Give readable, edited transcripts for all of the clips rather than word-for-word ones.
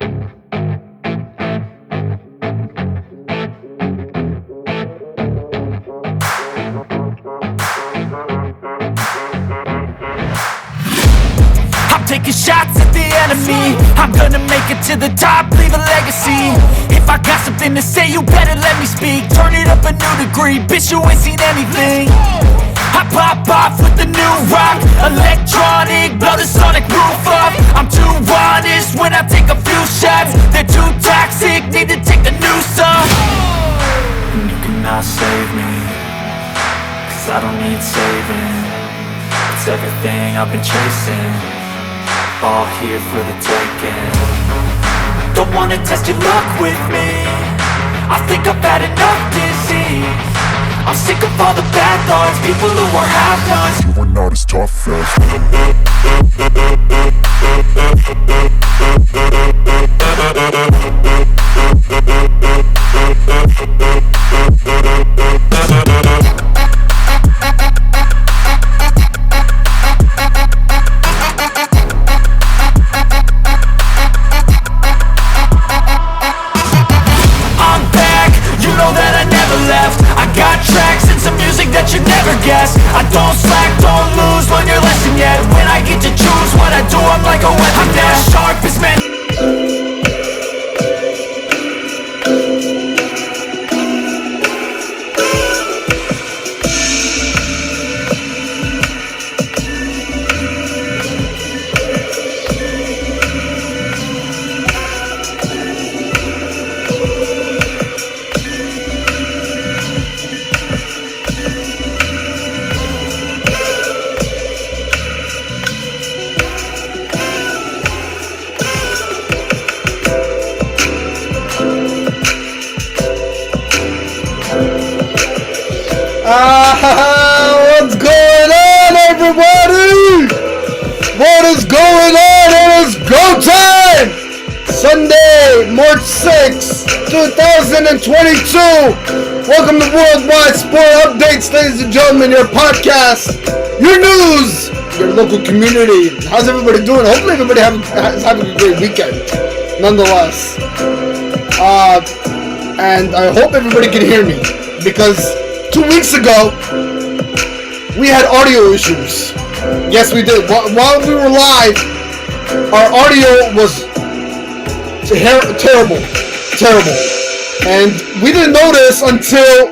Taking shots at the enemy, I'm gonna make it to the top, leave a legacy. If I got something to say, you better let me speak. Turn it up a new degree, bitch, you ain't seen anything. I pop off with the new rock, electronic, blow the sonic roof up. I'm too honest when I take a few shots. They're too toxic, need to take the noose off. And you cannot save me, cause I don't need saving. It's everything I've been chasing, all here for the taking. Don't wanna test your luck with me, I think I've had enough disease. I'm sick of all the bad thoughts, people who are half-nots. You are not as tough I don't slack, don't lose, learn your lesson yet. When I get to choose what I do, I'm like a weapon. I'm not sharp as man. What's going on, everybody? What is going on? It is go time! Sunday, March 6, 2022. Welcome to Worldwide Sport Updates, ladies and gentlemen, your podcast, your news, your local community. How's everybody doing? Hopefully everybody is having a great weekend, nonetheless. And I hope everybody can hear me, because 2 weeks ago, we had audio issues. Yes, we did. While we were live, our audio was terrible. And we didn't notice until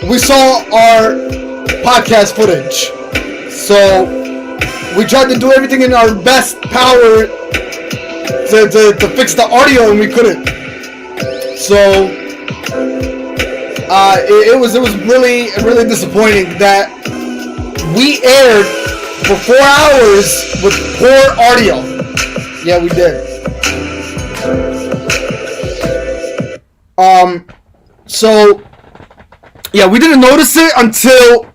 we saw our podcast footage. So, we tried to do everything in our best power to fix the audio, and we couldn't. So, it was really disappointing that we aired for 4 hours with poor audio. Yeah, we did. So yeah, we didn't notice it until,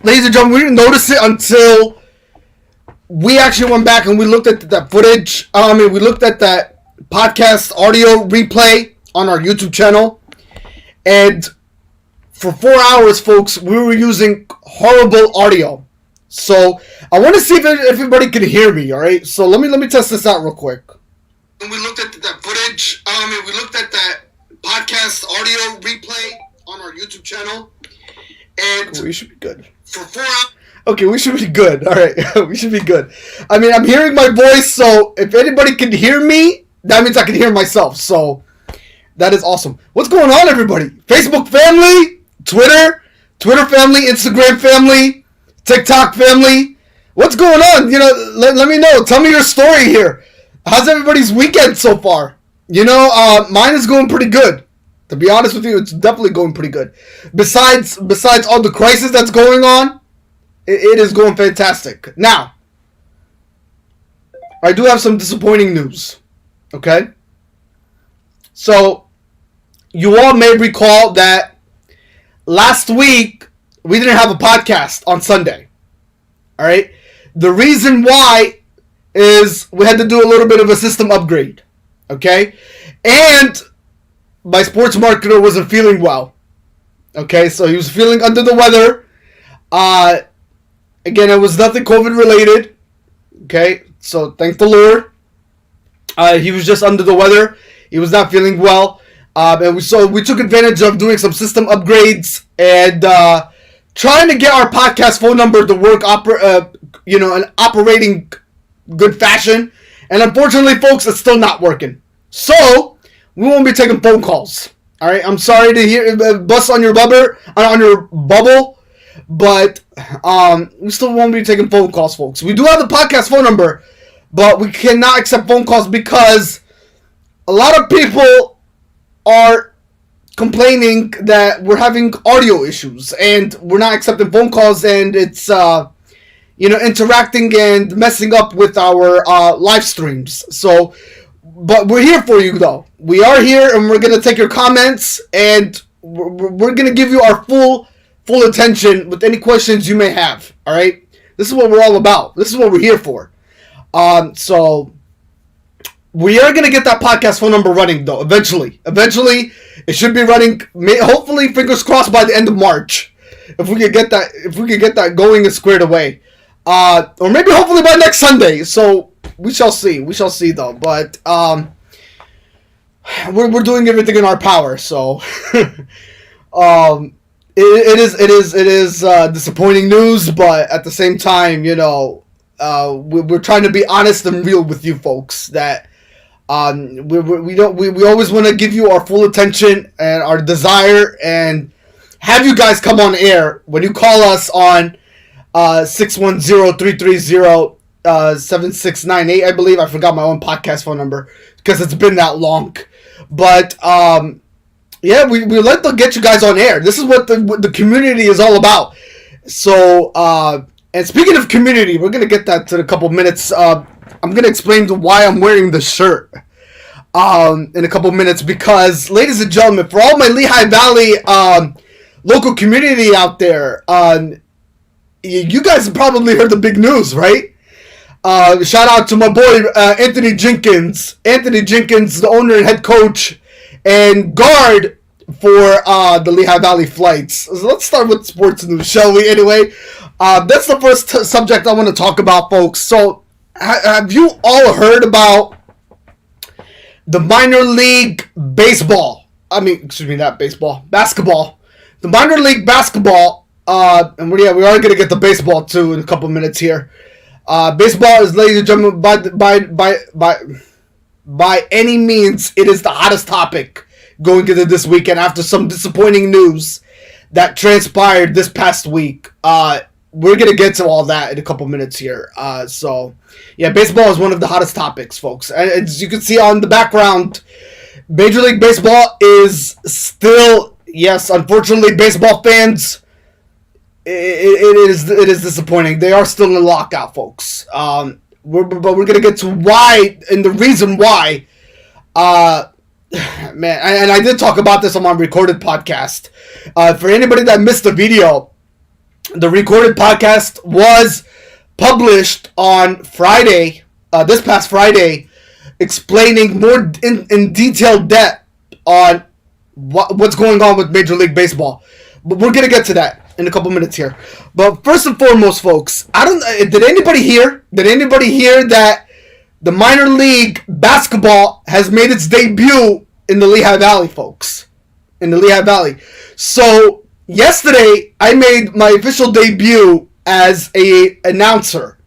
ladies and gentlemen, we didn't notice it until we actually went back and we looked at that footage. We looked at that podcast audio replay on our YouTube channel, and for 4 hours, folks, we were using horrible audio. So I want to see if everybody can hear me. All right. So let me test this out real quick. And we looked at that footage. We looked at that podcast audio replay on our YouTube channel, and we should be good for 4 hours. Okay, we should be good. All right, we should be good. I mean, I'm hearing my voice, so if anybody can hear me, that means I can hear myself. So that is awesome. What's going on, everybody? Facebook family, Twitter family, Instagram family, TikTok family. What's going on? You know, let me know. Tell me your story here. How's everybody's weekend so far? You know, mine is going pretty good. To be honest with you, it's definitely going pretty good. Besides all the crisis that's going on, it is going fantastic. Now, I do have some disappointing news. Okay? So, you all may recall that last week, we didn't have a podcast on Sunday. Alright? The reason why is we had to do a little bit of a system upgrade. Okay? And my sports marketer wasn't feeling well. Okay? So he was feeling under the weather. Again, it was nothing COVID related. Okay? So thank the Lord. He was just under the weather. He was not feeling well. And we took advantage of doing some system upgrades and trying to get our podcast phone number to work an operating good fashion. And unfortunately, folks, it's still not working. So we won't be taking phone calls. All right, I'm sorry to hear bust on your bubble, but we still won't be taking phone calls, folks. We do have the podcast phone number, but we cannot accept phone calls because a lot of people are complaining that we're having audio issues and we're not accepting phone calls, and it's interacting and messing up with our live streams. So, but we're here for you though. We are here, and we're gonna take your comments, and we're gonna give you our full attention with any questions you may have. All right, this is what we're all about. This is what we're here for. So we are gonna get that podcast phone number running though. Eventually, it should be running. Hopefully, fingers crossed by the end of March. If we could get that going and squared away, or maybe hopefully by next Sunday. So we shall see. We shall see though. But we're doing everything in our power. So it is disappointing news, but at the same time, we're trying to be honest and real with you folks. That we always want to give you our full attention and our desire, and have you guys come on air when you call us on 610-330-7698. I believe I forgot my own podcast phone number because it's been that long. But yeah, we like to get you guys on air. This is what the community is all about. So, and speaking of community, we're going to get that in a couple minutes. I'm going to explain why I'm wearing the shirt in a couple minutes, because, ladies and gentlemen, for all my Lehigh Valley local community out there, you guys have probably heard the big news, right? Shout out to my boy Anthony Jenkins. Anthony Jenkins, the owner and head coach and guard for the Lehigh Valley Flights. So let's start with sports news, shall we? Anyway, that's the first subject I want to talk about, folks. So, have you all heard about the minor league baseball? Basketball. The minor league basketball, and we are going to get the baseball too in a couple minutes here. Baseball is, ladies and gentlemen, by any means, it is the hottest topic going into this weekend after some disappointing news that transpired this past week. We're going to get to all that in a couple minutes here. So, yeah, baseball is one of the hottest topics, folks. As you can see on the background, Major League Baseball is still, yes, unfortunately, baseball fans, it is disappointing. They are still in a lockout, folks. But we're going to get to why and the reason why. Man, and I did talk about this on my recorded podcast. For anybody that missed the video, the recorded podcast was published on Friday, this past Friday, explaining more in detailed depth on what's going on with Major League Baseball. But we're going to get to that in a couple minutes here. But first and foremost, folks, did anybody hear that the minor league basketball has made its debut in the Lehigh Valley, folks? In the Lehigh Valley. So, yesterday, I made my official debut as a announcer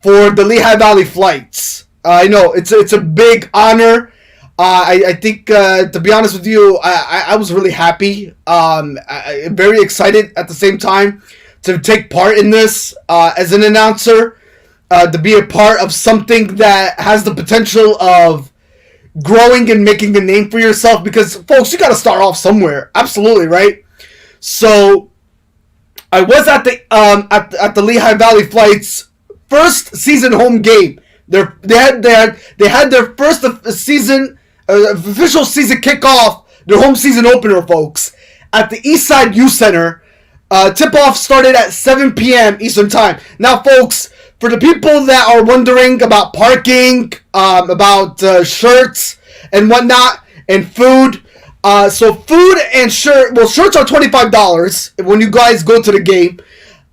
for the Lehigh Valley Flights. I know, it's a big honor. I think, to be honest with you, I was really happy. Very excited at the same time to take part in this as an announcer. To be a part of something that has the potential of growing and making a name for yourself, because folks, you got to start off somewhere. Absolutely, right? So I was at the Lehigh Valley Flights first season home game. They had their first season official season kickoff, their home season opener, folks, at the Eastside Youth Center. Tip-off started at 7 p.m. Eastern Time. Now, folks, for the people that are wondering about parking, about shirts and whatnot, and food, so food and shirts are $25 when you guys go to the game.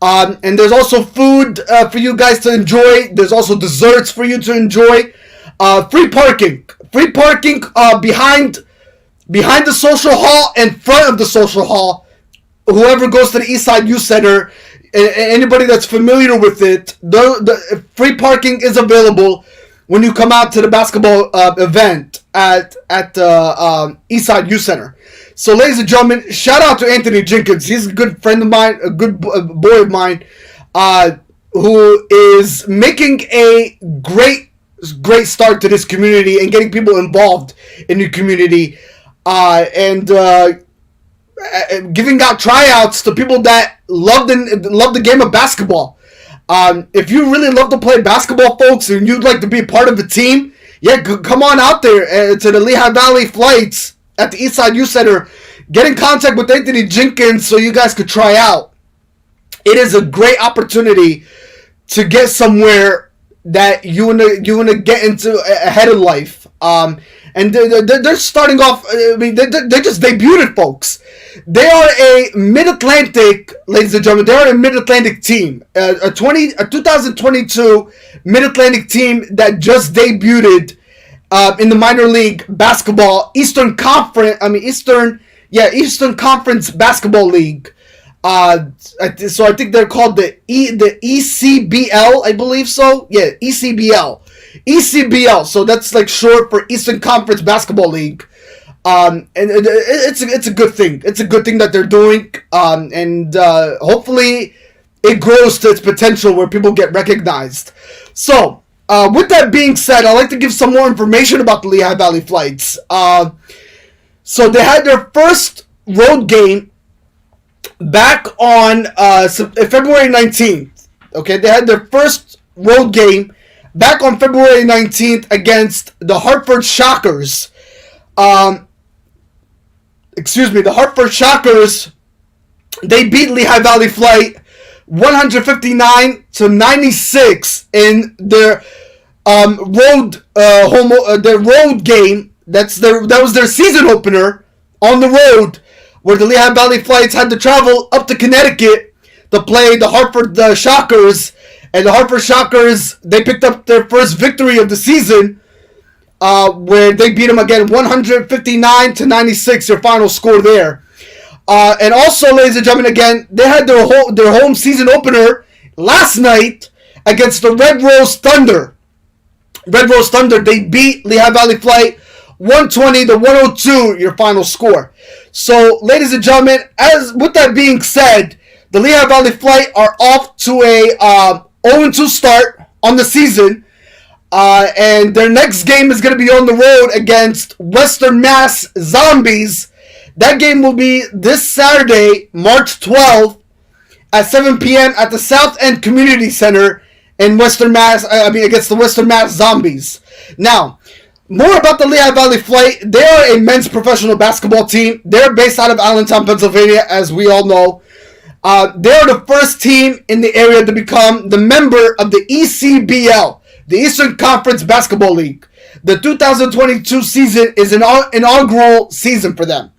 And there's also food for you guys to enjoy. There's also desserts for you to enjoy. Free parking behind the social hall, in front of the social hall. Whoever goes to the Eastside Youth Center, anybody that's familiar with it, the free parking is available when you come out to the basketball event at Eastside Youth Center. So, ladies and gentlemen, shout out to Anthony Jenkins. He's a good friend of mine, a good boy of mine, who is making a great start to this community and getting people involved in the community, and giving out tryouts to people that love the game of basketball. If you really love to play basketball, folks, and you'd like to be part of a team, yeah, come on out there to the Lehigh Valley Flights at the Eastside Youth Center. Get in contact with Anthony Jenkins so you guys could try out. It is a great opportunity to get somewhere that you wanna get into ahead of life. And they're starting off. I mean, they just debuted, folks. They are a Mid-Atlantic, ladies and gentlemen. They are a Mid-Atlantic team, a 2022 Mid-Atlantic team that just debuted in the minor league basketball Eastern Conference Basketball League. So I think they're called the ECBL, I believe so. Yeah, ECBL. So that's like short for Eastern Conference Basketball League. And it's a good thing. It's a good thing that they're doing. And hopefully it grows to its potential where people get recognized. So, with that being said, I'd like to give some more information about the Lehigh Valley Flights. So they had their first road game back on February 19th. Okay, they had their first road game back on February 19th against the Hartford Shockers. The Hartford Shockers, they beat Lehigh Valley Flight 159-96 in their road game. That was their season opener on the road, where the Lehigh Valley Flights had to travel up to Connecticut to play the Hartford Shockers. And the Hartford Shockers, they picked up their first victory of the season, where they beat them again 159-96, their final score there. And also, ladies and gentlemen, again, they had their home season opener last night against the Red Rose Thunder. Red Rose Thunder, they beat Lehigh Valley Flight 120-102, your final score. So, ladies and gentlemen, with that being said, the Lehigh Valley Flight are off to a 0-2 start on the season. And their next game is going to be on the road against Western Mass Zombies. That game will be this Saturday, March 12th at 7 p.m. at the South End Community Center in Western Mass. Against the Western Mass Zombies. Now, more about the Lehigh Valley Flight. They are a men's professional basketball team. They're based out of Allentown, Pennsylvania, as we all know. They are the first team in the area to become the member of the ECBL, the Eastern Conference Basketball League. The 2022 season is an inaugural season for them.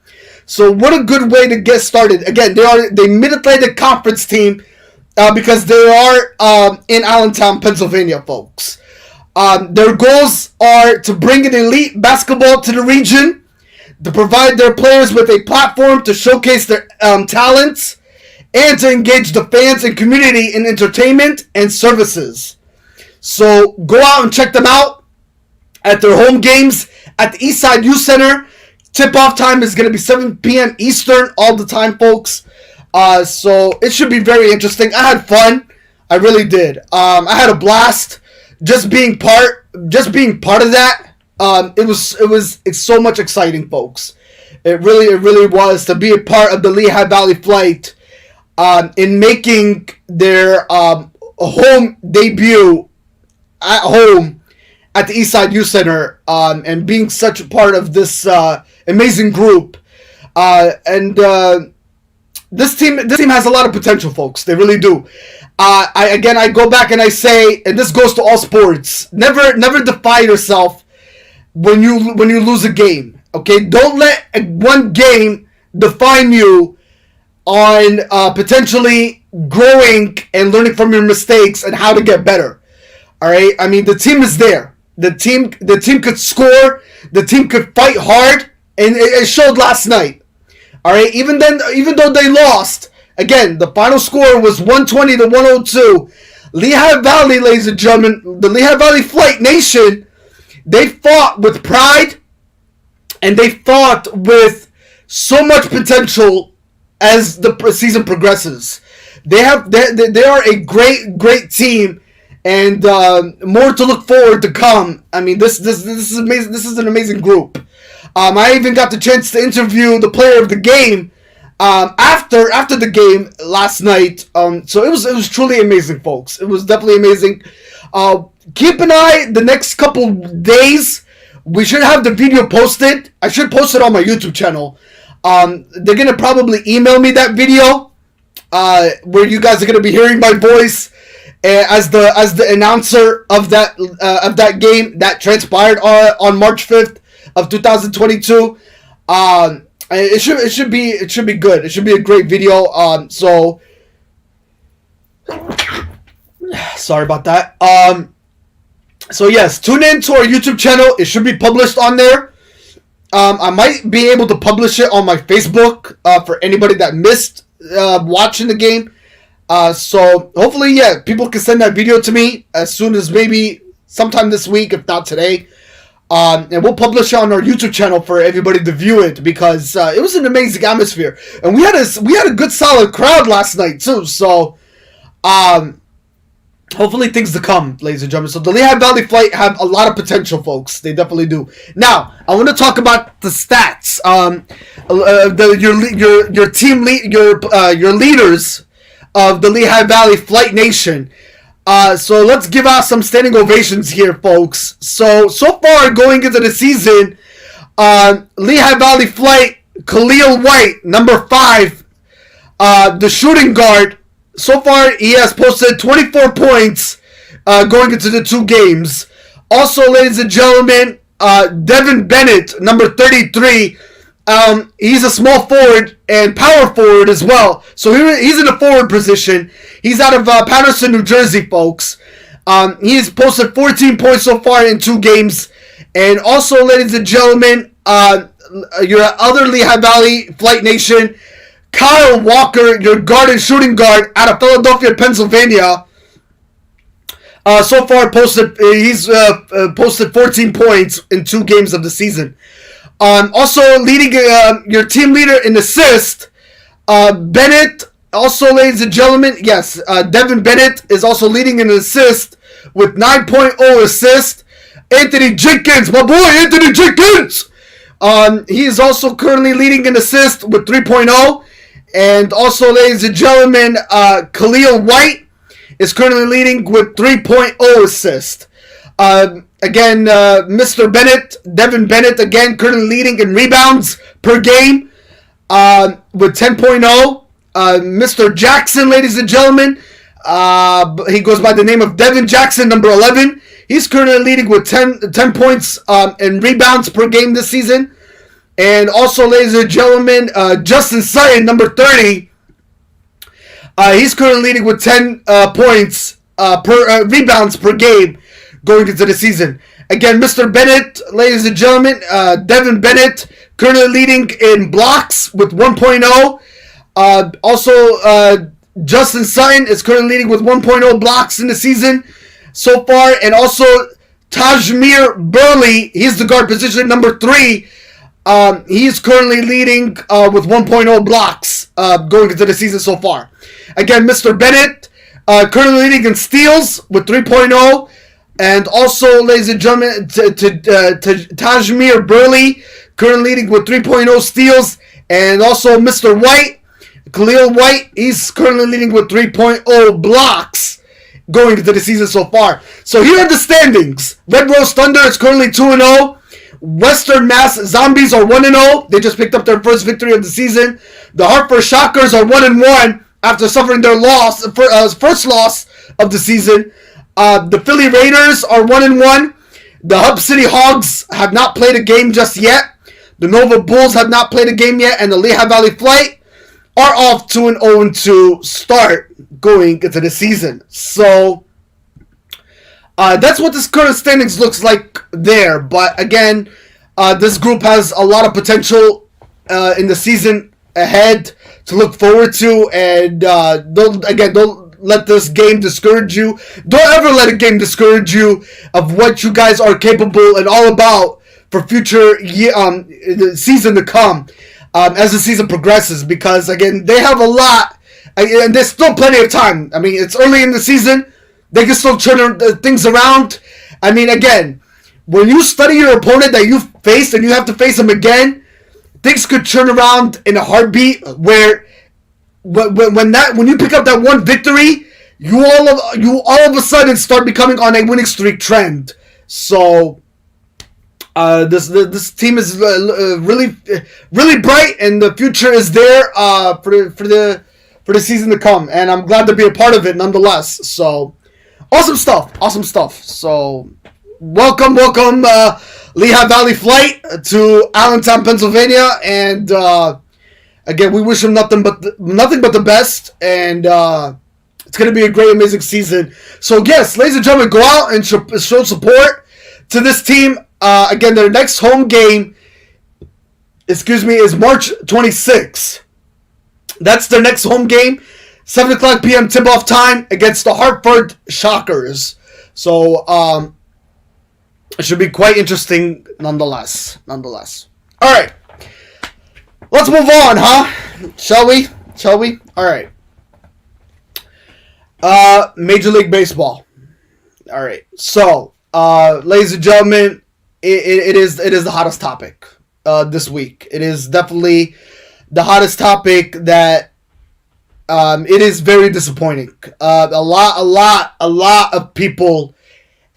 So what a good way to get started. Again, they are the Mid-Atlantic Conference team because they are in Allentown, Pennsylvania, folks. Their goals are to bring in elite basketball to the region, to provide their players with a platform to showcase their talents, and to engage the fans and community in entertainment and services. So go out and check them out at their home games at the Eastside Youth Center. Tip-off time is going to be 7 p.m. Eastern all the time, folks. So it should be very interesting. I had fun. I really did. I had a blast just being part of that. It's so much exciting, folks. It really was to be a part of the Lehigh Valley Flight in making their home debut at home at the Eastside Youth Center, and being such a part of this amazing group. This team has a lot of potential, folks. They really do. I go back and I say, and this goes to all sports: never defy yourself when you lose a game. Okay, don't let one game define you on potentially growing and learning from your mistakes and how to get better. All right, I mean, the team is there. The team could score. The team could fight hard, and it showed last night. All right, even though they lost, again, the final score was 120 to 102. Lehigh Valley, ladies and gentlemen, the Lehigh Valley Flight Nation, they fought with pride, and they fought with so much potential as the season progresses. They are a great team, and more to look forward to come. I mean, this is amazing. This is an amazing group. I even got the chance to interview the player of the game after the game last night. So it was truly amazing, folks. It was definitely amazing. Keep an eye the next couple days. We should have the video posted. I should post it on my YouTube channel. They're gonna probably email me that video where you guys are gonna be hearing my voice as the announcer of that game that transpired on March 5th of 2022. It should be good. It should be a great video. So sorry about that. So yes, tune in to our YouTube channel. It should be published on there. I might be able to publish it on my Facebook for anybody that missed watching the game. So hopefully, yeah, people can send that video to me as soon as maybe sometime this week, if not today. And we'll publish it on our YouTube channel for everybody to view it, because it was an amazing atmosphere, and we had a good solid crowd last night too. So hopefully things to come, ladies and gentlemen. So the Lehigh Valley Flight have a lot of potential, folks. They definitely do. Now I want to talk about the stats. Your leaders of the Lehigh Valley Flight Nation. So let's give out some standing ovations here, folks. So far going into the season, Lehigh Valley Flight, Khalil White, number 5, the shooting guard. So far, he has posted 24 points going into the 2 games. Also, ladies and gentlemen, Devin Bennett, number 33. He's a small forward and power forward as well. So he's in the forward position. He's out of Patterson, New Jersey, folks. He's posted 14 points so far in 2 games. And also, ladies and gentlemen, your other Lehigh Valley Flight Nation, Kyle Walker, your guard and shooting guard out of Philadelphia, Pennsylvania. So far posted 14 points in 2 games of the season. Also leading your team leader in assist, Bennett. Also, ladies and gentlemen, yes, Devin Bennett is also leading in assist with 9.0 assists. Anthony Jenkins, my boy, Anthony Jenkins. He is also currently leading in assist with 3.0. And also, ladies and gentlemen, Khalil White is currently leading with 3.0 assists. Again, Mr. Bennett, Devin Bennett, again, currently leading in rebounds per game with 10.0. Mr. Jackson, ladies and gentlemen, he goes by the name of Devin Jackson, number 11. He's currently leading with 10 points in rebounds per game this season. And also, ladies and gentlemen, Justin Sutton, number 30, he's currently leading with 10 points per rebounds per game going into the season. Again, Mr. Bennett, ladies and gentlemen, Devin Bennett, currently leading in blocks with 1.0. Also, Justin Sutton is currently leading with 1.0 blocks in the season so far. And also, Tajmir Burley, he's the guard position, number 3. He's currently leading with 1.0 blocks going into the season so far. Again, Mr. Bennett, currently leading in steals with 3.0. And also, ladies and gentlemen, to Tajmir Burley, currently leading with 3.0 steals. And also Mr. White, Khalil White, he's currently leading with 3.0 blocks going into the season so far. So here are the standings. Red Rose Thunder is currently 2-0. Western Mass Zombies are 1-0. They just picked up their first victory of the season. The Hartford Shockers are 1-1 after suffering their first loss of the season. The Philly Raiders are 1-1. The Hub City Hogs have not played a game just yet. The Nova Bulls have not played a game yet. And the Lehigh Valley Flight are off to an 0-2 start going into the season. So, That's what this current standings looks like there. But again, this group has a lot of potential in the season ahead to look forward to, and don't let this game discourage you. Don't ever let a game discourage you of what you guys are capable and all about for future the season to come as the season progresses, because again, they have a lot and there's still plenty of time. I mean, it's early in the season. They can still turn things around. I mean, again, when you study your opponent that you've faced and you have to face them again, things could turn around in a heartbeat. Where when you pick up that one victory, you all of a sudden start becoming on a winning streak trend. So this team is really bright, and the future is there for the season to come. And I'm glad to be a part of it nonetheless. So. Awesome stuff. So, welcome, Lehigh Valley Flight to Allentown, Pennsylvania, and again, we wish him nothing but the best, and it's gonna be a great, amazing season. So, yes, ladies and gentlemen, go out and show support to this team. Again, their next home game, is March 26th. That's their next home game. 7 o'clock p.m. tip-off time against the Hartford Shockers. So, it should be quite interesting nonetheless. All right. Let's move on, huh? Shall we? All right. Major League Baseball. All right. So, ladies and gentlemen, it is the hottest topic this week. It is definitely the hottest topic that it is very disappointing. A lot of people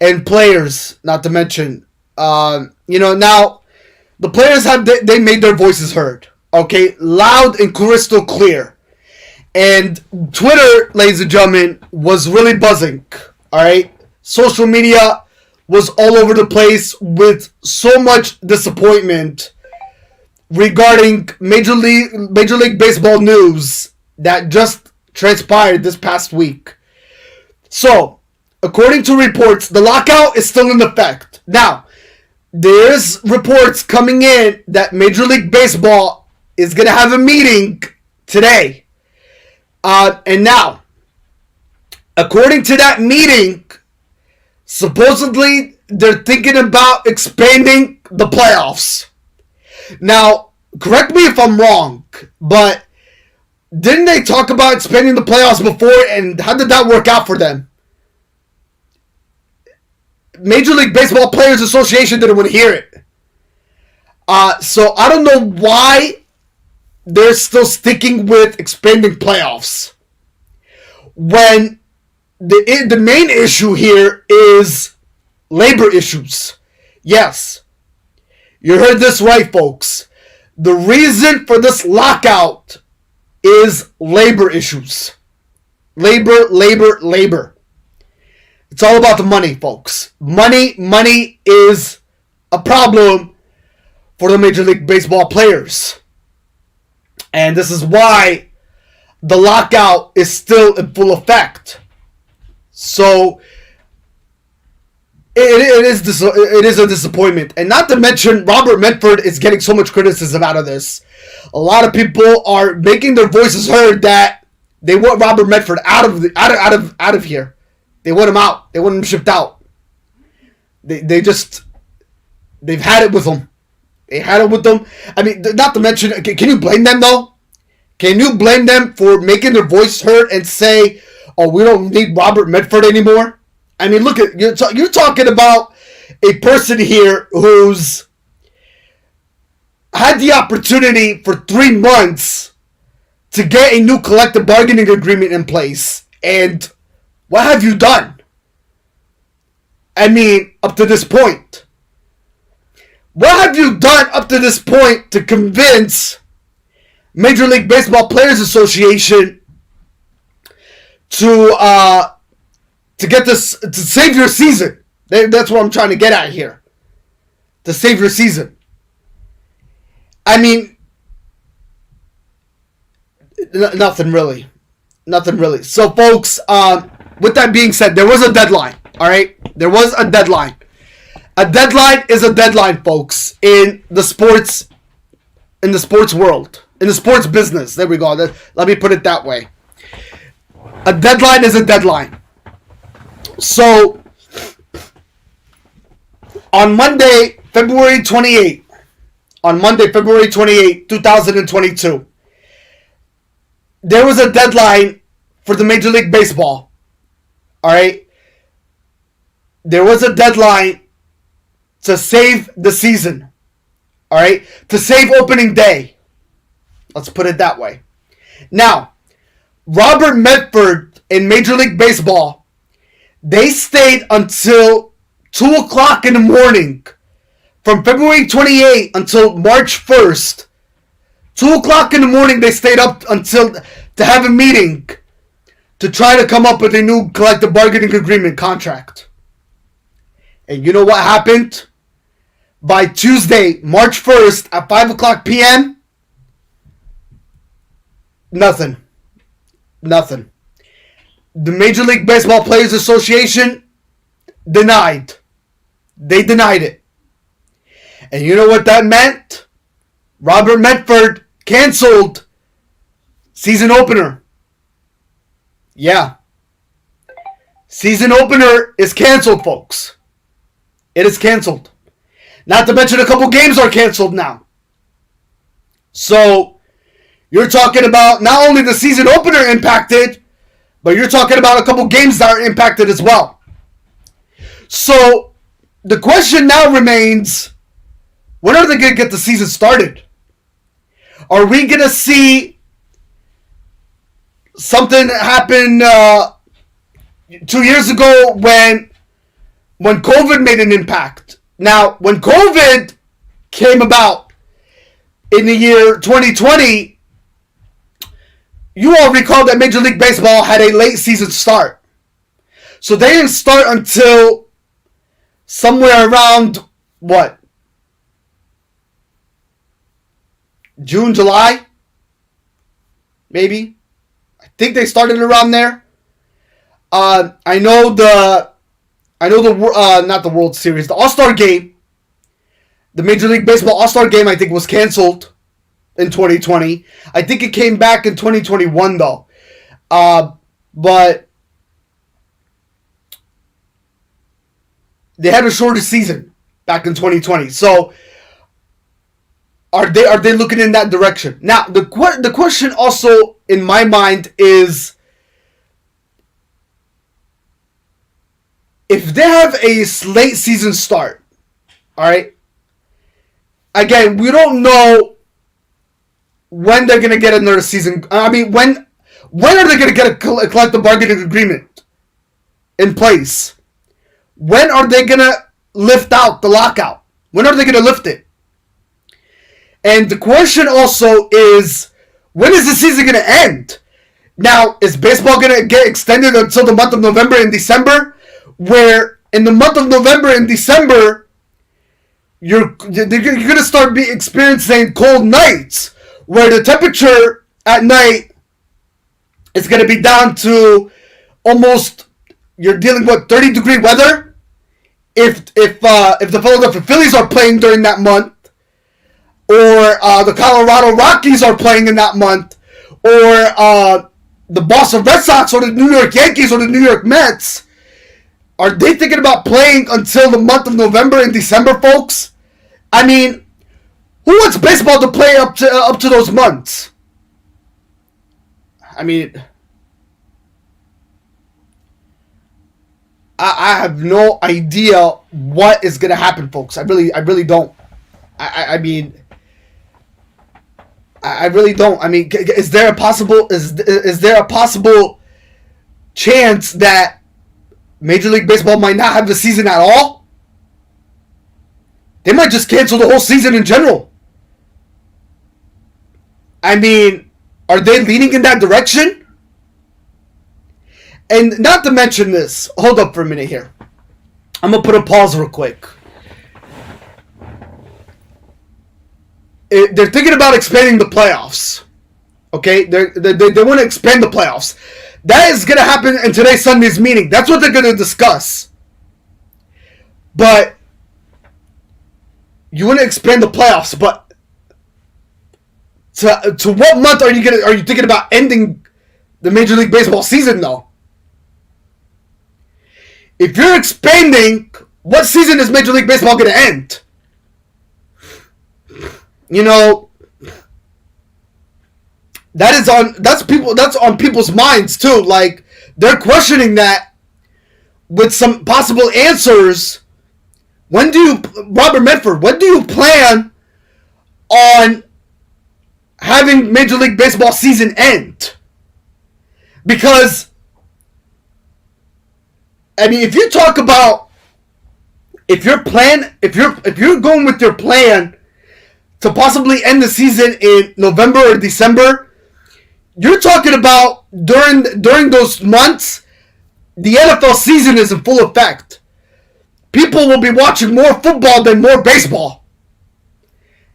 and players, not to mention, now the players they made their voices heard. Okay, loud and crystal clear, and Twitter, ladies and gentlemen, was really buzzing. All right, social media was all over the place with so much disappointment regarding Major League Baseball news that just transpired this past week. So, according to reports, the lockout is still in effect. Now, there's reports coming in that Major League Baseball is going to have a meeting today. And now, according to that meeting, supposedly they're thinking about expanding the playoffs. Now, correct me if I'm wrong, but didn't they talk about expanding the playoffs before, and how did that work out for them? Major League Baseball Players Association didn't want to hear it. So I don't know why they're still sticking with expanding playoffs, when the main issue here is labor issues. Yes, you heard this right, folks. The reason for this lockout is labor issues. Labor. It's all about the money, folks. Money is a problem for the Major League Baseball players. And this is why the lockout is still in full effect. So, it is a disappointment. And not to mention, Robert Medford is getting so much criticism out of this. A lot of people are making their voices heard that they want Robert Medford out of here. They want him out. They want him shipped out. They've had it with him. They had it with them. I mean, not to mention, can you blame them though? Can you blame them for making their voice heard and say, "Oh, we don't need Robert Medford anymore"? I mean, look at you're talking about a person here who's had the opportunity for 3 months to get a new collective bargaining agreement in place. And what have you done? I mean, up to this point. What have you done up to this point to convince Major League Baseball Players Association to get this, to save your season? That's what I'm trying to get at here. To save your season. I mean, nothing really. So, folks, with that being said, there was a deadline. All right, there was a deadline. A deadline is a deadline, folks, in the sports world, in the sports business. There we go. Let me put it that way. A deadline is a deadline. So, on Monday, February 28th, 2022, there was a deadline for the Major League Baseball. All right? There was a deadline to save the season. All right? To save opening day. Let's put it that way. Now, Robert Medford in Major League Baseball, they stayed until 2 o'clock in the morning from February 28th until March 1st. 2 o'clock in the morning, they stayed up until to have a meeting to try to come up with a new collective bargaining agreement contract. And you know what happened? By Tuesday, March 1st at 5 o'clock p.m., nothing. The Major League Baseball Players Association denied. They denied it. And you know what that meant? Robert Medford canceled season opener. Yeah. Season opener is canceled, folks. It is canceled. Not to mention a couple games are canceled now. So, you're talking about not only the season opener impacted, but you're talking about a couple games that are impacted as well. So, the question now remains, when are they going to get the season started? Are we going to see something happen 2 years ago when COVID made an impact? Now, when COVID came about in the year 2020, you all recall that Major League Baseball had a late season start. So they didn't start until somewhere around, what? June, July? Maybe? I think they started around there. I know not the World Series, the All-Star Game, the Major League Baseball All-Star Game, I think was canceled in 2020. I think it came back in 2021 though. But they had a shorter season back in 2020. So are they looking in that direction? Now, the question also in my mind is, if they have a late season start, all right, again, we don't know when they're going to get another season. I mean, when are they going to get a collective bargaining agreement in place? When are they going to lift out the lockout? When are they going to lift it? And the question also is, when is the season going to end? Now, is baseball going to get extended until the month of November and December? Where in the month of November and December, you're going to start experiencing cold nights, where the temperature at night is going to be down to almost, you're dealing with 30-degree weather. If the Philadelphia Phillies are playing during that month, or the Colorado Rockies are playing in that month, or the Boston Red Sox or the New York Yankees or the New York Mets, are they thinking about playing until the month of November and December, folks? I mean, who wants baseball to play up to those months? I mean, I have no idea what is gonna happen, folks. I really don't. I mean, I really don't. I mean, is there a possible chance that Major League Baseball might not have the season at all? They might just cancel the whole season in general. I mean, are they leaning in that direction? And not to mention this, hold up for a minute here. I'm going to put a pause real quick. They're thinking about expanding the playoffs. Okay? They want to expand the playoffs. That is going to happen in today's Sunday's meeting. That's what they're going to discuss. But you want to expand the playoffs, but to what month are you thinking about ending the Major League Baseball season, though? If you're expanding, what season is Major League Baseball going to end? You know, that's on people's minds too. Like, they're questioning that with some possible answers. Robert Medford, when do you plan on having Major League Baseball season end? Because, I mean, if you talk about, if you're going with your plan to possibly end the season in November or December, you're talking about during those months, the NFL season is in full effect. People will be watching more football than more baseball.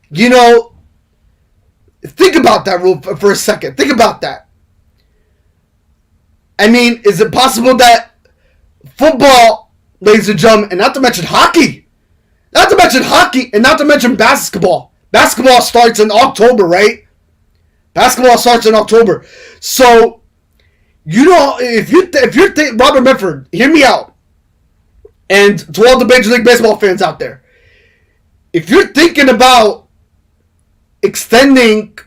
You know, think about that rule for a second. Think about that. I mean, is it possible that football, ladies and gentlemen, and not to mention hockey, and not to mention basketball. Basketball starts in October, right? Basketball starts in October. So, you know, if you're Robert Medford, hear me out. And to all the Major League Baseball fans out there, if you're thinking about extending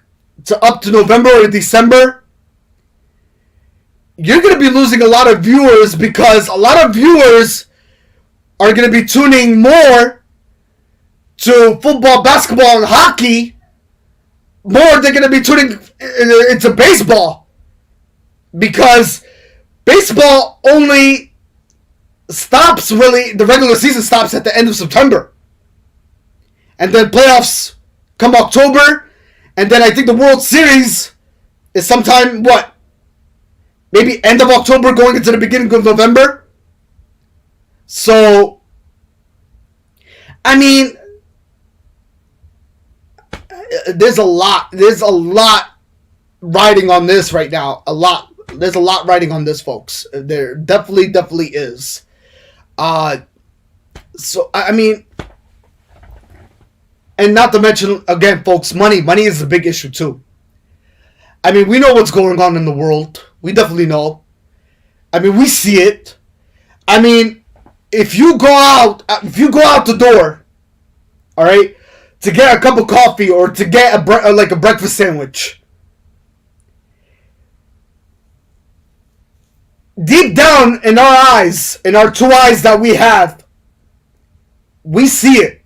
to up to November or December, you're going to be losing a lot of viewers, because a lot of viewers are going to be tuning more to football, basketball, and hockey. More, they're going to be tuning into baseball, because baseball only stops, really, the regular season stops at the end of September. And then playoffs come October, and then I think the World Series is sometime, maybe end of October going into the beginning of November. So, I mean, there's a lot riding on this right now. There's a lot riding on this, folks. There definitely is. So, I mean, and not to mention, again, folks, money. Money is a big issue, too. I mean, we know what's going on in the world. We definitely know. I mean, we see it. I mean, if you go out the door, all right, to get a cup of coffee or to get a breakfast sandwich, deep down in our eyes, in our two eyes that we have, we see it.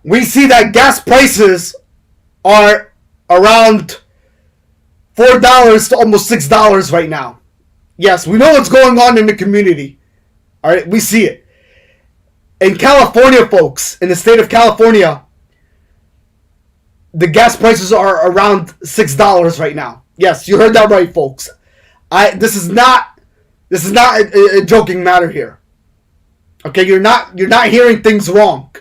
We see that gas prices are around $4 to almost $6 right now. Yes, we know what's going on in the community. All right, we see it. In California, folks, in the state of California, the gas prices are around $6 right now. Yes, you heard that right, folks. This is not a joking matter here. Okay, you're not hearing things wrong.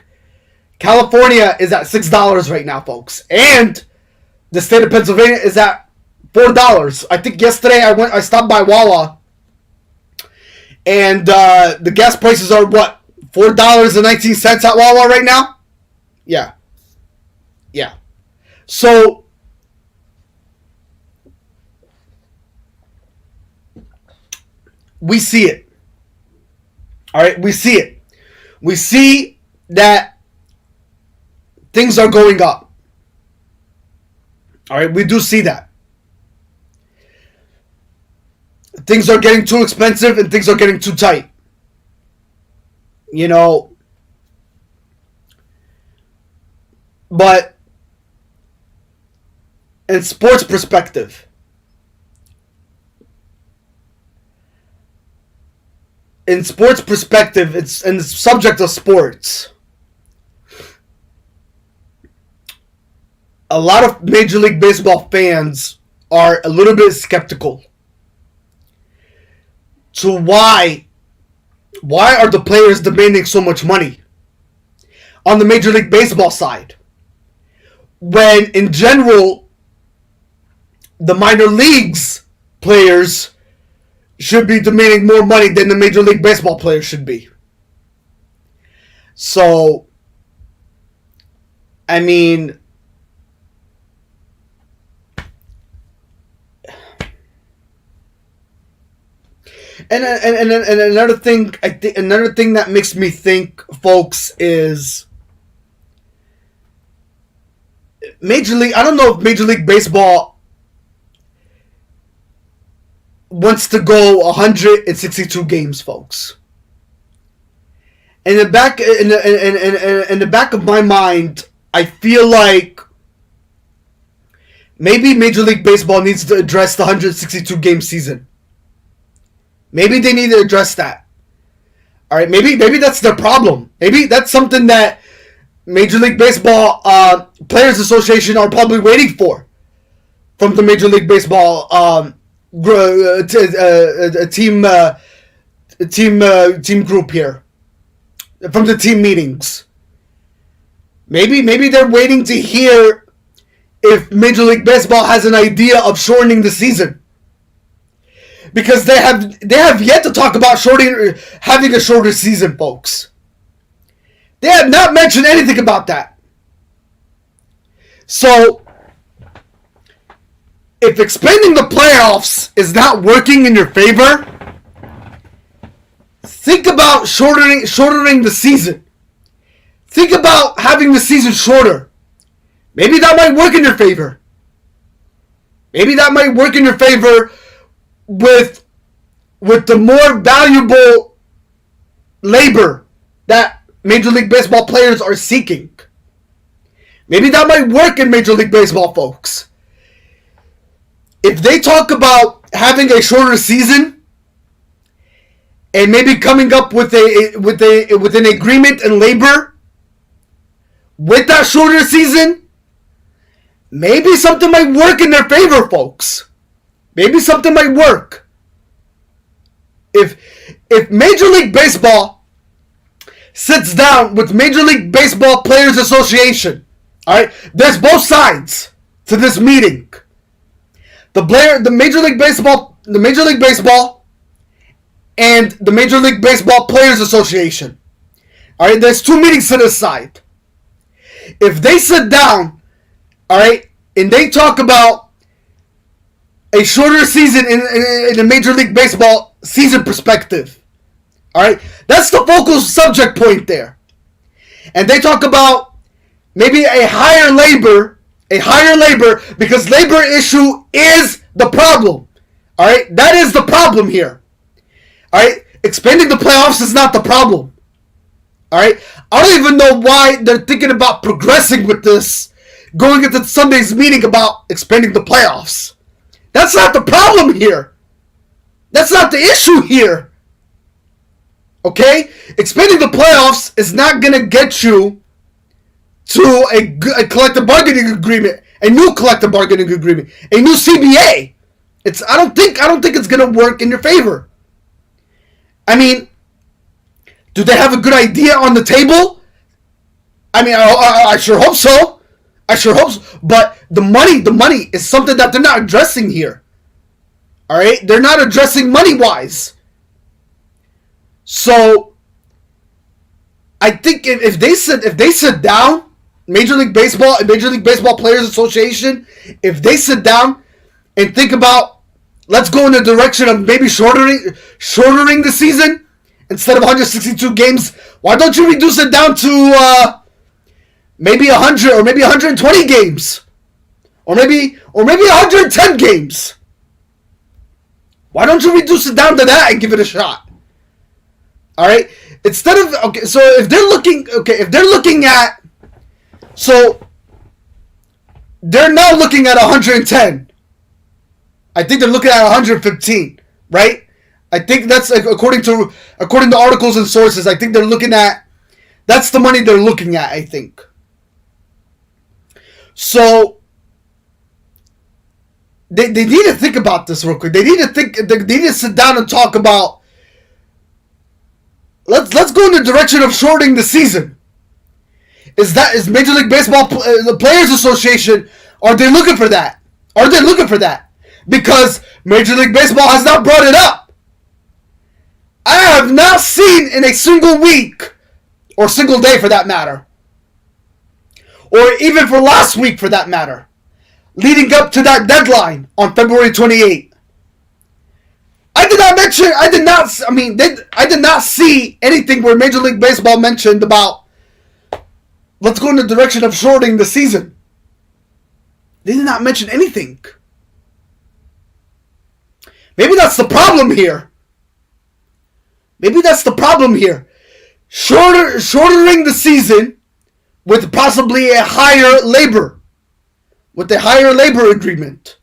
California is at $6 right now, folks, and the state of Pennsylvania is at $4. I think yesterday I stopped by Wawa, and the gas prices are what, $4.19 at Wawa right now? Yeah. So we see it. All right, we see it. We see that things are going up. All right, we do see that. Things are getting too expensive and things are getting too tight. You know, but in sports perspective, it's in the subject of sports. A lot of Major League Baseball fans are a little bit skeptical to why are the players demanding so much money on the Major League Baseball side, when in general the minor leagues players should be demanding more money than the Major League Baseball players should be. So, I mean, and another thing, another thing that makes me think, folks, is Major League. I don't know if Major League Baseball wants to go 162 games, folks. In the back of my mind, I feel like maybe Major League Baseball needs to address the 162 game season. Maybe they need to address that. All right, maybe that's their problem. Maybe that's something that Major League Baseball Players Association are probably waiting for from the Major League Baseball team group here, from the team meetings. Maybe they're waiting to hear if Major League Baseball has an idea of shortening the season, because they have yet to talk about having a shorter season, folks. They have not mentioned anything about that. So, if expanding the playoffs is not working in your favor, think about shortening the season. Think about having the season shorter. Maybe that might work in your favor. Maybe that might work in your favor with the more valuable labor that Major League Baseball players are seeking. Maybe that might work in Major League Baseball, folks. If they talk about having a shorter season and maybe coming up with an agreement in labor with that shorter season, maybe something might work in their favor, folks. Maybe something might work. If Major League Baseball sits down with Major League Baseball Players Association, all right, there's both sides to this meeting. The Major League Baseball and the Major League Baseball Players Association. All right, there's two meetings to this side. If they sit down, all right, and they talk about a shorter season in the Major League Baseball season perspective, all right, that's the focal subject point there. And they talk about maybe a higher labor, because labor issue is the problem. All right, that is the problem here. All right, expanding the playoffs is not the problem. All right, I don't even know why they're thinking about progressing with this, going into Sunday's meeting about expanding the playoffs. That's not the problem here. That's not the issue here. Okay, expanding the playoffs is not gonna get you to a collective bargaining agreement, a new collective bargaining agreement, a new CBA. I don't think it's gonna work in your favor. I mean, do they have a good idea on the table? I mean, I sure hope so. But the money is something that they're not addressing here. All right, they're not addressing money-wise. So, I think if they sit down, Major League Baseball and Major League Baseball Players Association, if they sit down and think about, let's go in the direction of maybe shortening the season instead of 162 games, why don't you reduce it down to maybe 100 or maybe 120 games, or maybe 110 games? Why don't you reduce it down to that and give it a shot? All right, instead of so if they're looking at, so they're now looking at 110. I think they're looking at 115, right? I think that's according to articles and sources. I think they're looking at, that's the money they're looking at, I think. So they need to think about this real quick. They need to sit down and talk about, let's go in the direction of shortening the season. Is Major League Baseball the Players Association, are they looking for that? because Major League Baseball has not brought it up. I have not seen in a single week, or single day for that matter, or even for last week for that matter, leading up to that deadline on February 28th. I did not see anything where Major League Baseball mentioned about let's go in the direction of shortening the season. They did not mention anything. Maybe that's the problem here. Shortening the season with possibly a higher labor agreement.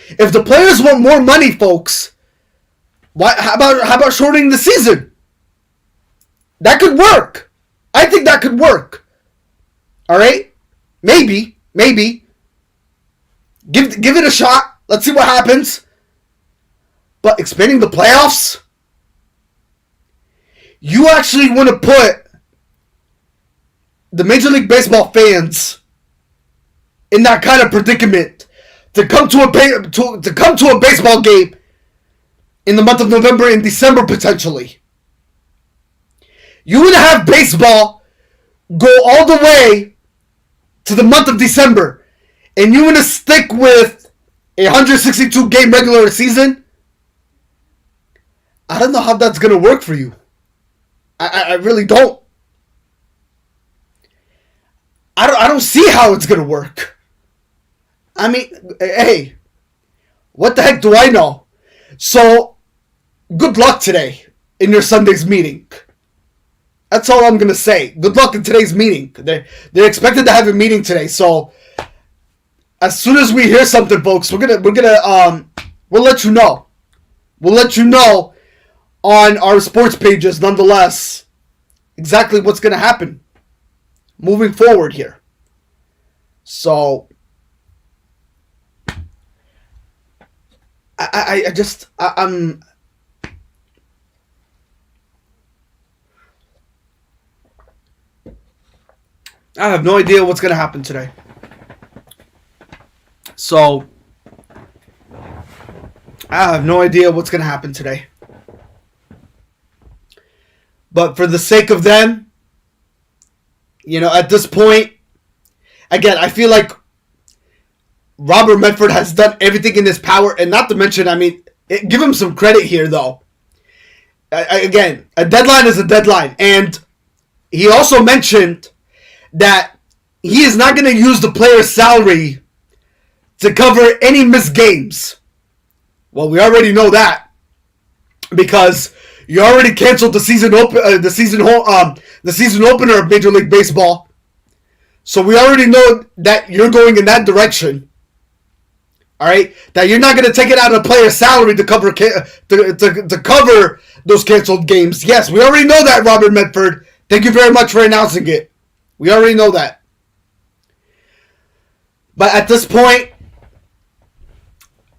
If the players want more money, folks, how about shortening the season? That could work. I think that could work. All right? Maybe. Give it a shot. Let's see what happens. But expanding the playoffs? You actually want to put the Major League Baseball fans in that kind of predicament to come to a baseball game in the month of November and December potentially. You want to have baseball go all the way to the month of December, and you want to stick with a 162 game regular season? I don't know how that's going to work for you. I really don't. I don't see how it's going to work. I mean, hey, what the heck do I know? So, good luck today in your Sunday's meeting. That's all I'm going to say. Good luck in today's meeting. They're expected to have a meeting today, so as soon as we hear something, folks, we'll let you know. We'll let you know on our sports pages, nonetheless, exactly what's going to happen moving forward here. So, I have no idea what's going to happen today. So, I have no idea what's going to happen today. But for the sake of them, at this point, again, I feel like Robert Medford has done everything in his power. And not to mention, give him some credit here, though. Again, a deadline is a deadline. And he also mentioned that he is not going to use the player's salary to cover any missed games. Well, we already know that, because you already canceled the season opener of Major League Baseball. So we already know that you're going in that direction. All right, that you're not going to take it out of the player's salary to cover to cover those canceled games. Yes, we already know that, Robert Medford. Thank you very much for announcing it. We already know that. But at this point,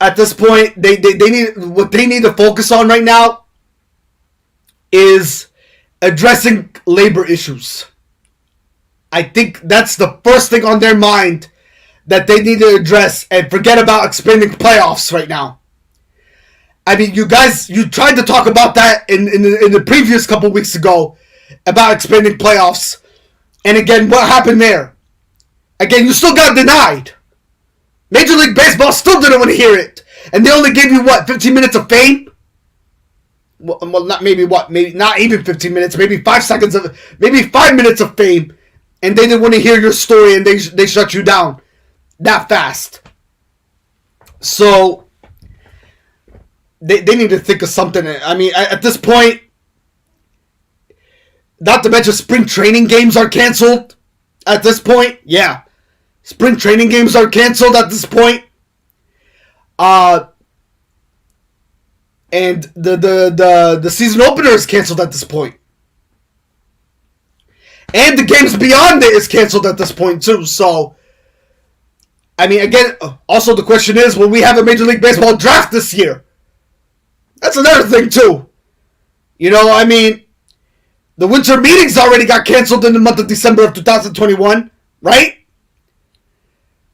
they need what they need to focus on right now is addressing labor issues. I think that's the first thing on their mind that they need to address, and forget about expanding playoffs right now. You tried to talk about that in the previous couple weeks ago about expanding playoffs. And again, what happened there? Again, you still got denied. Major League Baseball still didn't want to hear it. And they only gave you, 15 minutes of fame? Well, maybe not even 15 minutes, maybe 5 minutes of fame. And they didn't want to hear your story, and they shut you down that fast. So, they need to think of something. At this point, not to mention spring training games are canceled at this point. Yeah. Spring training games are canceled at this point. And the season opener is canceled at this point. And the games beyond it is canceled at this point too. So, again, also the question is, will we have a Major League Baseball draft this year? That's another thing too. The winter meetings already got canceled in the month of December of 2021, right?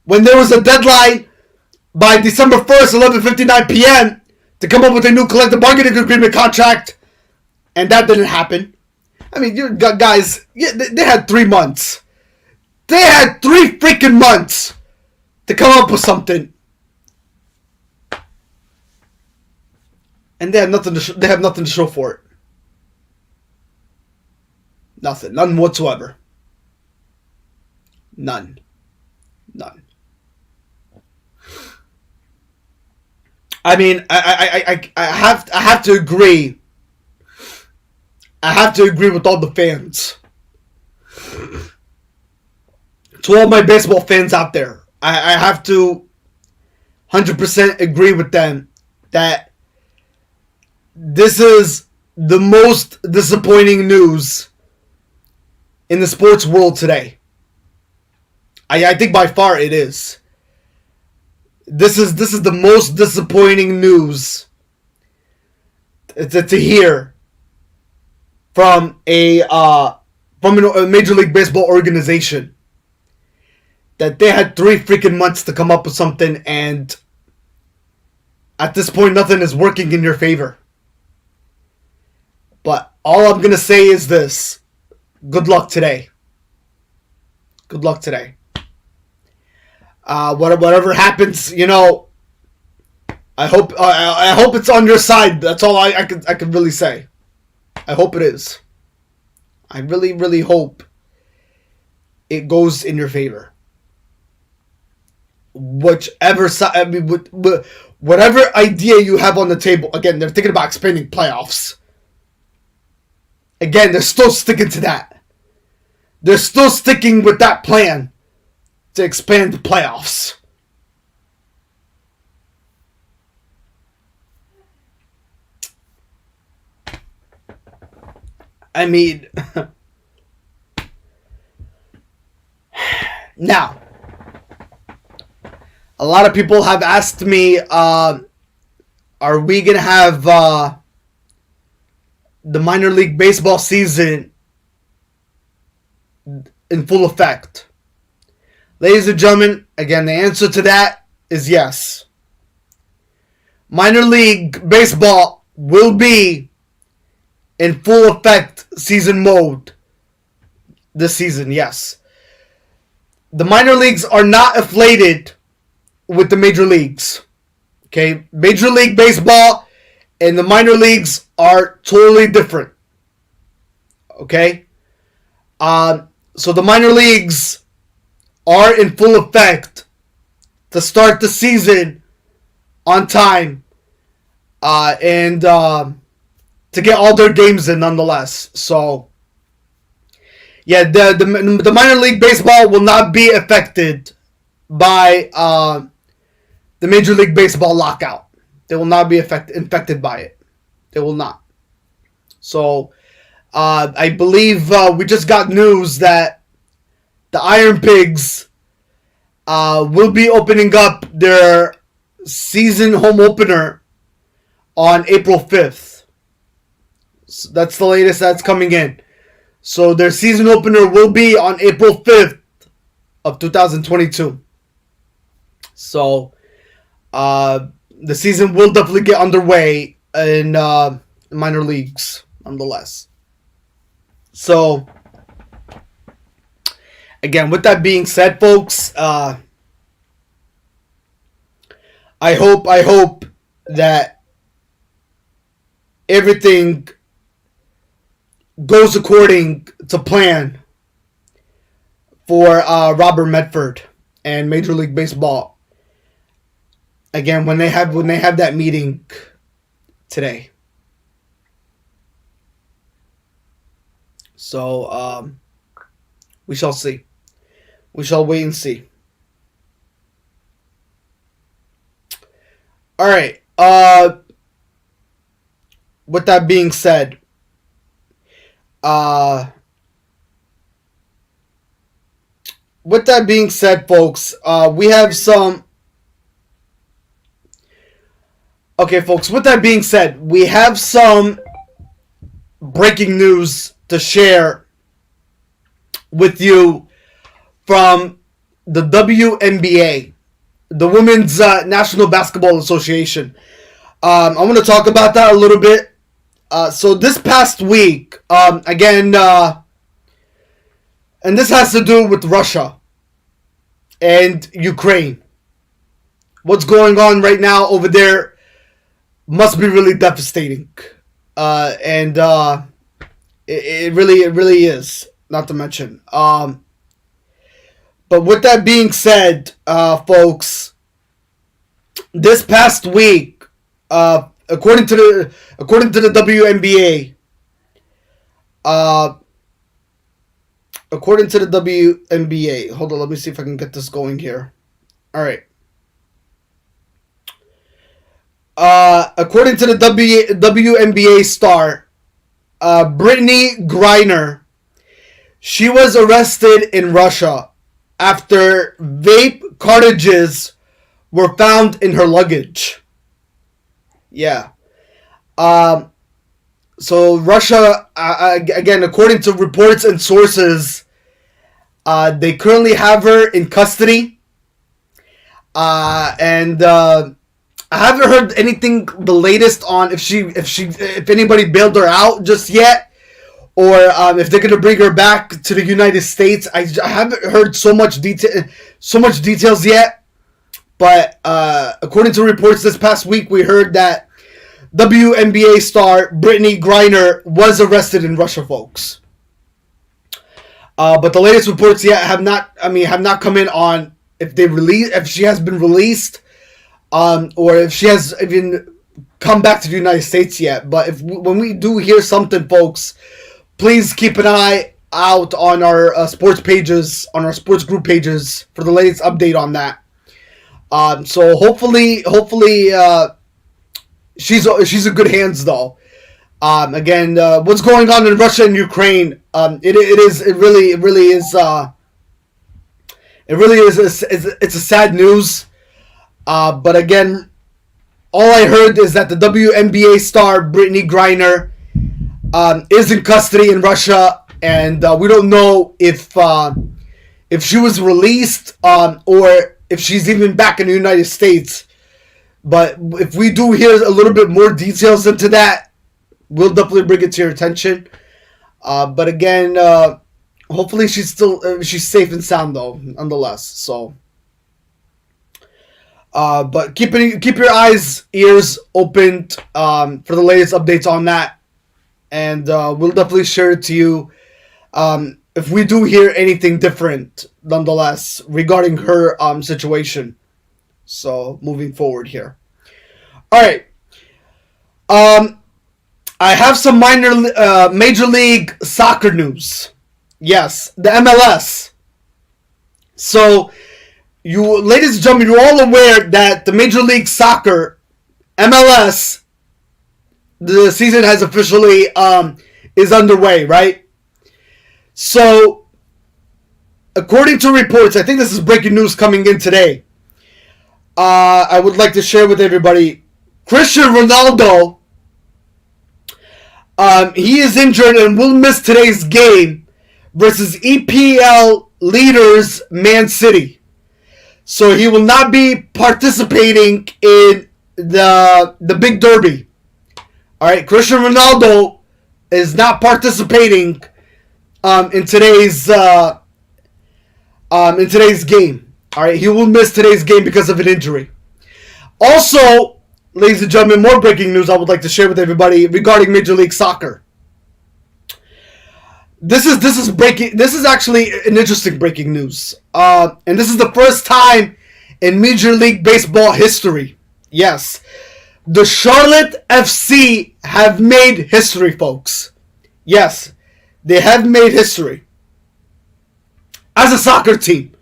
When there was a deadline by December 1st, 11:59 p.m. to come up with a new collective bargaining agreement contract, and that didn't happen. I mean, you guys, they had 3 months. They had 3 freaking months to come up with something, and they have nothing to show for it. None whatsoever. None. I mean, I have to agree. I have to agree with all the fans. To all my baseball fans out there, I have to 100% agree with them that this is the most disappointing news in the sports world today. I think by far it is. This is the most disappointing news to hear from a Major League Baseball organization, that they had 3 freaking months to come up with something, and at this point nothing is working in your favor. But all I'm gonna say is this: good luck today. Good luck today. Whatever happens, I hope it's on your side. That's all I can really say. I hope it is. I really, really hope it goes in your favor. Whichever side, I mean, whatever idea you have on the table. Again, they're thinking about expanding playoffs. Again, they're still sticking to that. They're still sticking with that plan to expand the playoffs. I mean, now, a lot of people have asked me, are we going to have the minor league baseball season in full effect? Ladies and gentlemen, again, the answer to that is yes. Minor league baseball will be in full effect season mode this season, yes. The minor leagues are not affiliated with the major leagues. Okay? Major League Baseball and the minor leagues are totally different. Okay? So the minor leagues are in full effect to start the season on time and to get all their games in nonetheless. So, yeah, the minor league baseball will not be affected by the Major League Baseball lockout. They will not be infected by it. They will not. So, I believe we just got news that the Iron Pigs will be opening up their season home opener on April 5th. So that's the latest that's coming in. So their season opener will be on April 5th of 2022. So the season will definitely get underway in minor leagues nonetheless. So again, with that being said, folks, I hope that everything goes according to plan for Robert Medford and Major League Baseball. Again, when they have that meeting today. So we shall see. We shall wait and see. All right. With that being said, folks, we have some. Okay, folks. With that being said, we have some breaking news to share with you from the WNBA. the Women's National Basketball Association. I want to talk about that a little bit. So this past week, again, and this has to do with Russia and Ukraine. What's going on right now over there must be really devastating. And it really is, not to mention. But with that being said, folks, this past week, according to the WNBA, hold on, let me see if I can get this going here. All right. According to the WNBA star, BRITTNEY GRINER, she was arrested in Russia after vape cartridges were found in her luggage. Yeah. So Russia, again, according to reports and sources, they currently have her in custody. And I haven't heard anything, the latest on if anybody bailed her out just yet, or if they're gonna bring her back to the United States. I haven't heard so much details yet. But according to reports this past week, we heard that WNBA star BRITTNEY GRINER was arrested in Russia, folks. But the latest reports yet have not come in on if she has been released, or if she has even come back to the United States yet. But when we do hear something, folks, please keep an eye out on our sports pages, on our sports group pages, for the latest update on that. So hopefully, she's in good hands, though. Again, what's going on in Russia and Ukraine? It really is. It's a sad news. But again, all I heard is that the WNBA star BRITTNEY GRINER is in custody in Russia, and we don't know if she was released, or if she's even back in the United States. But if we do hear a little bit more details into that, we'll definitely bring it to your attention. But again, hopefully she's safe and sound, though, nonetheless. So, but keep your eyes, ears open for the latest updates on that, and we'll definitely share it to you if we do hear anything different, nonetheless, regarding her situation. So, moving forward here. All right. I have some Major League Soccer news. Yes, the MLS. So, ladies and gentlemen, you're all aware that the Major League Soccer, MLS, the season has officially is underway, right? So, according to reports, I think this is breaking news coming in today. I would like to share with everybody, Cristiano Ronaldo, he is injured and will miss today's game versus EPL leaders Man City. So he will not be participating in the big derby. All right, Cristiano Ronaldo is not participating in today's game. All right, he will miss today's game because of an injury. Also, ladies and gentlemen, more breaking news I would like to share with everybody regarding Major League Soccer. This is breaking. This is actually an interesting breaking news, and this is the first time in Major League Baseball history. Yes, the Charlotte FC have made history, folks. Yes, they have made history as a soccer team.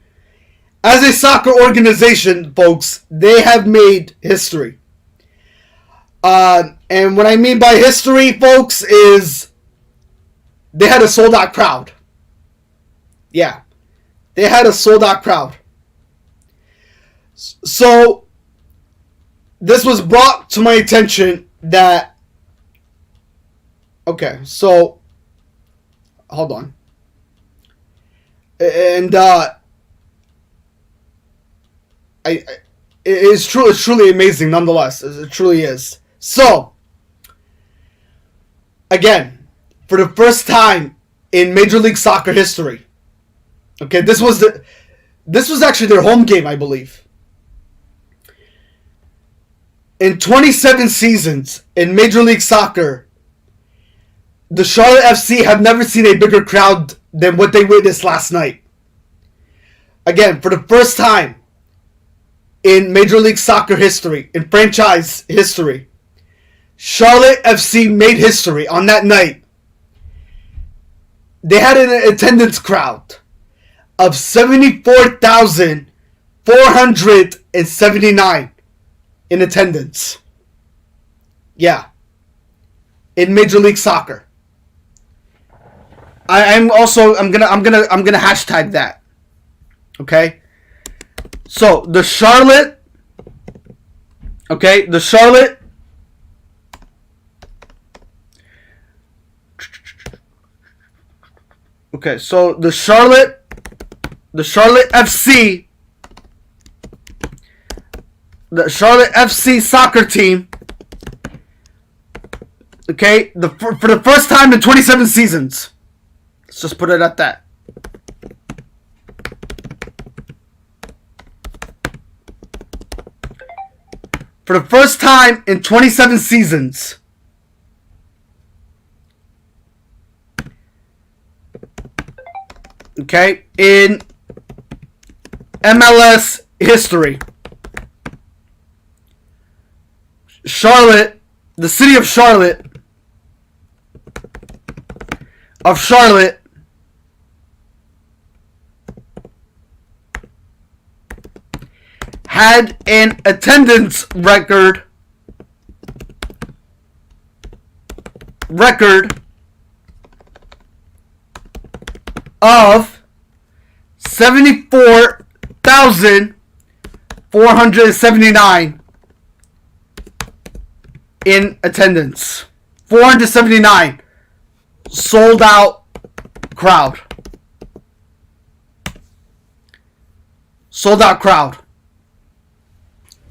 As a soccer organization, folks, they have made history. And what I mean by history, folks, is they had a sold-out crowd. Yeah, they had a sold-out crowd. So, this was brought to my attention that... Okay, so... Hold on. And, it's truly amazing nonetheless. It truly is. So, again, for the first time in Major League Soccer history, okay, this was actually their home game, I believe. In 27 seasons in Major League Soccer, the Charlotte FC have never seen a bigger crowd than what they witnessed last night. Again, for the first time in Major League Soccer history, in franchise history, Charlotte FC made history on that night. They had an attendance crowd of 74,479 in attendance. Yeah. In Major League Soccer. I'm gonna hashtag that. Okay? So the Charlotte FC soccer team, okay, for the first time in 27 seasons. Let's just put it at that. For the first time in 27 seasons, okay, in MLS history, Charlotte, the city of Charlotte, had an attendance record of 74,479 in attendance. 479 sold out crowd. Sold out crowd.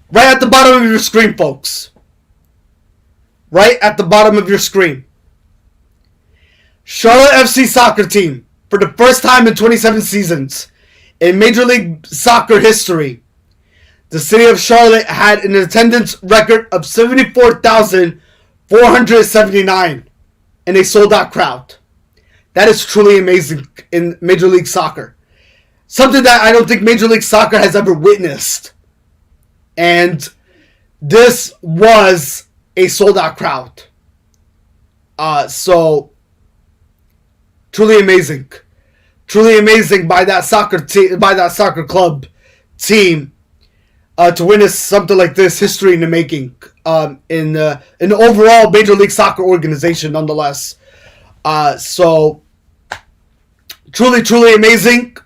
Right at the bottom of your screen, folks. Right at the bottom of your screen. Charlotte FC soccer team, for the first time in 27 seasons in Major League Soccer history, the city of Charlotte had an attendance record of 74,479 and a sold-out crowd. That is truly amazing in Major League Soccer. Something that I don't think Major League Soccer has ever witnessed. And this was a sold-out crowd. So, truly amazing. Truly amazing by that soccer club team to witness something like this, history in the making, in the overall Major League Soccer organization, nonetheless. So, truly amazing.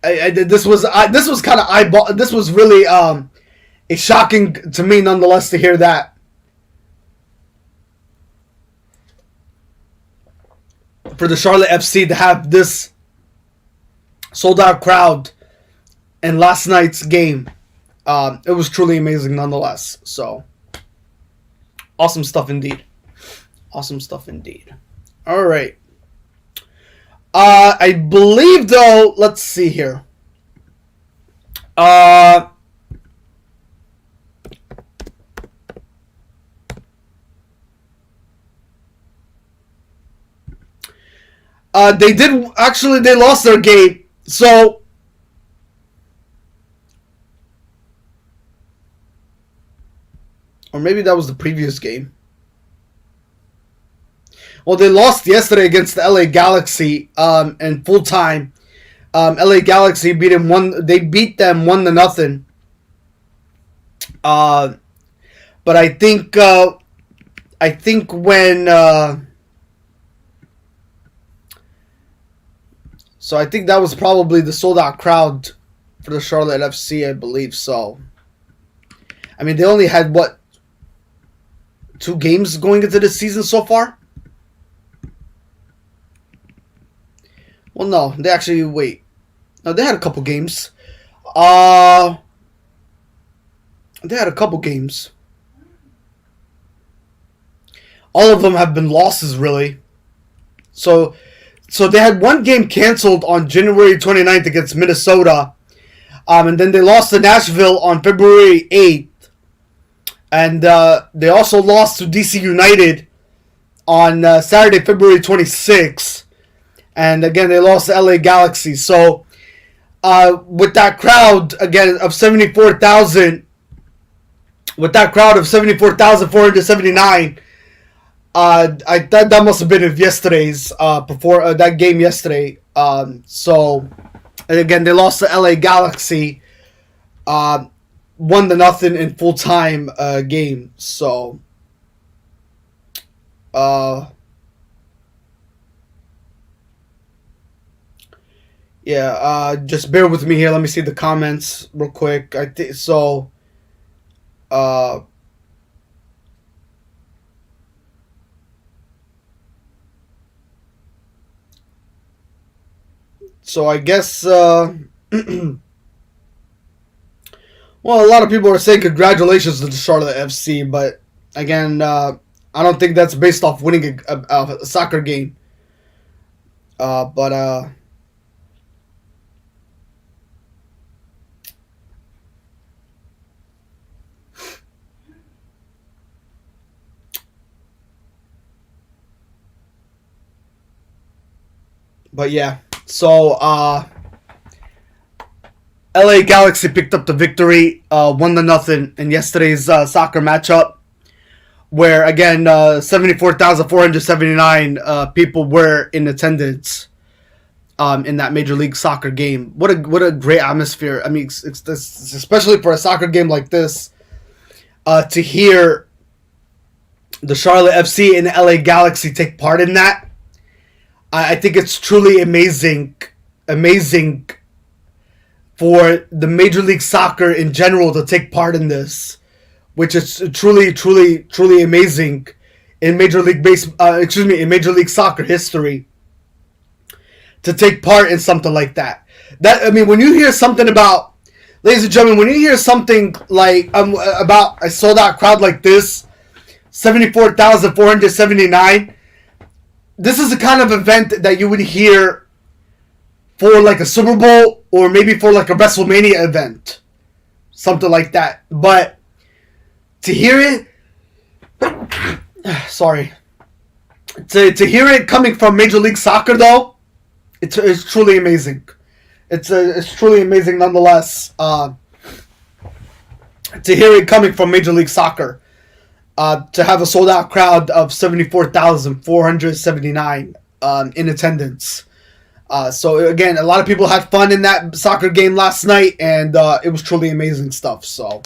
This was kind of eyeball. This was really a shocking to me, nonetheless, to hear that. For the Charlotte FC to have this sold out crowd in last night's game, it was truly amazing, nonetheless. So, awesome stuff indeed. Awesome stuff indeed. All right. I believe, though, let's see here. They lost their game. So, or maybe that was the previous game. Well, they lost yesterday against the LA Galaxy in full time. LA Galaxy beat them 1-0. But I think when so I think that was probably the sold out crowd for the Charlotte FC, I believe so. I mean, they only had 2 games going into the season so far? Well, no, they actually, wait. No, they had a couple games. They had a couple games. All of them have been losses, really. So they had one game canceled on January 29th against Minnesota. And then they lost to Nashville on February 8th. And they also lost to DC United on Saturday, February 26th. And again, they lost to LA Galaxy. So with that crowd, again, of 74,000, with that crowd of 74,479, that must have been of yesterday's before that game yesterday. So, and again, they lost to LA Galaxy, 1-0 in full time game. So, yeah, just bear with me here. Let me see the comments real quick. I think so. So I guess, well, a lot of people are saying congratulations to the Charlotte FC, but again, I don't think that's based off winning a soccer game. But yeah. So, LA Galaxy picked up the victory, 1-0 in yesterday's soccer matchup, where again 74,479 people were in attendance in that Major League Soccer game. What a great atmosphere! I mean, it's especially for a soccer game like this, to hear the Charlotte FC and the LA Galaxy take part in that. I think it's truly amazing for the Major League Soccer in general to take part in this, which is truly amazing in Major League in Major League Soccer history to take part in something like that. That, I mean, when you hear something about, ladies and gentlemen, when you hear something like about a sold out crowd like this, 74,479. This is the kind of event that you would hear for like a Super Bowl or maybe for like a WrestleMania event. Something like that. But to hear it, sorry. To hear it coming from Major League Soccer though, it's truly amazing. It's truly amazing nonetheless. To hear it coming from Major League Soccer. To have a sold-out crowd of 74,479 in attendance. So, again, a lot of people had fun in that soccer game last night, and it was truly amazing stuff. So,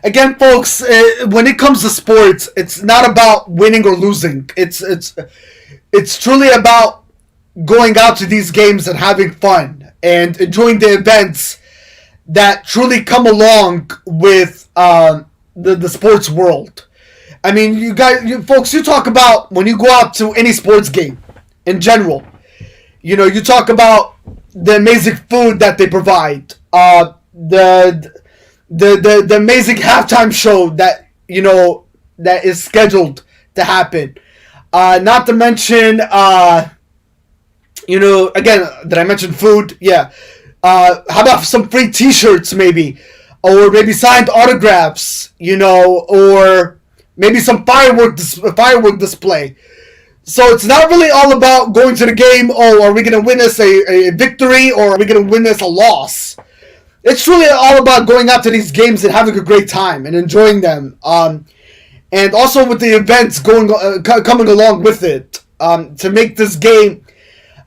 again, folks, when it comes to sports, it's not about winning or losing. It's truly about going out to these games and having fun and enjoying the events that truly come along with the sports world. I mean, you folks, you talk about when you go out to any sports game in general, you know, you talk about the amazing food that they provide, the amazing halftime show that, you know, that is scheduled to happen. Not to mention, you know, again, did I mention food? Yeah. How about some free t-shirts maybe? Or maybe signed autographs, you know, or maybe some firework display. So it's not really all about going to the game, oh, are we going to witness a victory or are we going to witness a loss? It's truly all about going out to these games and having a great time and enjoying them. And also with the events coming along with it, to make this game,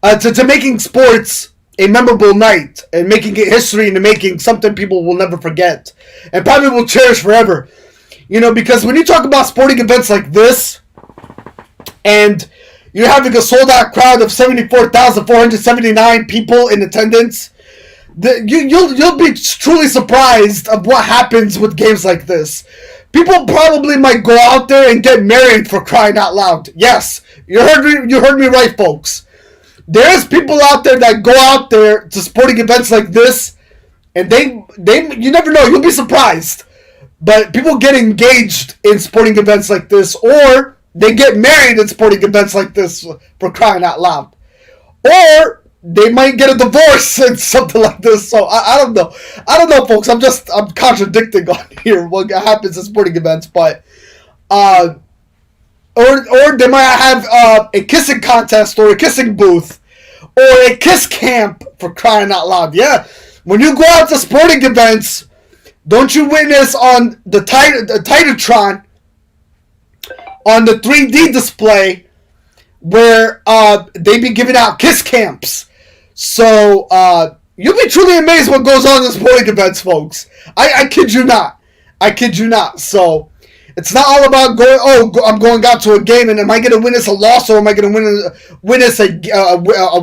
to making sports a memorable night and making it history and making something people will never forget and probably will cherish forever. You know, because when you talk about sporting events like this and you're having a sold out crowd of 74,479 people in attendance, you'll be truly surprised of what happens with games like this. People probably might go out there and get married, for crying out loud. Yes, you heard me right, folks. There's people out there that go out there to sporting events like this, and they you never know. You'll be surprised. But people get engaged in sporting events like this, or they get married in sporting events like this, for crying out loud. Or they might get a divorce and something like this. So I don't know. I don't know, folks. I'm contradicting on here what happens at sporting events, but or they might have a kissing contest or a kissing booth or a kiss camp, for crying out loud. Yeah, when you go out to sporting events, don't you witness on the Titatron, on the 3D display, where they be giving out kiss camps. So you'll be truly amazed what goes on in sporting events, folks. I kid you not. I kid you not. So it's not all about I'm going out to a game and am I going to witness a loss or am I going to witness a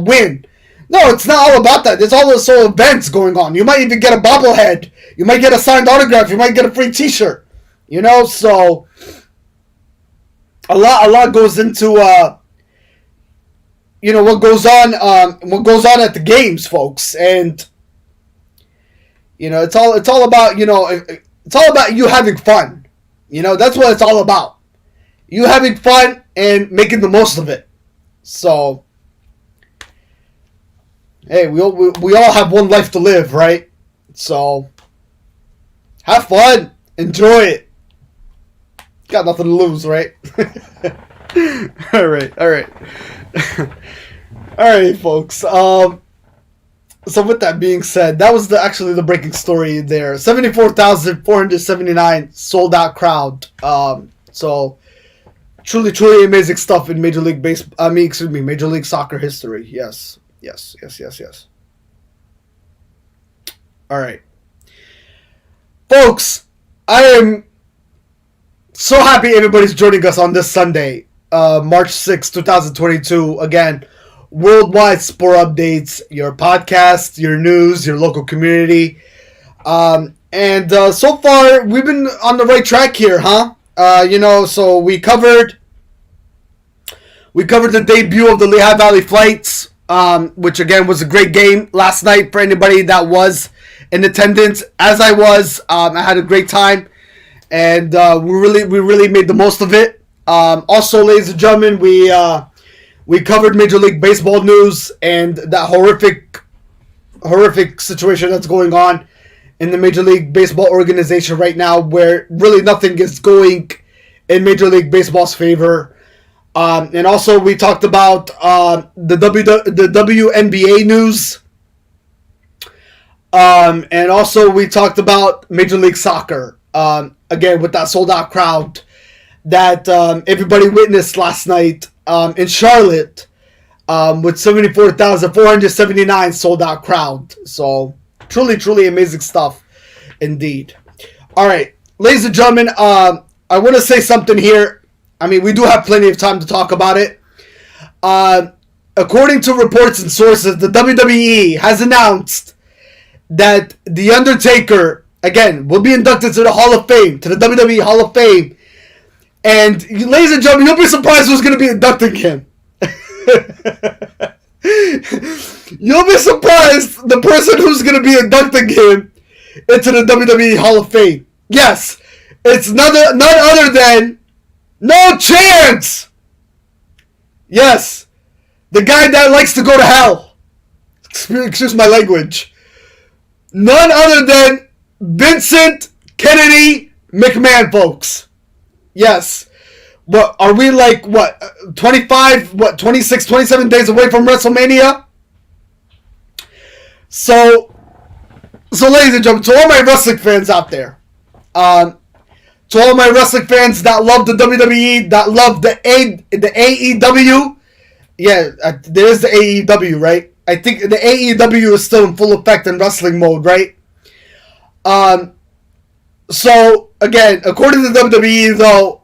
win? No, it's not all about that. There's all those events going on. You might even get a bobblehead. You might get a signed autograph. You might get a free T-shirt. You know, so a lot goes into what goes on at the games, folks, and it's all about it's all about you having fun. That's what it's all about. You having fun and making the most of it. So, hey, we all have one life to live, right? So, have fun, enjoy it. Got nothing to lose, right? all right. All right, folks. So with that being said, that was actually the breaking story there. 74,479 sold out crowd. So truly amazing stuff in Major League Major League Soccer history. Yes. All right, folks. I am so happy everybody's joining us on this Sunday, March 6, 2022. Again, Worldwide Sport Updates, your podcast, your news, your local community. And so far, we've been on the right track here, huh? So we covered the debut of the Lehigh Valley Flights, which again was a great game last night for anybody that was in attendance. As I was, I had a great time, and we really made the most of it. Also, ladies and gentlemen, we covered Major League Baseball news and that horrific situation that's going on in the Major League Baseball organization right now, where really nothing is going in Major League Baseball's favor. And also we talked about the WNBA news. And also we talked about Major League Soccer. Again, with that sold out crowd that everybody witnessed last night in Charlotte, with 74,479 sold out crowd. So truly amazing stuff indeed. All right, ladies and gentlemen, I want to say something here. I mean, we do have plenty of time to talk about it. According to reports and sources, the WWE has announced that The Undertaker, again, will be inducted to the Hall of Fame, to the WWE Hall of Fame. And, ladies and gentlemen, you'll be surprised who's going to be inducting him. You'll be surprised the person who's going to be inducting him into the WWE Hall of Fame. Yes, it's none other than No Chance! Yes, the guy that likes to go to hell. Excuse my language. None other than Vincent Kennedy McMahon, folks. Yes. What are we 26, 27 days away from WrestleMania? So ladies and gentlemen, to all my wrestling fans out there, to all my wrestling fans that love the WWE, that love the AEW, yeah, there is the AEW, right? I think the AEW is still in full effect in wrestling mode, right? So again, according to the WWE, though,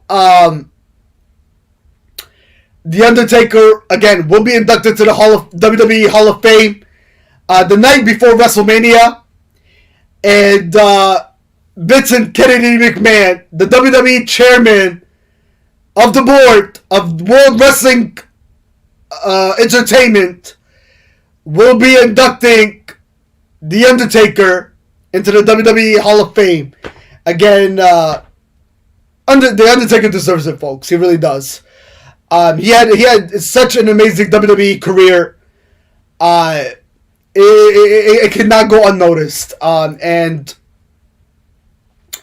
The Undertaker again will be inducted to the WWE Hall of Fame the night before WrestleMania, and Vincent Kennedy McMahon, the WWE chairman of the board of World Wrestling Entertainment, will be inducting The Undertaker into the WWE Hall of Fame. Again, The Undertaker deserves it, folks. He really does. He had such an amazing WWE career. It could not go unnoticed. And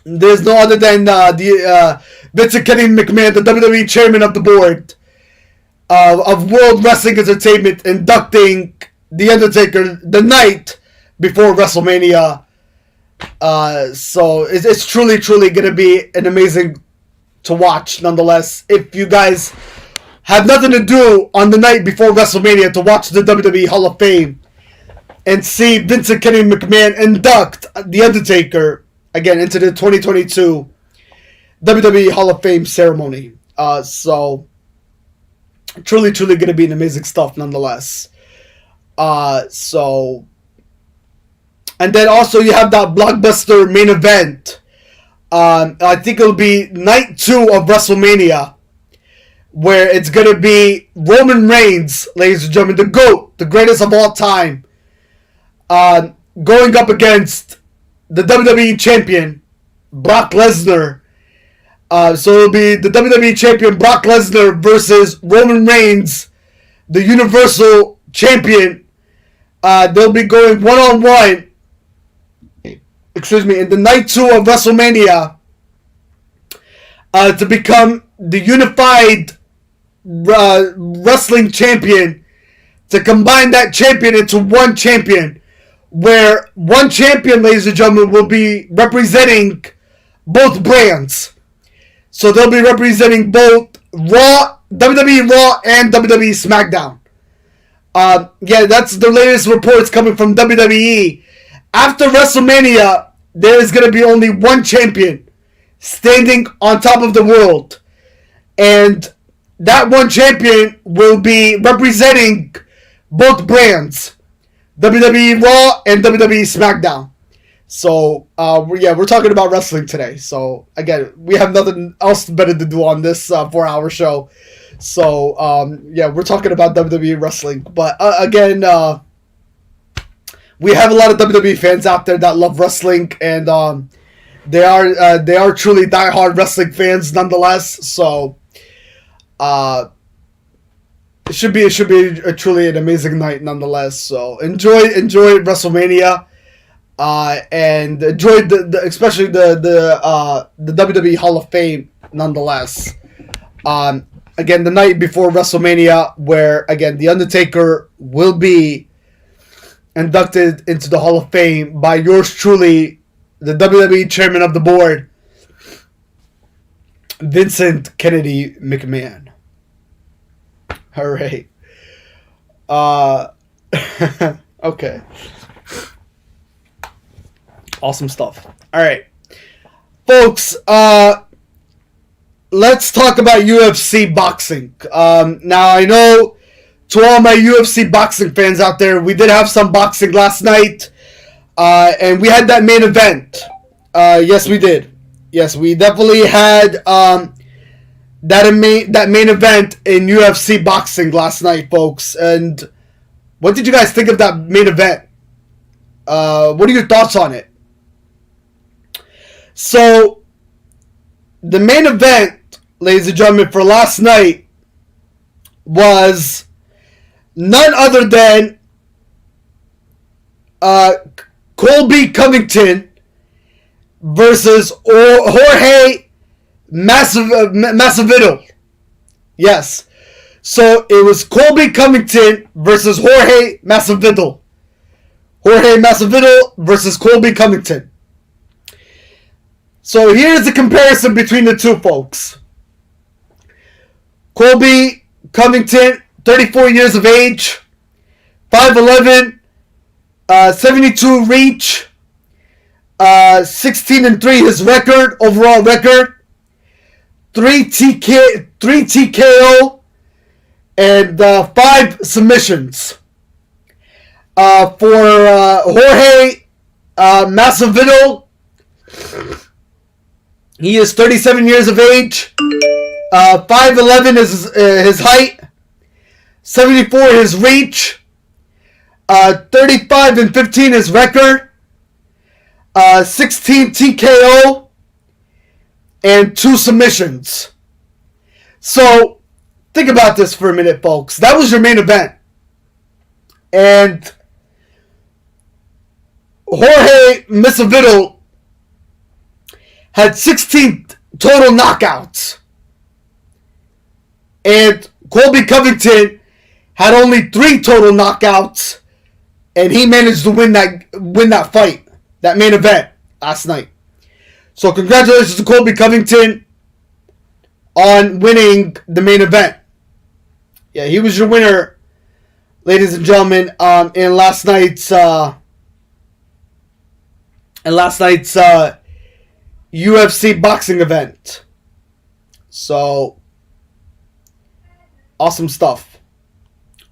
there's no other than Vince and Kenny McMahon, the WWE chairman of the board of World Wrestling Entertainment, inducting The Undertaker the night before WrestleMania. So it's truly going to be an amazing to watch, nonetheless. If you guys have nothing to do on the night before WrestleMania to watch the WWE Hall of Fame and see Vince and Kenny McMahon induct The Undertaker again into the 2022 WWE Hall of Fame ceremony. So truly going to be an amazing stuff, nonetheless. So, and then also you have that blockbuster main event. I think it'll be night 2 of WrestleMania, where it's going to be Roman Reigns, ladies and gentlemen, the GOAT, the greatest of all time, going up against the WWE Champion, Brock Lesnar. So it'll be the WWE Champion, Brock Lesnar, versus Roman Reigns, the Universal Champion. They'll be going one-on-one, in the night 2 of WrestleMania, to become the unified wrestling champion, to combine that champion into one champion, where one champion, ladies and gentlemen, will be representing both brands. So they'll be representing both Raw, WWE Raw, and WWE SmackDown. Yeah, that's the latest reports coming from WWE. After WrestleMania, there is going to be only one champion standing on top of the world. And that one champion will be representing both brands, WWE Raw and WWE SmackDown. So, we're talking about wrestling today. So, again, we have nothing else better to do on this 4-hour show. So, we're talking about WWE wrestling. But, again, we have a lot of WWE fans out there that love wrestling. And they are truly diehard wrestling fans nonetheless. So, it should be a truly an amazing night nonetheless. So, enjoy WrestleMania. And enjoyed especially the WWE Hall of Fame nonetheless. Again, the night before WrestleMania, where again The Undertaker will be inducted into the Hall of Fame by yours truly, the WWE chairman of the board, Vincent Kennedy McMahon. All right. Okay. Awesome stuff. All right, folks. Let's talk about UFC boxing. Now I know, to all my UFC boxing fans out there, we did have some boxing last night, and we had that main event. Yes, we did. Yes, we definitely had that main event in UFC boxing last night, folks. And what did you guys think of that main event? What are your thoughts on it? So, the main event, ladies and gentlemen, for last night was none other than Colby Covington versus Jorge Masvidal. Yes. So, it was Colby Covington versus Jorge Masvidal. Jorge Masvidal versus Colby Covington. So here's the comparison between the two, folks. Colby Covington, 34 years of age, 5'11", 72 reach, 16-3 his record, overall record, 3 TKO, and 5 submissions. For Jorge Masvidal, he is 37 years of age, 5'11" is his height, 74 his reach, 35-15 his record. 16 TKO and 2 submissions. So think about this for a minute, folks. That was your main event. And Jorge Masvidal had 16 total knockouts. And Colby Covington had only 3 total knockouts. And he managed to win that fight, that main event last night. So congratulations to Colby Covington on winning the main event. Yeah, he was your winner, ladies and gentlemen, in last night's UFC boxing event. So awesome stuff.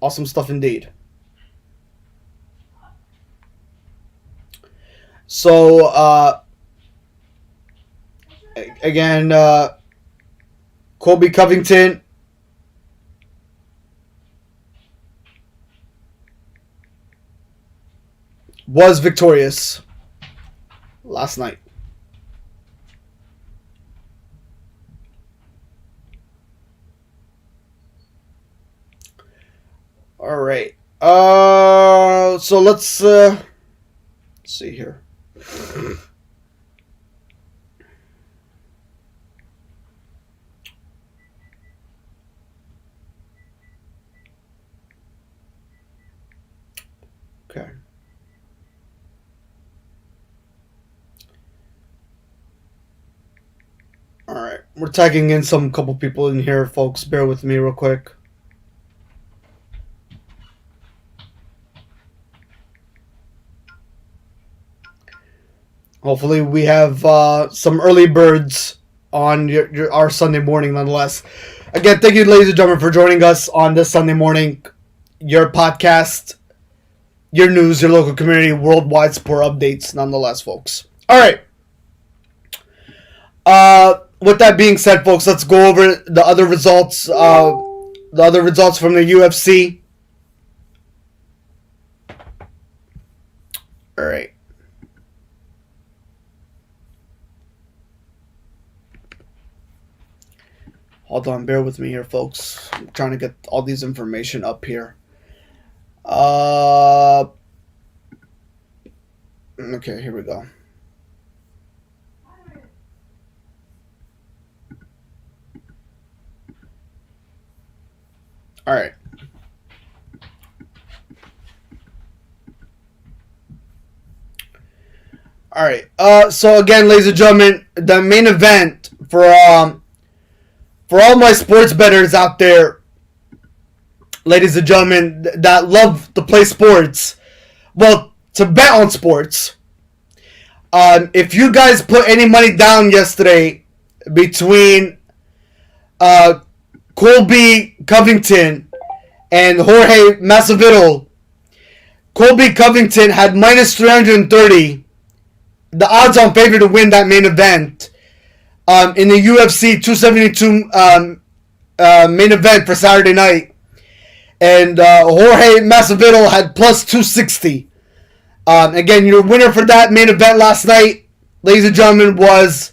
Awesome stuff indeed. So again, Colby Covington was victorious last night. All right. So let's see here. Okay. All right. We're tagging in some couple people in here, folks. Bear with me real quick. Hopefully we have some early birds on our Sunday morning nonetheless. Again, thank you, ladies and gentlemen, for joining us on this Sunday morning. Your podcast, your news, your local community, worldwide sport updates nonetheless, folks. All right. With that being said, folks, let's go over the other results. The other results from the UFC. All right. Hold on, bear with me here, folks. I'm trying to get all these information up here. Okay, here we go. All right. All right. So again, ladies and gentlemen, the main event for all my sports bettors out there, ladies and gentlemen, that love to play sports, well, to bet on sports. If you guys put any money down yesterday between Colby Covington and Jorge Masvidal, Colby Covington had minus 330. The odds on favor to win that main event in the UFC 272 main event for Saturday night. And Jorge Masvidal had plus 260. Again, your winner for that main event last night, ladies and gentlemen, was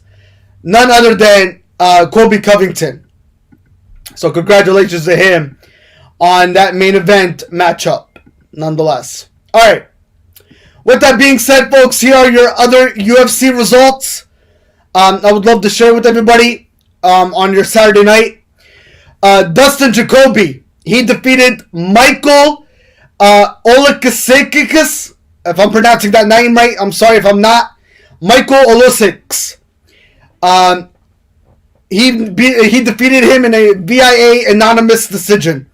none other than Colby Covington. So congratulations to him on that main event matchup, nonetheless. All right. With that being said, folks, here are your other UFC results. I would love to share with everybody on your Saturday night. Dustin Jacoby, he defeated Michael Olakisikas. If I'm pronouncing that name right, I'm sorry if I'm not. Michael Olosiks. He defeated him in a VIA anonymous decision.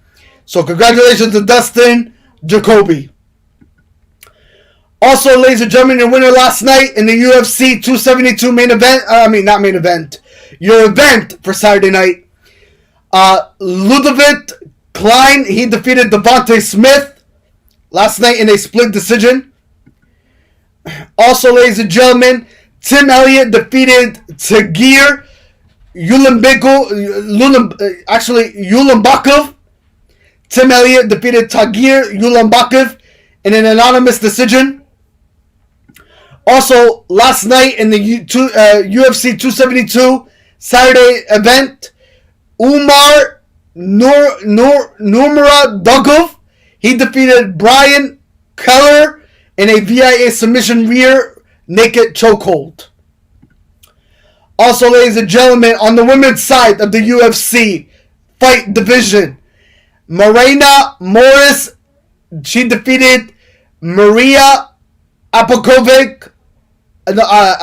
So congratulations to Dustin Jacoby. Also, ladies and gentlemen, your winner last night in the UFC 272 main event. Not main event. Your event for Saturday night. Ludovit Klein, he defeated Devontae Smith last night in a split decision. Also, ladies and gentlemen, Tim Elliott defeated Tagir Ulanbekov. Tim Elliott defeated Tagir Ulanbekov in an anonymous decision. Also, last night in the UFC 272 Saturday event, Umar Nurmagomedov, he defeated Brian Keller in a VIA submission rear naked chokehold. Also, ladies and gentlemen, on the women's side of the UFC fight division, Marina Morris, she defeated Maria Apokovic. Maria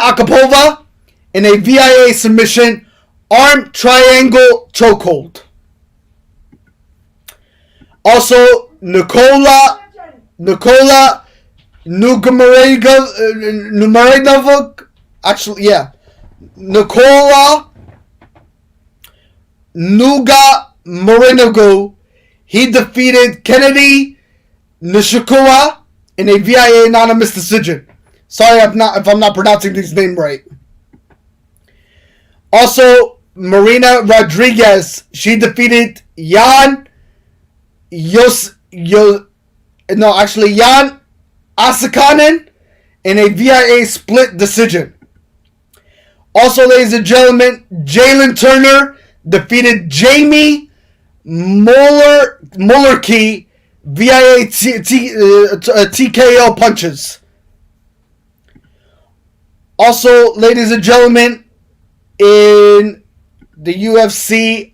Akapova in a VIA submission arm triangle chokehold. Also, Nikola Numarinov, Nikola Nuga, he defeated Kennedy Nishikawa in a VIA anonymous decision. Sorry if I'm not pronouncing these names right. Also, Marina Rodriguez, she defeated Jan Asakanen in a VIA split decision. Also, ladies and gentlemen, Jalen Turner defeated Jamie Mullerkey via TKO punches. Also, ladies and gentlemen, in the UFC,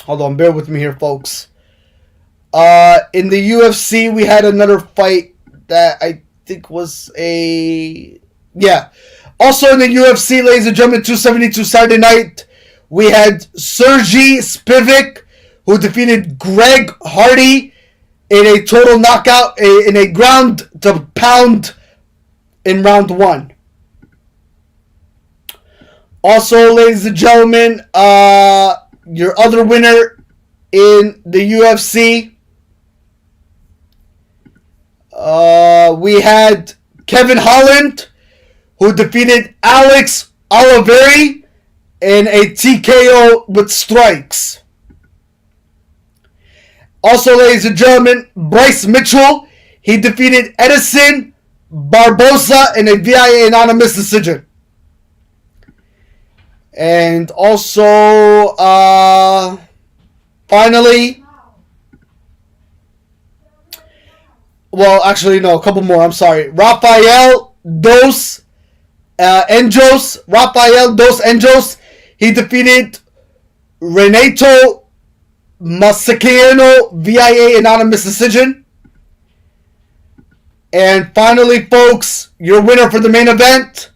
hold on, bear with me here, folks. In the UFC, we had another fight that I think was Also in the UFC, ladies and gentlemen, 272 Saturday night, we had Sergey Spivak, who defeated Greg Hardy in a total knockout, in a ground to pound in round 1. Also, ladies and gentlemen, your other winner in the UFC, we had Kevin Holland, who defeated Alex Oliveri in a TKO with strikes. Also, ladies and gentlemen, Bryce Mitchell, he defeated Edison Barbosa in a VIA anonymous decision. And also, finally, well, actually, no, a couple more, I'm sorry. Rafael Dos Anjos, he defeated Renato Masacano VIA anonymous decision. And finally, folks, your winner for the main event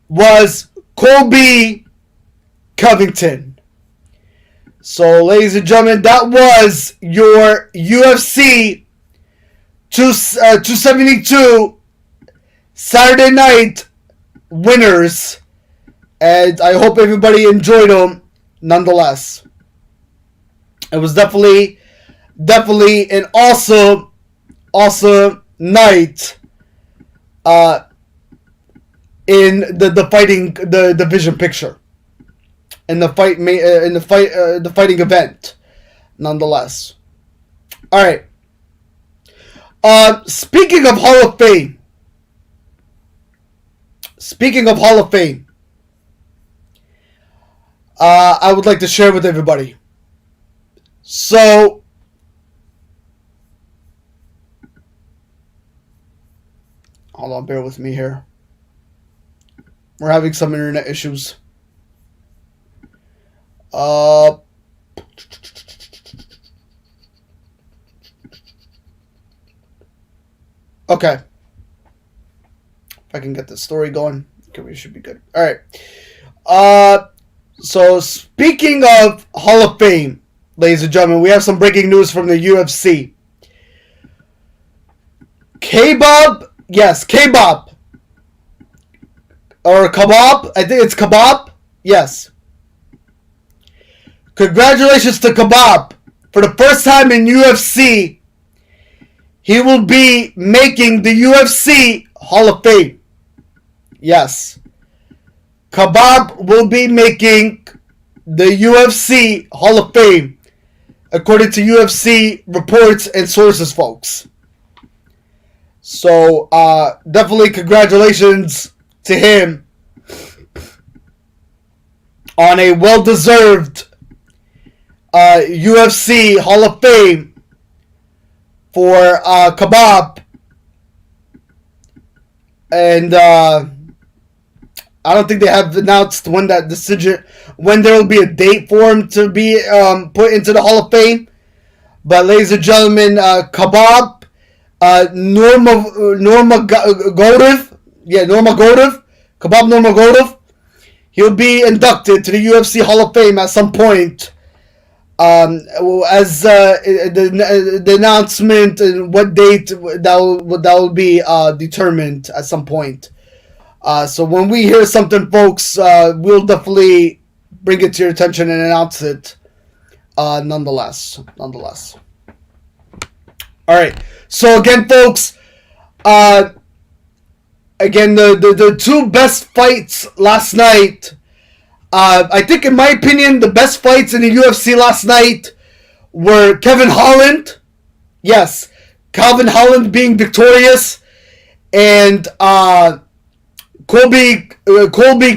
was Colby Covington. So, ladies and gentlemen, that was your UFC 272 Saturday night winners, and I hope everybody enjoyed them nonetheless. It was definitely an awesome night in the division picture, in the fighting event nonetheless. All right. Speaking of Hall of Fame, I would like to share with everybody. So, hold on, bear with me here. We're having some internet issues. Okay. If I can get the story going, okay, we should be good. All right. So speaking of Hall of Fame, ladies and gentlemen, we have some breaking news from the UFC. Kebab, or Kebab, I think it's Kebab, yes. Congratulations to Kebab. For the first time in UFC, he will be making the UFC Hall of Fame. Yes. Kebab will be making the UFC Hall of Fame, according to UFC reports and sources, folks. So, definitely congratulations to him on a well-deserved UFC Hall of Fame for Kebab. And I don't think they have announced when that decision, when there will be a date for him to be put into the Hall of Fame. But ladies and gentlemen, Kebab, Nurmagomedov, Kebab Nurmagomedov, he'll be inducted to the UFC Hall of Fame at some point. As the announcement and what date that will be determined at some point. So when we hear something, folks, we'll definitely bring it to your attention and announce it. Nonetheless. All right. So again, folks, the two best fights last night. I think, in my opinion, the best fights in the UFC last night were Kevin Holland. Yes, Calvin Holland being victorious, and Colby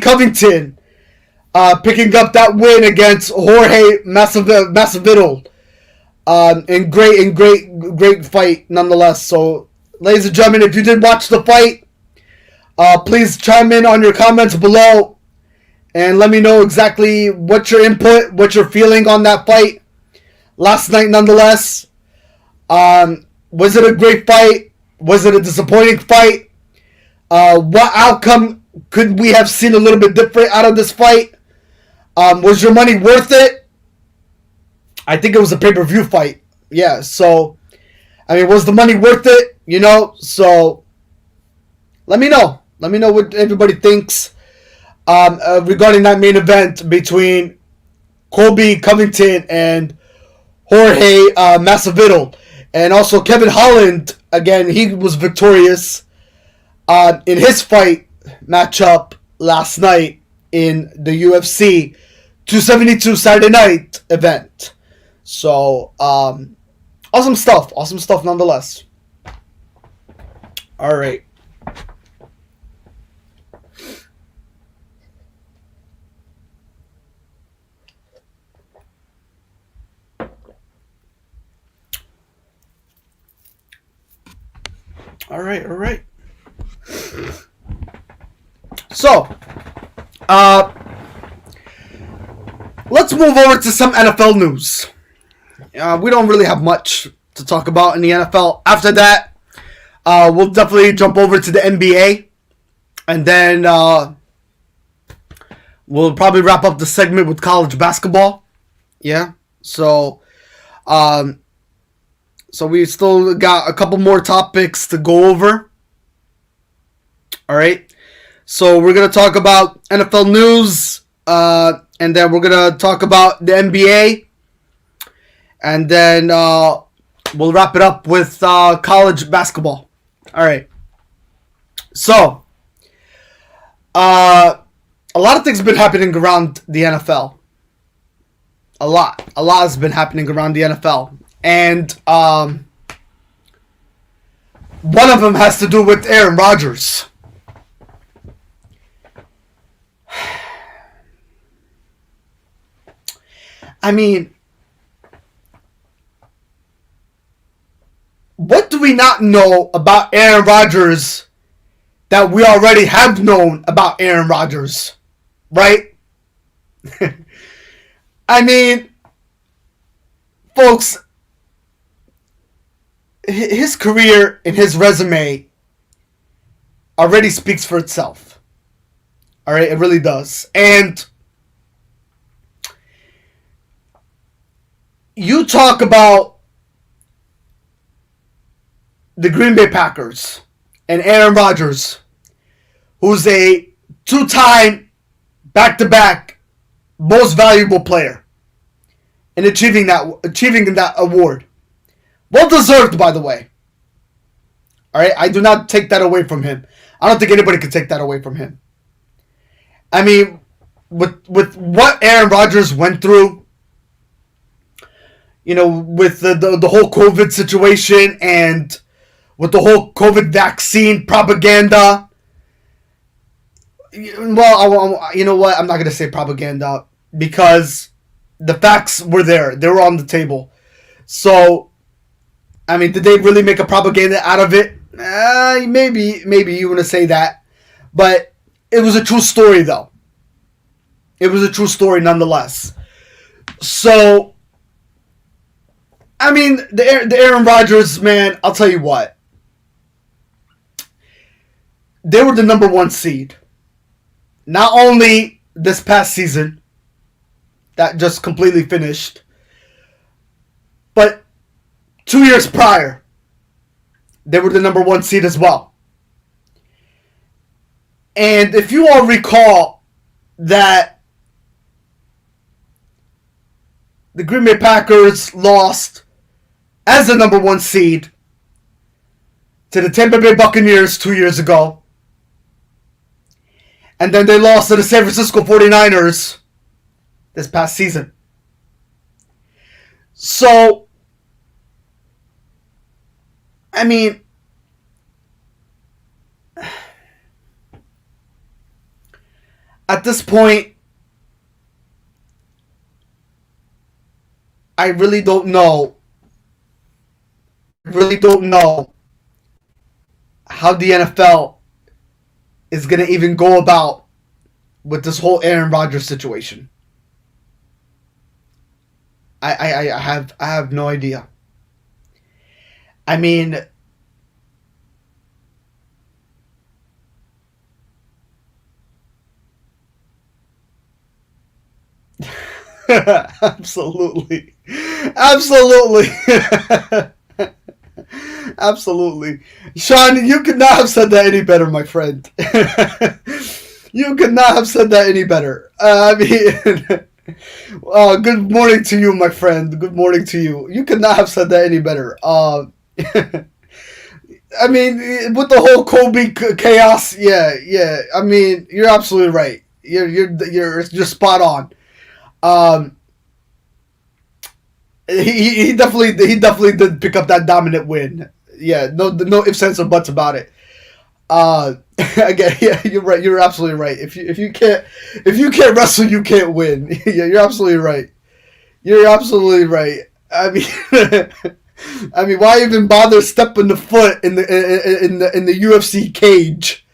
Covington picking up that win against Jorge Masvidal. And great fight nonetheless. So, ladies and gentlemen, if you did watch the fight, please chime in on your comments below and let me know exactly what's your input, what you're feeling on that fight last night nonetheless. Was it a great fight? Was it a disappointing fight? What outcome could we have seen a little bit different out of this fight? Was your money worth it? I think it was a pay-per-view fight. Yeah, so, was the money worth it? So, let me know. Let me know what everybody thinks regarding that main event between Colby Covington and Jorge Masvidal. And also Kevin Holland, again, he was victorious in his fight matchup last night in the UFC 272 Saturday night event. So, awesome stuff nonetheless. All right. All right. So, let's move over to some NFL news. We don't really have much to talk about in the NFL. After that, we'll definitely jump over to the NBA. And then we'll probably wrap up the segment with college basketball. Yeah. So we still got a couple more topics to go over. All right. So we're going to talk about NFL news. And then we're going to talk about the NBA. And then we'll wrap it up with college basketball. All right. So, a lot of things have been happening around the NFL. A lot has been happening around the NFL. And one of them has to do with Aaron Rodgers. What do we not know about Aaron Rodgers that we already have known about Aaron Rodgers? Right? Folks, his career and his resume already speaks for itself. All right, it really does. And you talk about the Green Bay Packers and Aaron Rodgers, who's a two-time back-to-back most valuable player in achieving that award. Well deserved, by the way. All right, I do not take that away from him. I don't think anybody can take that away from him. with what Aaron Rodgers went through, with the whole COVID situation and with the whole COVID vaccine propaganda. Well, you know what? I'm not going to say propaganda because the facts were there. They were on the table. So, I mean, did they really make a propaganda out of it? Maybe you want to say that. But it was a true story, though. It was a true story nonetheless. So, I mean, the Aaron Rodgers, man, I'll tell you what. They were the number 1 seed. Not only this past season, that just completely finished, but 2 years prior, they were the number 1 seed as well. And if you all recall that the Green Bay Packers lost as the number 1 seed to the Tampa Bay Buccaneers 2 years ago. And then they lost to the San Francisco 49ers this past season. So, I mean, at this point, I really don't know. How the NFL is going to even go about with this whole Aaron Rodgers situation. I have no idea. I mean, absolutely. Absolutely. Sean, you could not have said that any better, my friend. You could not have said that any better. Good morning to you, my friend. Good morning to you. You could not have said that any better. I mean, with the whole Kobe chaos, yeah. I mean, you're absolutely right. You're spot on. He definitely did pick up that dominant win. Yeah, no ifs, ands, or buts about it. Again, yeah, you're right. You're absolutely right. If you can't wrestle, you can't win. Yeah, you're absolutely right. You're absolutely right. I mean, why even bother stepping the foot in the UFC cage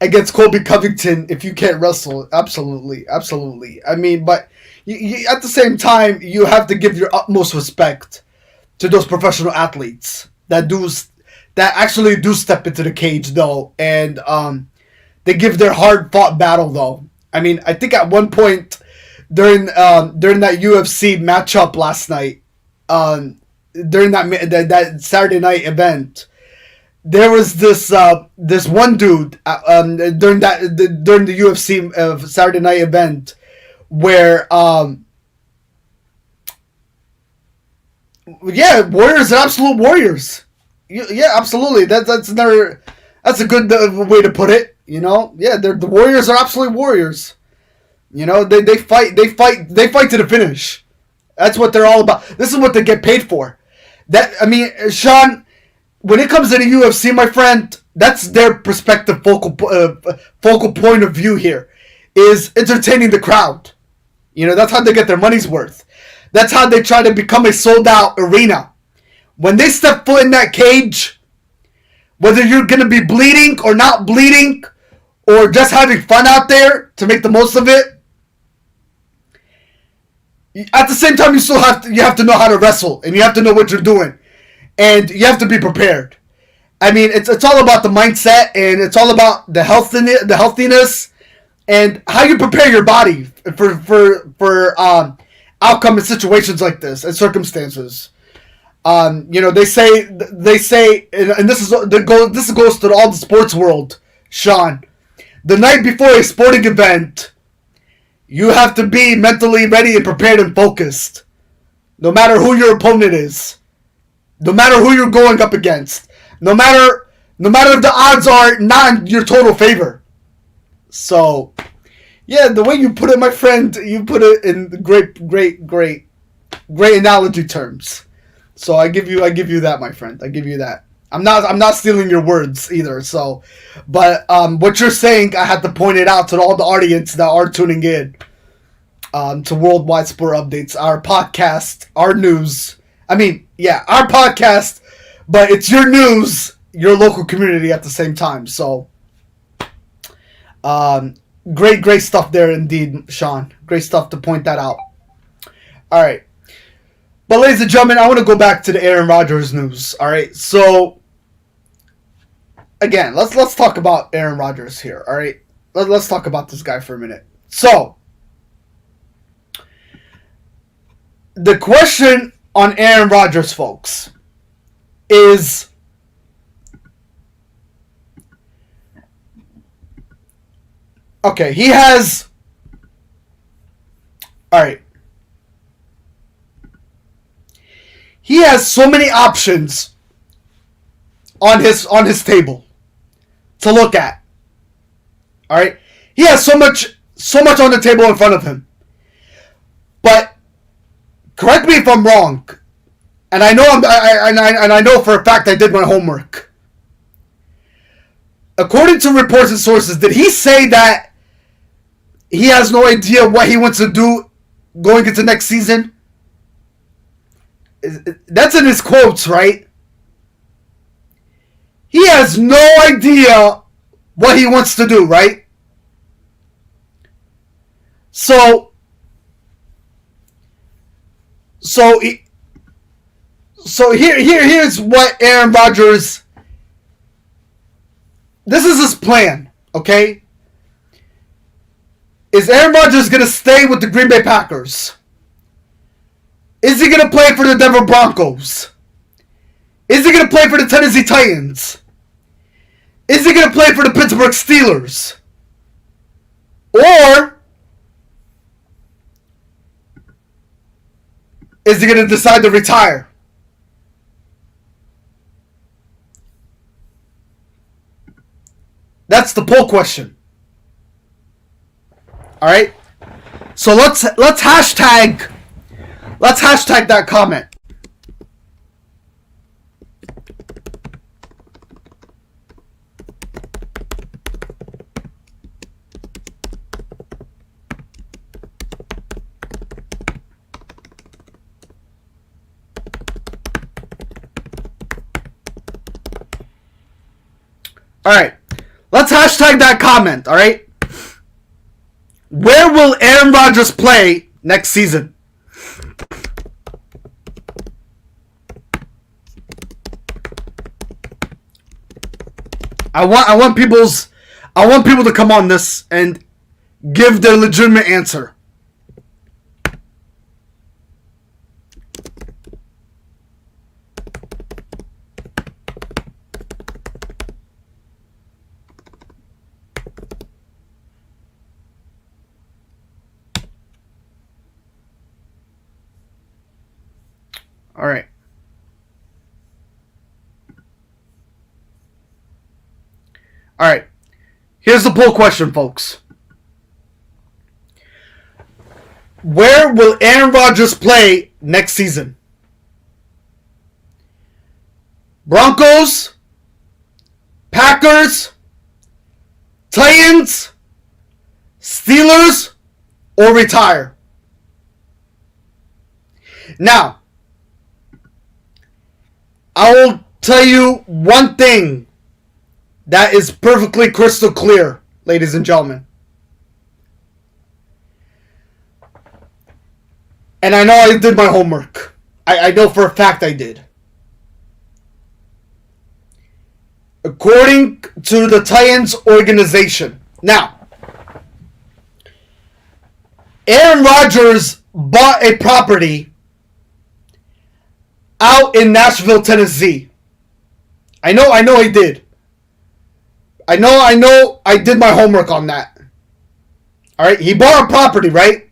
against Colby Covington if you can't wrestle? Absolutely. I mean, but you, at the same time, you have to give your utmost respect to those professional athletes that actually do step into the cage, though, and they give their hard-fought battle, though. I mean, I think at one point during that UFC matchup last night, during that Saturday night event, there was this one dude during the UFC Saturday night event where warriors are absolute warriors. Yeah, absolutely. That's a good way to put it. The warriors are absolute warriors. They fight to the finish. That's what they're all about. This is what they get paid for. Sean, when it comes to the UFC, my friend, that's their perspective focal point of view here, is entertaining the crowd. That's how they get their money's worth. That's how they try to become a sold-out arena. When they step foot in that cage, whether you're going to be bleeding or not bleeding, or just having fun out there to make the most of it, at the same time, you have to know how to wrestle, and you have to know what you're doing, and you have to be prepared. I mean, it's all about the mindset, and it's all about the healthiness, and how you prepare your body for outcome in situations like this and circumstances. They say, and this goes to all the sports world, Sean. The night before a sporting event, you have to be mentally ready and prepared and focused. No matter who your opponent is. No matter who you're going up against. No matter if the odds are not in your total favor. So, Yeah, the way you put it, my friend, you put it in great analogy terms. So I give you that, my friend. I give you that. I'm not stealing your words either. So, but what you're saying, I had to point it out to all the audience that are tuning in to Worldwide Sport Updates, our podcast, our news. I mean, yeah, our podcast, but it's your news, your local community at the same time. So, great stuff there indeed, Sean. Great stuff to point that out. All right. But ladies and gentlemen, I want to go back to the Aaron Rodgers news. All right. So again, let's talk about Aaron Rodgers here. All right. Let's talk about this guy for a minute. So the question on Aaron Rodgers, folks, is okay, he has... Alright. He has so many options on his table to look at. Alright? He has so much on the table in front of him. But correct me if I'm wrong. And I know I know for a fact I did my homework. According to reports and sources, did he say that he has no idea what he wants to do going into next season? That's in his quotes, right? He has no idea what he wants to do, right? So here's what Aaron Rodgers... This is his plan, okay? Is Aaron Rodgers going to stay with the Green Bay Packers? Is he going to play for the Denver Broncos? Is he going to play for the Tennessee Titans? Is he going to play for the Pittsburgh Steelers? Or is he going to decide to retire? That's the poll question. All right. So let's hashtag that comment. All right. Let's hashtag that comment, all right? Where will Aaron Rodgers play next season? I want people to come on this and give their legitimate answer. All right. All right. Here's the poll question, folks. Where will Aaron Rodgers play next season? Broncos, Packers, Titans, Steelers, or retire? Now, I will tell you one thing that is perfectly crystal clear, ladies and gentlemen. And I know I did my homework. I know for a fact I did. According to the Titans organization. Now, Aaron Rodgers bought a property out in Nashville, Tennessee. I know he did. I know I did my homework on that. Alright, he bought a property, right?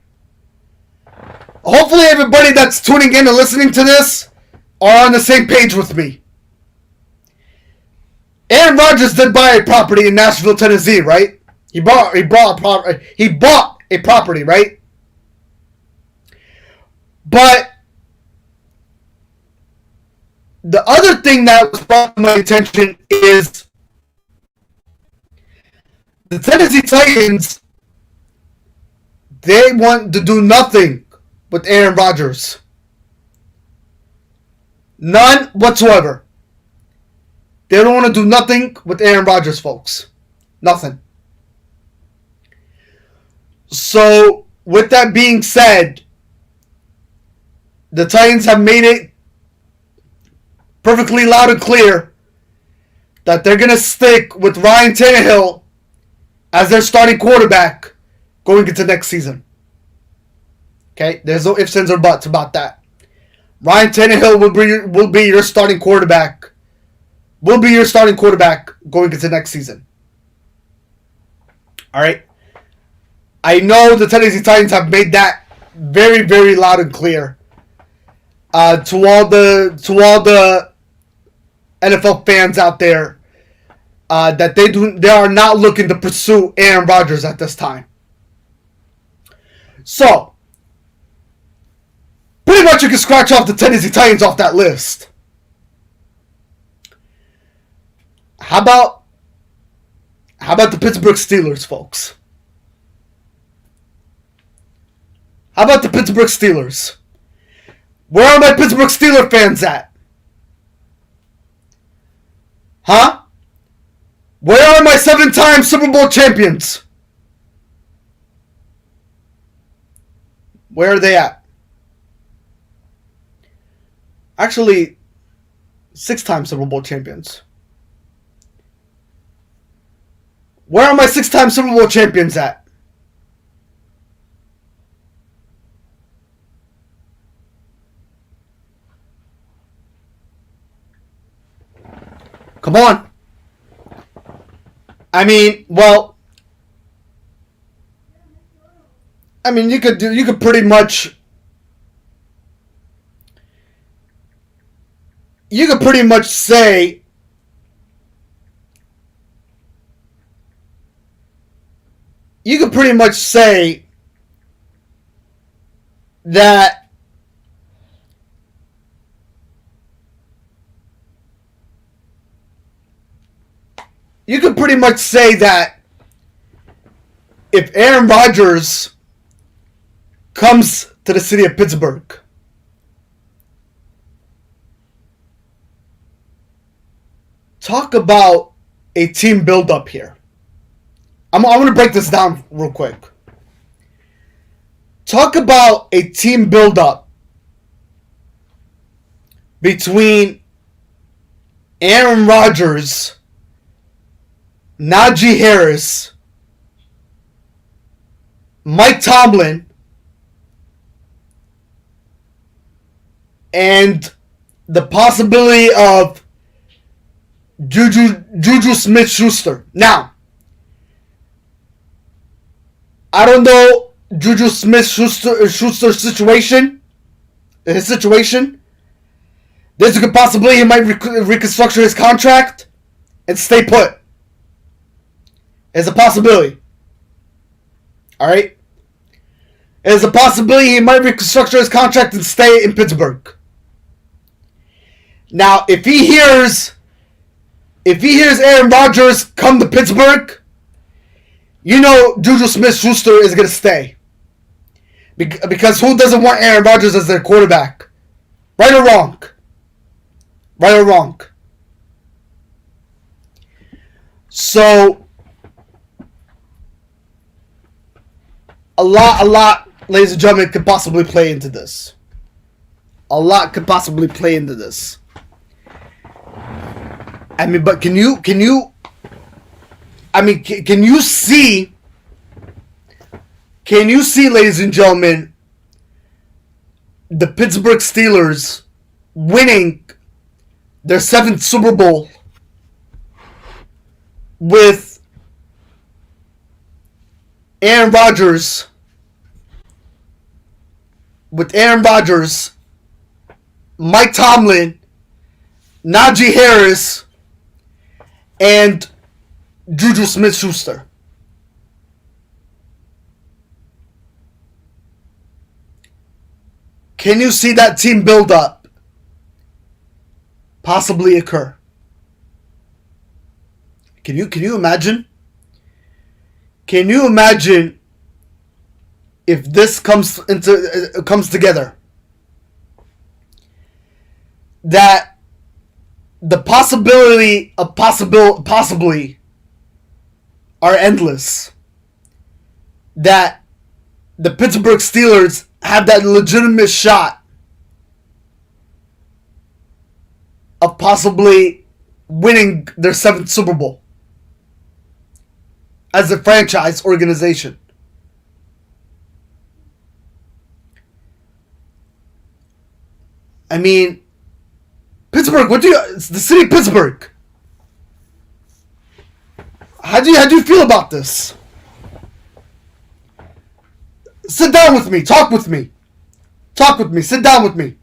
Hopefully everybody that's tuning in and listening to this are on the same page with me. Aaron Rodgers did buy a property in Nashville, Tennessee, right? He bought a property, right? But the other thing that was brought to my attention is the Tennessee Titans. They want to do nothing with Aaron Rodgers. None whatsoever. They don't want to do nothing with Aaron Rodgers, folks. Nothing. So, with that being said, the Titans have made it perfectly loud and clear that they're going to stick with Ryan Tannehill as their starting quarterback going into next season. Okay? There's no ifs, ands, or buts about that. Ryan Tannehill will be your starting quarterback. Will be your starting quarterback going into next season. Alright? I know the Tennessee Titans have made that very, very loud and clear. To all the NFL fans out there, that they are not looking to pursue Aaron Rodgers at this time. So, pretty much you can scratch off the Tennessee Titans off that list. How about the Pittsburgh Steelers, folks? How about the Pittsburgh Steelers? Where are my Pittsburgh Steelers fans at? Huh? Where are my 7-time Super Bowl champions? Where are they at? Actually, 6-time Super Bowl champions. Where are my 6-time Super Bowl champions at? Come on. I mean, well, you could pretty much say that if Aaron Rodgers comes to the city of Pittsburgh, talk about a team build-up here. I'm going to break this down real quick. Talk about a team build-up between Aaron Rodgers, Najee Harris, Mike Tomlin, and the possibility of Juju Smith-Schuster. Now, I don't know Juju Smith-Schuster's situation. There's a good possibility he might reconstruct his contract and stay put. There's a possibility. Alright? There's a possibility he might reconstruct his contract and stay in Pittsburgh. Now, if he hears Aaron Rodgers come to Pittsburgh, you know Juju Smith-Schuster is going to stay. Because who doesn't want Aaron Rodgers as their quarterback? Right or wrong? Right or wrong? So, a lot, ladies and gentlemen, could possibly play into this. A lot could possibly play into this. I mean, but can you see, ladies and gentlemen, the Pittsburgh Steelers winning their 7th Super Bowl with Aaron Rodgers, Mike Tomlin, Najee Harris, and Juju Smith-Schuster. Can you see that team build up possibly occur? Can you imagine? Can you imagine if this comes together? That the possibility of possibly are endless. That the Pittsburgh Steelers have that legitimate shot of possibly winning their 7th Super Bowl as a franchise organization. I mean, Pittsburgh, it's the city of Pittsburgh. How do you feel about this? Sit down with me. Talk with me. Sit down with me.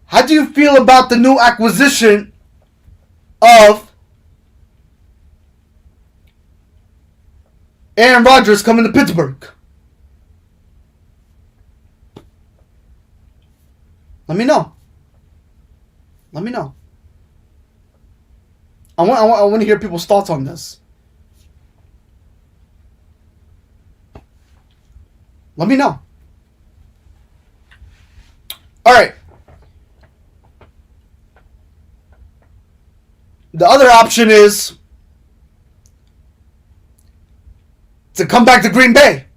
How do you feel about the new acquisition of Aaron Rodgers coming to Pittsburgh? Let me know. I want to hear people's thoughts on this. Let me know. All right. The other option is to come back to Green Bay.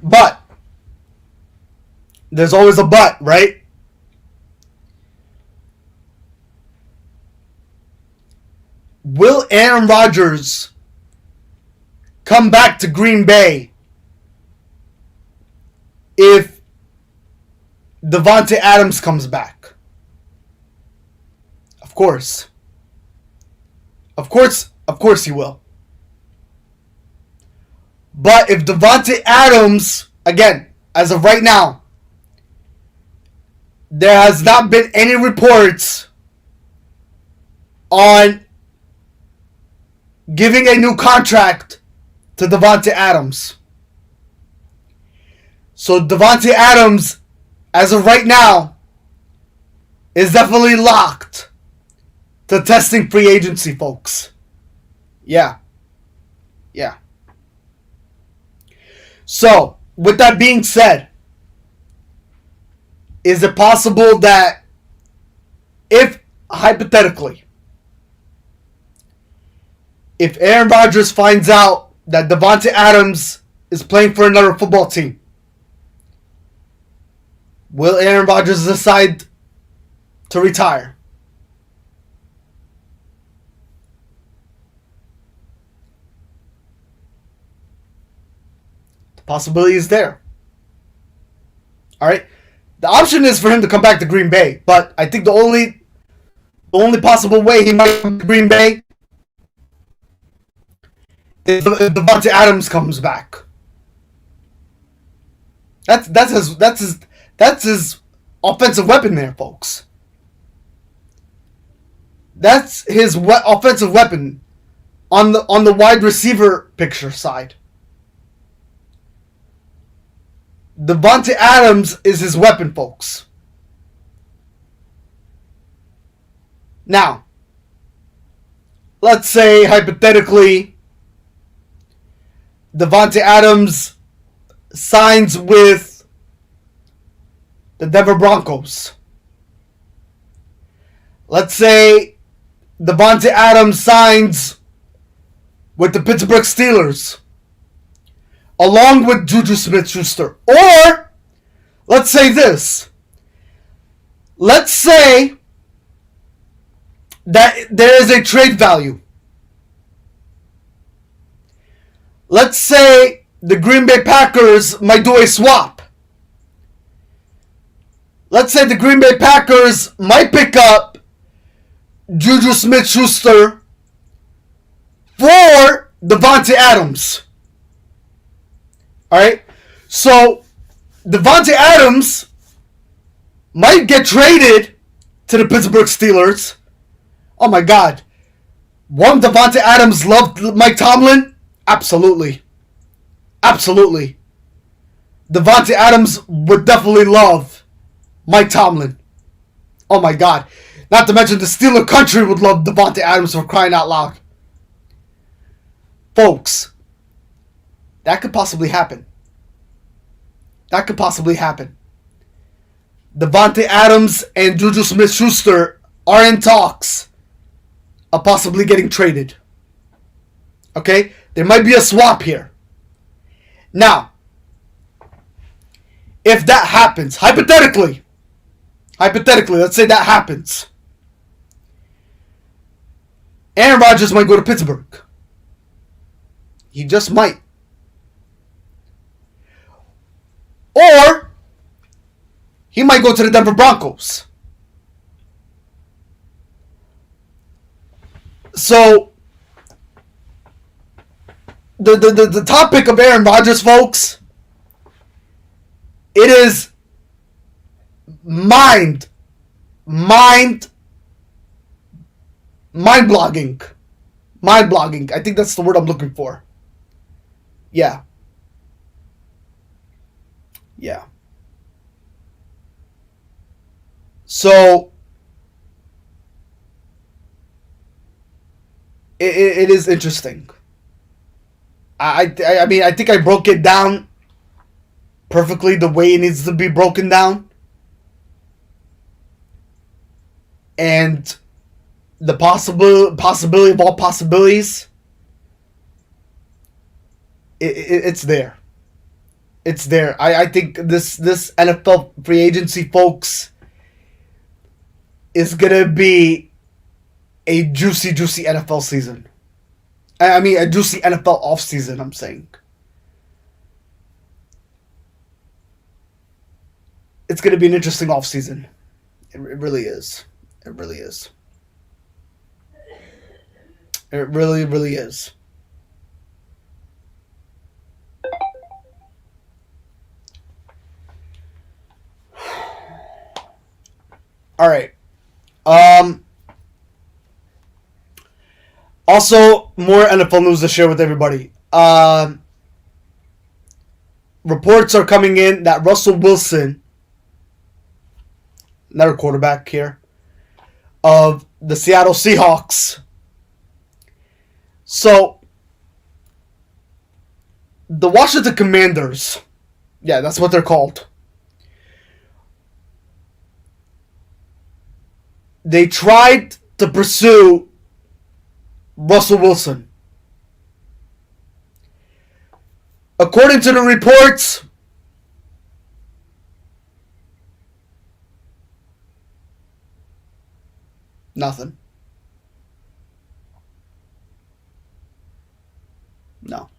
But there's always a but, right? Will Aaron Rodgers come back to Green Bay if Davante Adams comes back? Of course he will. But if Davante Adams, again, as of right now, there has not been any reports on giving a new contract to Davante Adams. So Davante Adams, as of right now, is definitely locked to testing free agency, folks. Yeah. So, with that being said, is it possible that if, hypothetically, if Aaron Rodgers finds out that Davante Adams is playing for another football team, will Aaron Rodgers decide to retire? The possibility is there. Alright? The option is for him to come back to Green Bay, but I think the only possible way he might come to Green Bay is if Davante Adams comes back. That's his offensive weapon there, folks. That's his offensive weapon on the wide receiver picture side. Davante Adams is his weapon, folks. Now, let's say hypothetically Davante Adams signs with the Denver Broncos. Let's say Davante Adams signs with the Pittsburgh Steelers, along with Juju Smith-Schuster. Or, let's say this. Let's say that there is a trade value. Let's say the Green Bay Packers might do a swap. Let's say the Green Bay Packers might pick up Juju Smith-Schuster for Davante Adams. Alright? So, Davante Adams might get traded to the Pittsburgh Steelers. Oh my God. Won't Davante Adams love Mike Tomlin? Absolutely. Devontae Adams would definitely love Mike Tomlin. Oh my God. Not to mention the Steeler country would love Devontae Adams, for crying out loud. Folks, that could possibly happen. That could possibly happen. Devontae Adams and Juju Smith-Schuster are in talks of possibly getting traded. Okay? There might be a swap here. Now, if that happens, hypothetically, let's say that happens, Aaron Rodgers might go to Pittsburgh. He just might. Or he might go to the Denver Broncos. So the topic of Aaron Rodgers, folks, it is mind-blogging. Mind-blogging. I think that's the word I'm looking for. Yeah. Yeah. So it is interesting. I mean, I think I broke it down perfectly the way it needs to be broken down. And the possibility of all possibilities, it's there. It's there. I think this NFL free agency, folks, is going to be a juicy NFL season. I mean, a juicy NFL offseason, I'm saying. It's going to be an interesting offseason. It really is. It really is. It really, really is. All right. Also, more NFL news to share with everybody. Reports are coming in that Russell Wilson, another quarterback here, of the Seattle Seahawks. So, the Washington Commanders, yeah, that's what they're called. They tried to pursue Russell Wilson. According to the reports, nothing. No.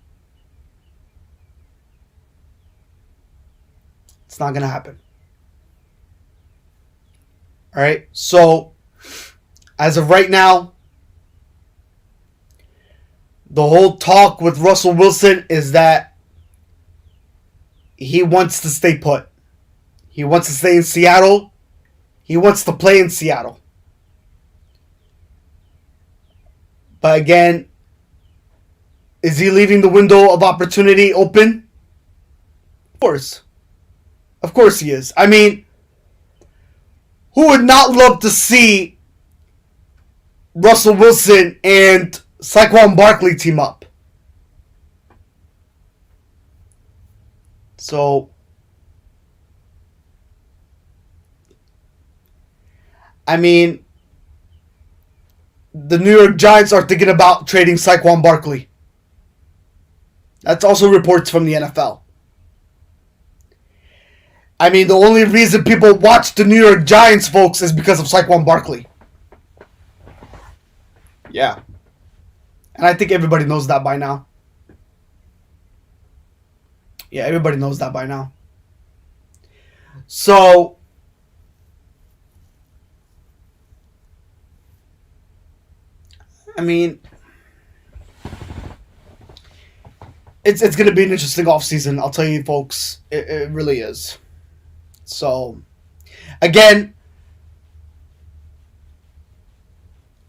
It's not going to happen. All right. So, as of right now, the whole talk with Russell Wilson is that he wants to stay put. He wants to stay in Seattle. He wants to play in Seattle. But again, is he leaving the window of opportunity open? Of course. Of course he is. I mean, who would not love to see Russell Wilson and Saquon Barkley team up? So, I mean, the New York Giants are thinking about trading Saquon Barkley. That's also reports from the NFL. I mean, the only reason people watch the New York Giants, folks, is because of Saquon Barkley. Yeah. And I think everybody knows that by now. Yeah, everybody knows that by now. So, I mean, it's going to be an interesting offseason, I'll tell you, folks. It really is. So, again,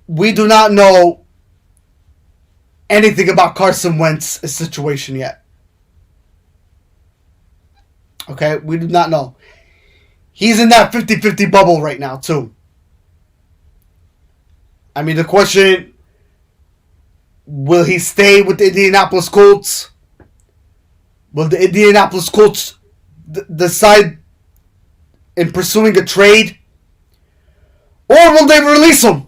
we do not know anything about Carson Wentz's situation yet. Okay, we do not know. He's in that 50-50 bubble right now, too. I mean, the question, will he stay with the Indianapolis Colts? Will the Indianapolis Colts decide in pursuing a trade? Or will they release him?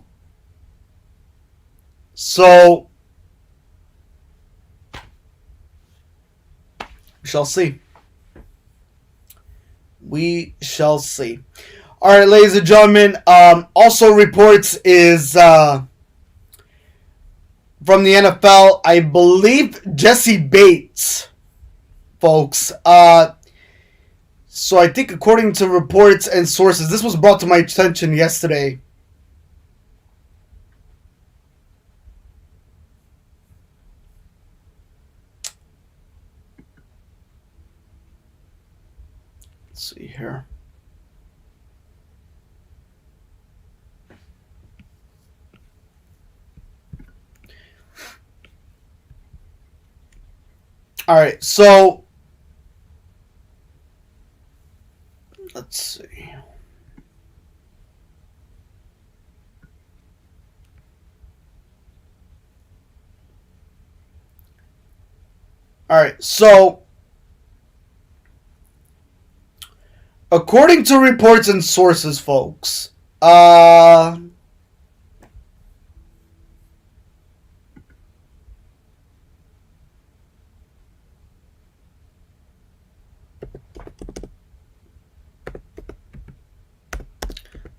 So, we shall see. We shall see. All right, ladies and gentlemen. Also reports is from the NFL. I believe Jesse Bates, folks. So I think according to reports and sources, this was brought to my attention yesterday. Let's see here. All right, so let's see. All right, so according to reports and sources, folks,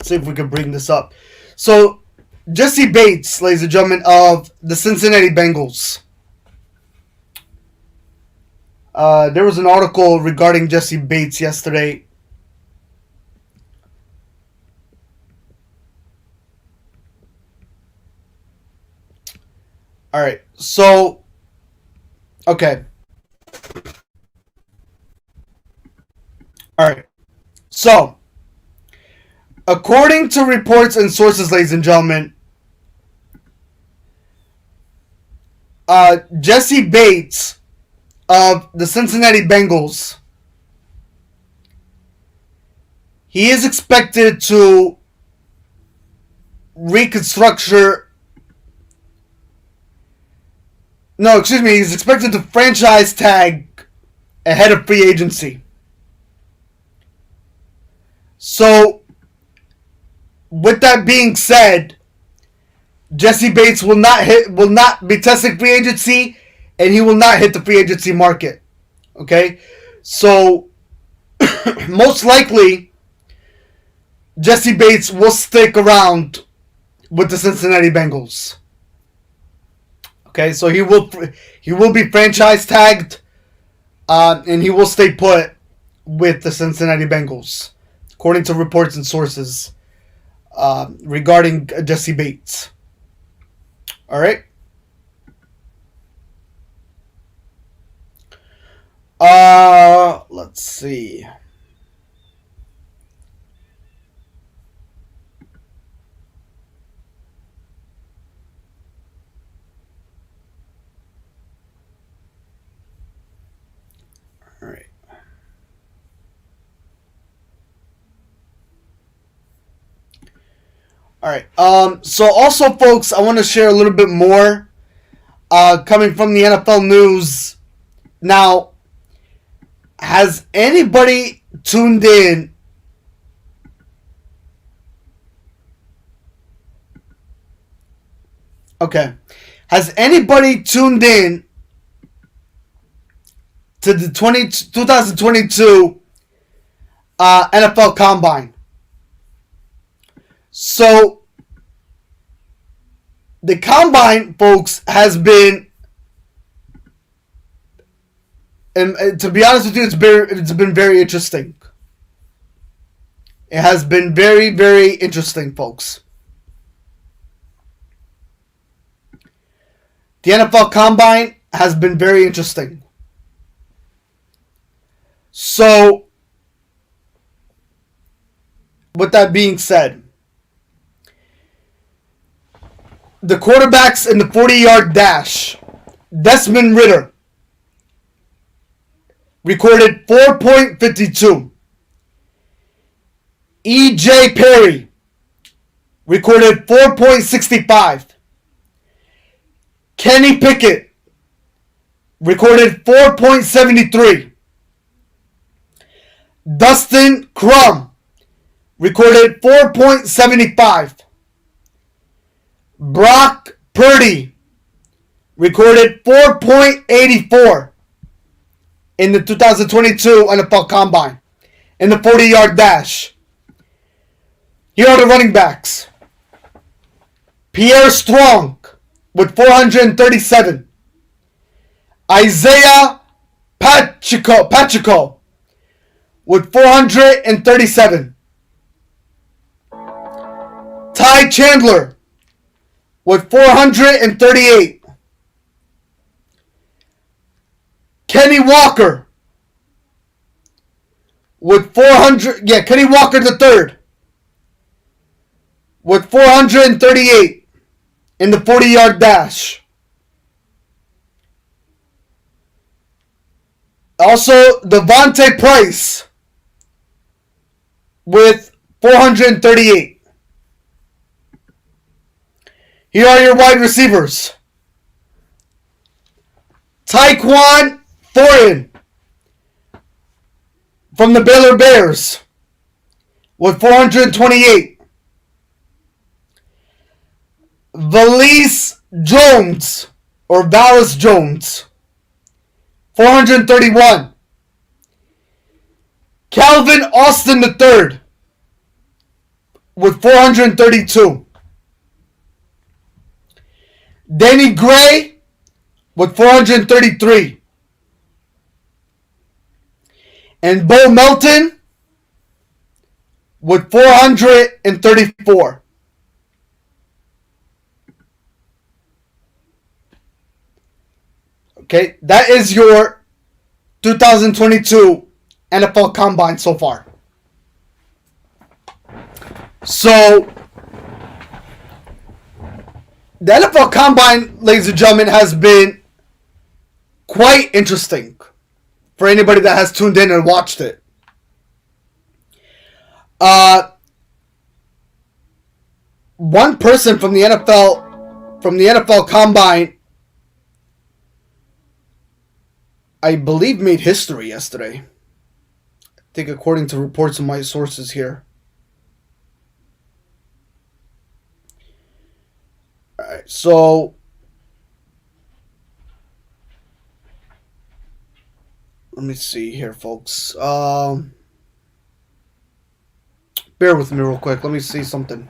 see if we can bring this up. So, Jesse Bates, ladies and gentlemen, of the Cincinnati Bengals. There was an article regarding Jesse Bates yesterday. All right, so, okay. All right, so, according to reports and sources, ladies and gentlemen, Jesse Bates of the Cincinnati Bengals, he is expected to he's expected to franchise tag ahead of free agency. So, with that being said, Jesse Bates will not be testing free agency, and he will not hit the free agency market. Okay? So, most likely, Jesse Bates will stick around with the Cincinnati Bengals. Okay, so he will be franchise tagged, and he will stay put with the Cincinnati Bengals, according to reports and sources regarding Jesse Bates. All right. Let's see. All right. All right. So also, folks, I want to share a little bit more coming from the NFL news. Now, has anybody tuned in Okay. Has anybody tuned in to the 2022 NFL Combine? So, the Combine, folks, has been, and to be honest with you, it's been very interesting. It has been very, very interesting, folks. The NFL Combine has been very interesting. So, with that being said, the quarterbacks in the 40-yard dash, Desmond Ridder recorded 4.52. E.J. Perry recorded 4.65. Kenny Pickett recorded 4.73. Dustin Crum recorded 4.75. Brock Purdy recorded 4.84 in the 2022 NFL Combine in the 40-yard dash. Here are the running backs. Pierre Strong with 437. Isaiah Pacheco with 437. Ty Chandler with 438. Kenny Walker with 400. Kenny Walker the third with 438 in the 40-yard dash. Also, Devontae Price with 438. Here are your wide receivers. Tyquan Thornton from the Baylor Bears with 428. Valise Jones, 431. Calvin Austin III with 432. Danny Gray with 433. And Bo Melton with 434. Okay, that is your 2022 NFL Combine so far. So, the NFL Combine, ladies and gentlemen, has been quite interesting for anybody that has tuned in and watched it. One person from the NFL Combine, I believe, made history yesterday. I think according to reports of my sources here. Alright, so let me see here, folks. Bear with me real quick. Let me see something.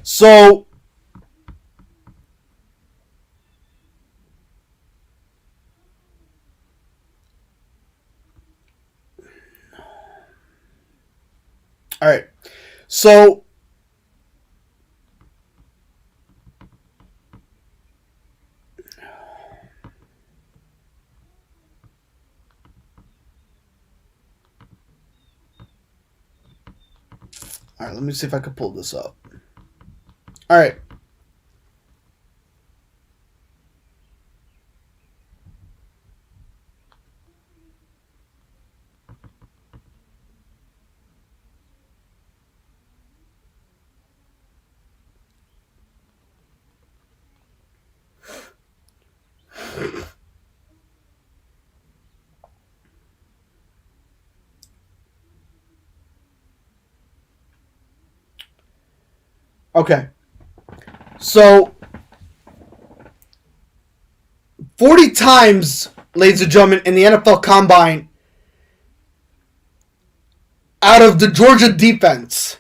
So, all right. So, all right, let me see if I can pull this up. All right. Okay. So, 40 times, ladies and gentlemen, in the NFL Combine, out of the Georgia defense,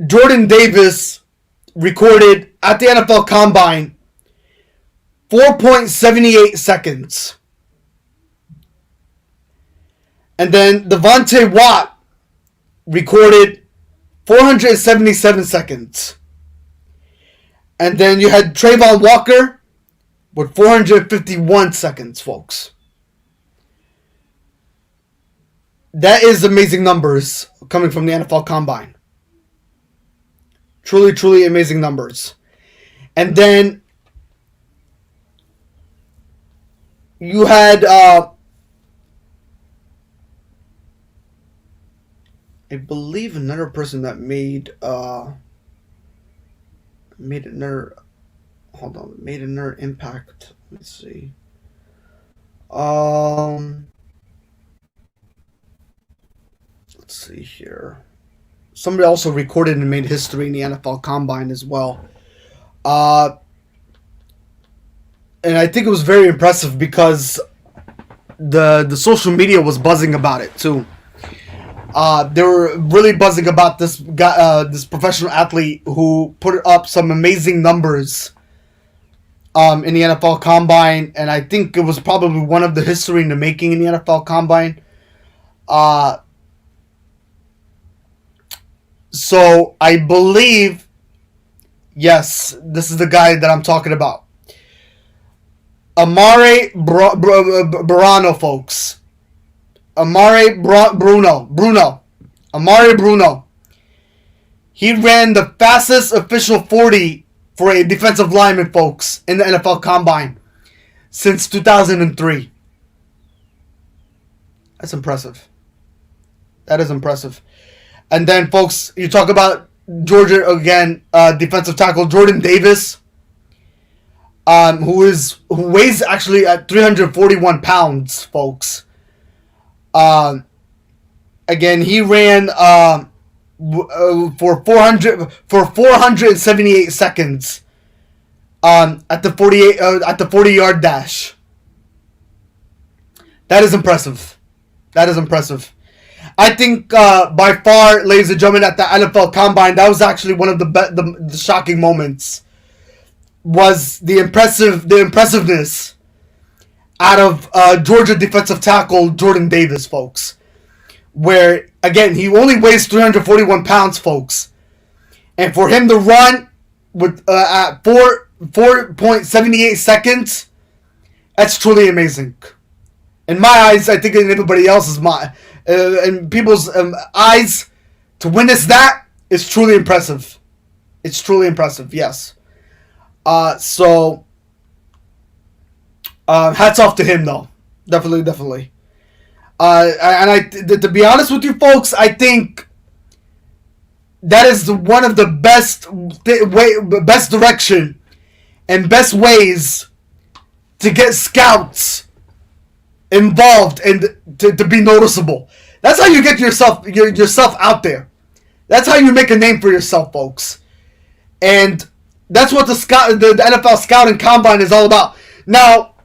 Jordan Davis recorded at the NFL Combine 4.78 seconds. And then Devontae Watt recorded 477 seconds. And then you had Trayvon Walker with 451 seconds, folks. That is amazing numbers coming from the NFL Combine. Truly, truly amazing numbers. And then you had I believe another person that made another impact. Let's see. Let's see here. Somebody also recorded and made history in the NFL Combine as well. And I think it was very impressive because the social media was buzzing about it too. They were really buzzing about this guy, this professional athlete who put up some amazing numbers in the NFL Combine, and I think it was probably one of the history in the making in the NFL Combine. So I believe, yes, this is the guy that I'm talking about. Amare Bruno, folks. Amare Bruno. He ran the fastest official 40 for a defensive lineman, folks, in the NFL Combine since 2003. That's impressive. That is impressive. And then, folks, you talk about Georgia again, defensive tackle Jordan Davis, who weighs actually at 341 pounds, folks. Again, he ran for 478 seconds at the 40-yard dash. That is impressive. I think by far, ladies and gentlemen, at the NFL Combine, that was actually one of the shocking moments. Was the impressiveness out of Georgia defensive tackle Jordan Davis, folks. Where, again, he only weighs 341 pounds, folks. And for him to run with at 4.78 seconds, that's truly amazing. In my eyes, I think in everybody else's mind, in people's eyes, to witness that is truly impressive. It's truly impressive, yes. So, hats off to him, though. Definitely. To be honest with you, folks, I think that is one of the best direction and best ways to get scouts involved and to be noticeable. That's how you get yourself out there. That's how you make a name for yourself, folks. And that's what the NFL Scouting Combine is all about. Now,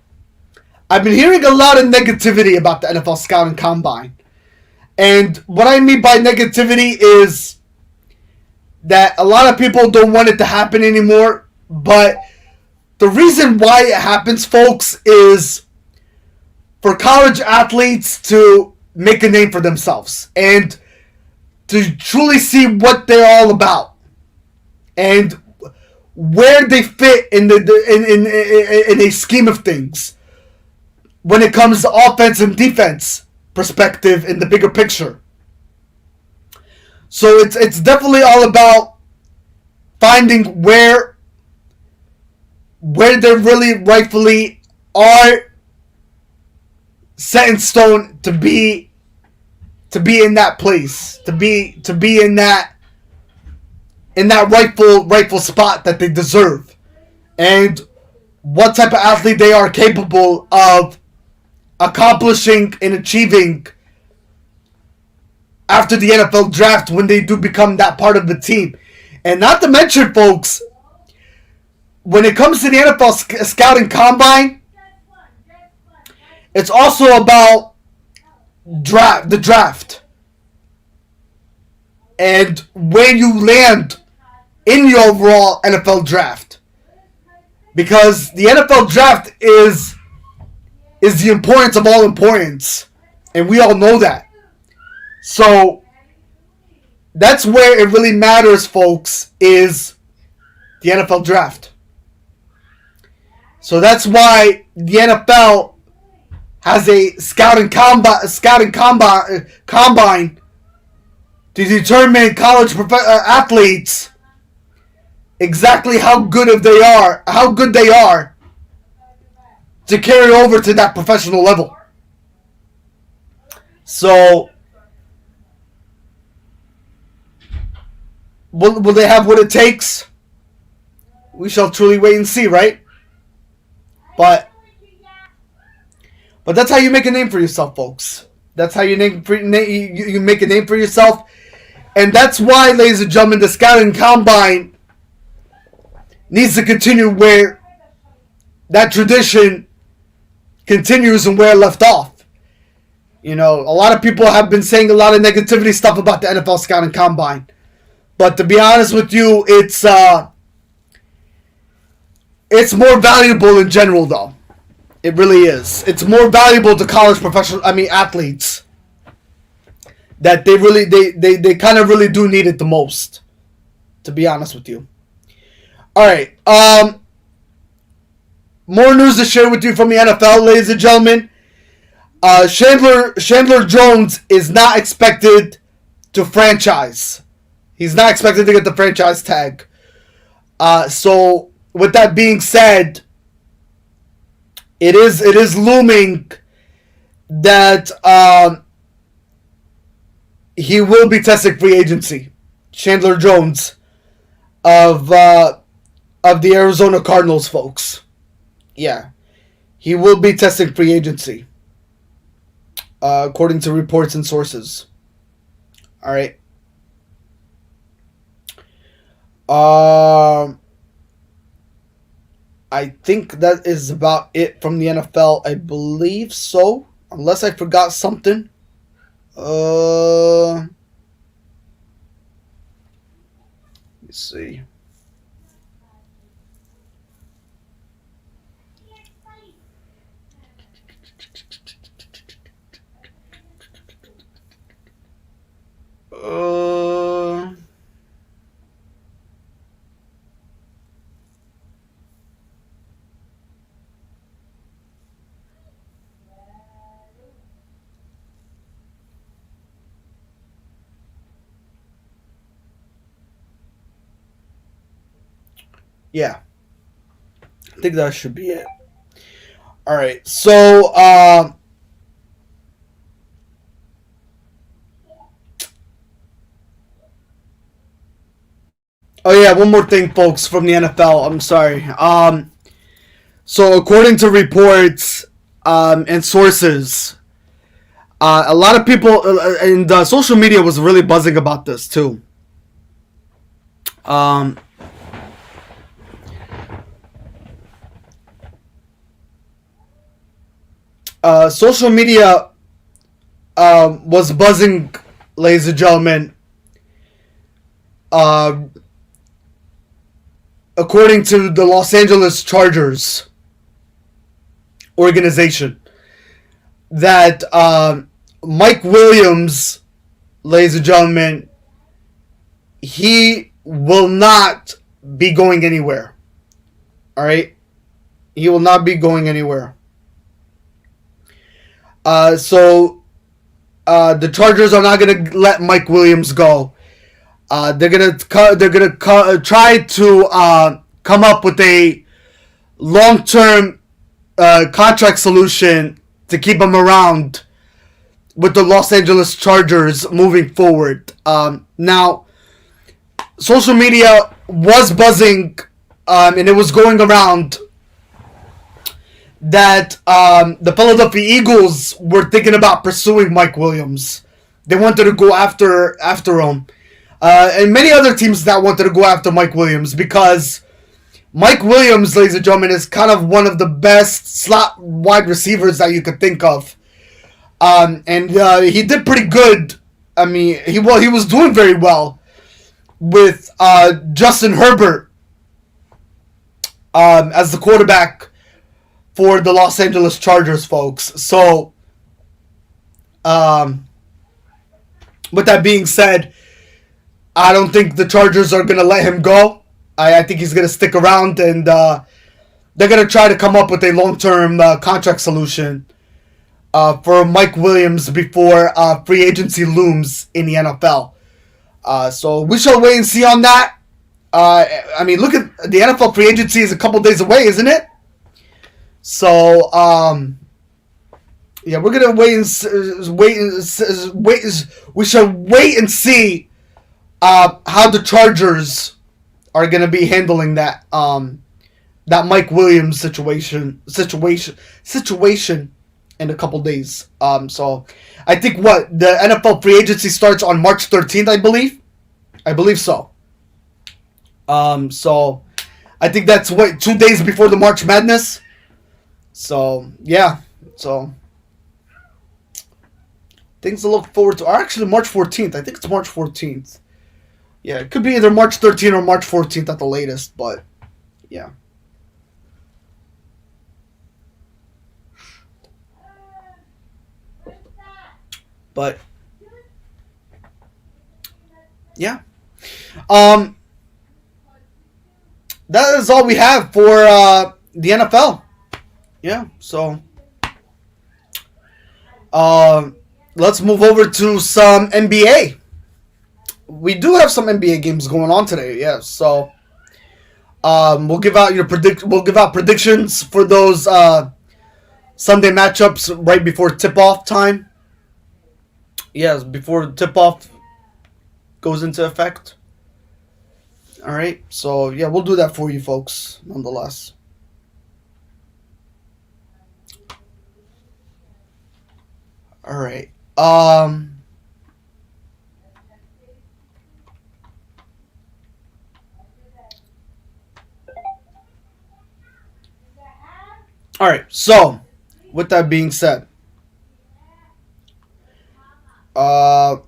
I've been hearing a lot of negativity about the NFL Scouting Combine. And what I mean by negativity is that a lot of people don't want it to happen anymore. But the reason why it happens, folks, is for college athletes to make a name for themselves and to truly see what they're all about and where they fit in a scheme of things when it comes to offense and defense perspective in the bigger picture. So it's definitely all about finding where they really rightfully are set in stone to be in that place, to be in that rightful spot that they deserve, and what type of athlete they are capable of accomplishing and achieving after the NFL draft when they do become that part of the team. And not to mention, folks, when it comes to the NFL Scouting Combine, it's also about the draft and where you land in the overall NFL draft, because the NFL draft is the importance of all importance, and we all know that. So that's where it really matters, folks, is the NFL draft. So that's why the NFL has a scouting combine to determine college athletes exactly how good they are to carry over to that professional level. So, will they have what it takes? We shall truly wait and see, right? But that's how you make a name for yourself, folks. That's how you make a name for yourself. And that's why, ladies and gentlemen, the scouting combine needs to continue where that tradition continues and where it left off. You know, a lot of people have been saying a lot of negativity stuff about the NFL scouting combine. But to be honest with you, it's more valuable in general, though. It really is. It's more valuable to college athletes. That they kind of really do need it the most. To be honest with you. Alright. More news to share with you from the NFL, ladies and gentlemen. Chandler Jones is not expected to franchise. He's not expected to get the franchise tag. So, with that being said, it is looming that he will be testing free agency. Chandler Jones of the Arizona Cardinals, folks. Yeah, he will be testing free agency, according to reports and sources. All right. I think that is about it from the NFL. I believe so, unless I forgot something. Let me see. Yeah, I think that should be it. All right, so oh yeah, one more thing, folks, from the NFL. I'm sorry. So according to reports and sources, a lot of people and social media was really buzzing about this too. Social media was buzzing, ladies and gentlemen, according to the Los Angeles Chargers organization, that Mike Williams, ladies and gentlemen, he will not be going anywhere. All right? He will not be going anywhere. So the Chargers are not going to let Mike Williams go. They're gonna try to come up with a long-term contract solution to keep him around with the Los Angeles Chargers moving forward. Now, social media was buzzing, and it was going around that the Philadelphia Eagles were thinking about pursuing Mike Williams. They wanted to go after him. And many other teams that wanted to go after Mike Williams, because Mike Williams, ladies and gentlemen, is kind of one of the best slot wide receivers that you could think of. And he did pretty good. I mean, he was doing very well with Justin Herbert as the quarterback for the Los Angeles Chargers, folks. So, with that being said, I don't think the Chargers are going to let him go. I think he's going to stick around, and they're going to try to come up with a long-term contract solution for Mike Williams before free agency looms in the NFL. So we shall wait and see on that. I mean, look at the NFL free agency is a couple days away, isn't it? So, yeah, we're gonna we should wait and see how the Chargers are gonna be handling that that Mike Williams situation in a couple days. So I think the NFL free agency starts on March 13th, I believe. I believe so. So I think that's 2 days before the March Madness. So yeah, so things to look forward to are actually March 14th. I think it's March 14th. Yeah, it could be either March 13th or March 14th at the latest, but yeah. But yeah. That is all we have for the NFL. Yeah, so let's move over to some NBA. We do have some NBA games going on today, yeah. So we'll give out predictions for those Sunday matchups right before tip-off time. Yes, before tip-off goes into effect. All right, so yeah, we'll do that for you folks, nonetheless. All right. All right. So, with that being said, all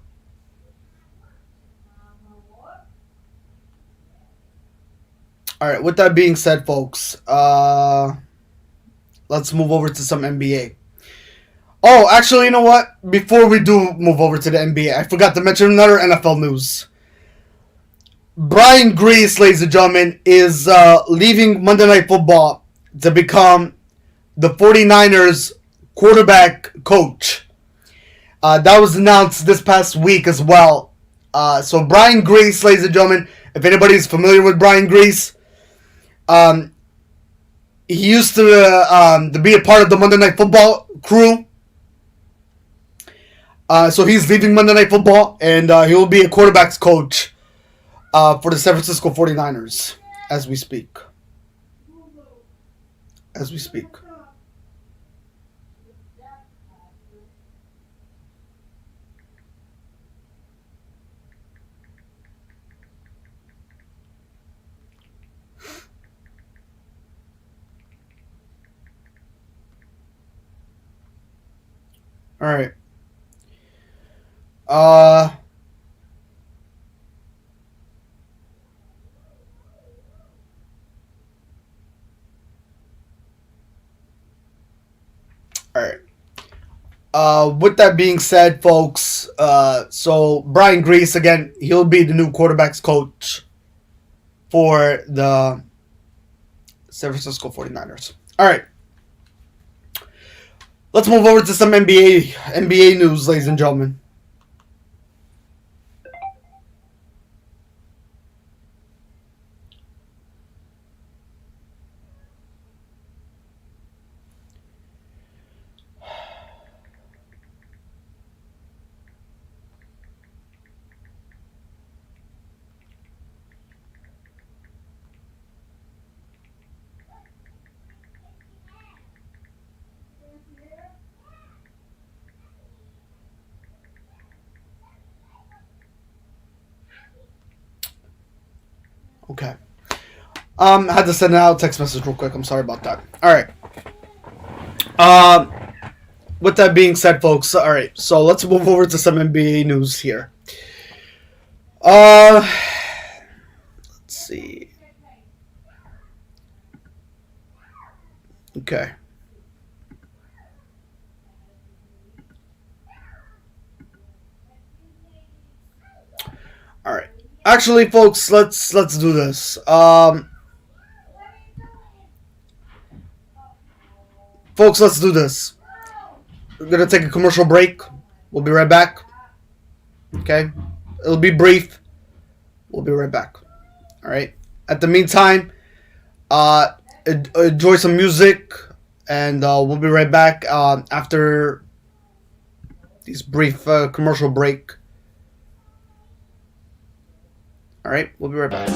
right. With that being said, folks, let's move over to some NBA. Oh, actually, you know what? Before we do move over to the NBA, I forgot to mention another NFL news. Brian Grease, ladies and gentlemen, is leaving Monday Night Football to become the 49ers quarterback coach. That was announced this past week as well. So Brian Grease, ladies and gentlemen, if anybody's familiar with Brian Grease, he used to be a part of the Monday Night Football crew. So he's leaving Monday Night Football, and he will be a quarterback's coach for the San Francisco 49ers as we speak. All right. All right. With that being said, folks, so Brian Grease, again, he'll be the new quarterback's coach for the San Francisco 49ers. All right. Let's move over to some NBA news, ladies and gentlemen. Okay. I had to send out a text message real quick. I'm sorry about that. All right. With that being said, folks, all right. So let's move over to some NBA news here. Let's see. Okay. All right. Actually, folks, let's do this. Folks, let's do this. We're gonna take a commercial break. We'll be right back. Okay, it'll be brief. We'll be right back. All right. At the meantime, enjoy some music and we'll be right back after this brief commercial break. All right, we'll be right back.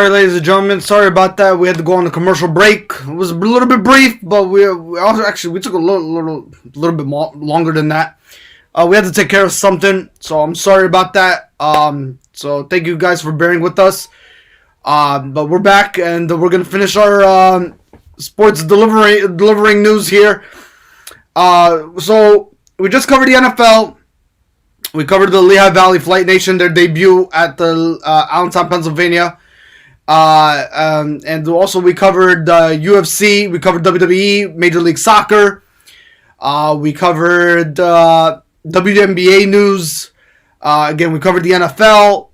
All right, ladies and gentlemen, sorry about that. We had to go on a commercial break. It was a little bit brief, but we took a little bit more, longer than that. We had to take care of something, so I'm sorry about that. So thank you guys for bearing with us. But we're back, and we're gonna finish our sports delivering news here. So we just covered the NFL. We covered the Lehigh Valley Flight Nation, their debut at the Allentown, Pennsylvania. And also we covered UFC, we covered WWE, Major League Soccer, we covered WNBA news, again we covered the NFL,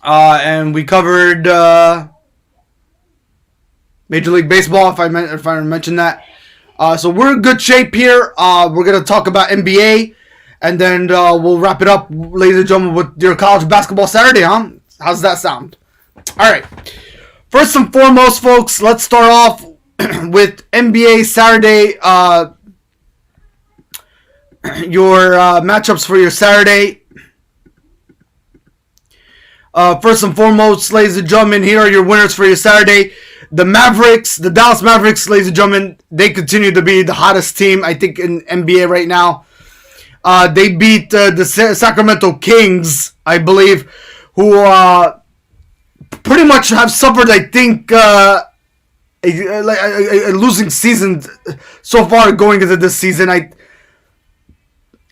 and we covered Major League Baseball, if I mentioned that. So we're in good shape here. We're going to talk about NBA, and then we'll wrap it up, ladies and gentlemen, with your college basketball Saturday, huh? How's that sound? All right. First and foremost, folks, let's start off with NBA Saturday. Your matchups for your Saturday. First and foremost, ladies and gentlemen, here are your winners for your Saturday. The Dallas Mavericks, ladies and gentlemen, they continue to be the hottest team, I think, in NBA right now. They beat the Sacramento Kings, I believe, who pretty much have suffered, I think, a losing season so far going into this season.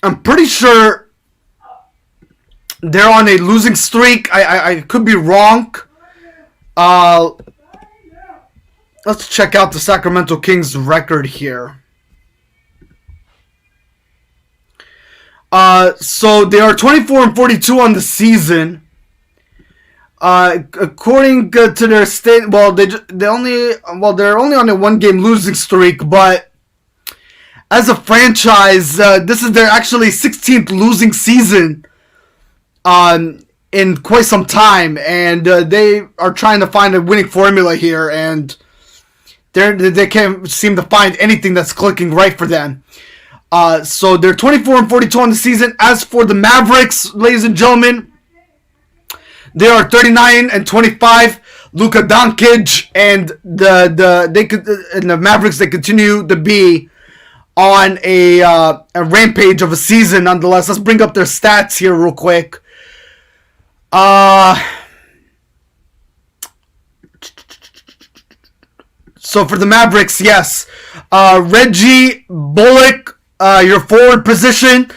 I'm pretty sure they're on a losing streak. I could be wrong. Let's check out the Sacramento Kings record here. So they are 24-42 on the season. According to their state, they're only on a 1-game losing streak, but as a franchise, this is their actually 16th losing season in quite some time, and they are trying to find a winning formula here, and they can't seem to find anything that's clicking right for them. So they're 24-42 on the season. As for the Mavericks, ladies and gentlemen, they are 39-25. Luka Doncic and the Mavericks, they continue to be on a rampage of a season. Nonetheless, let's bring up their stats here real quick. So for the Mavericks, yes, Reggie Bullock, your forward position.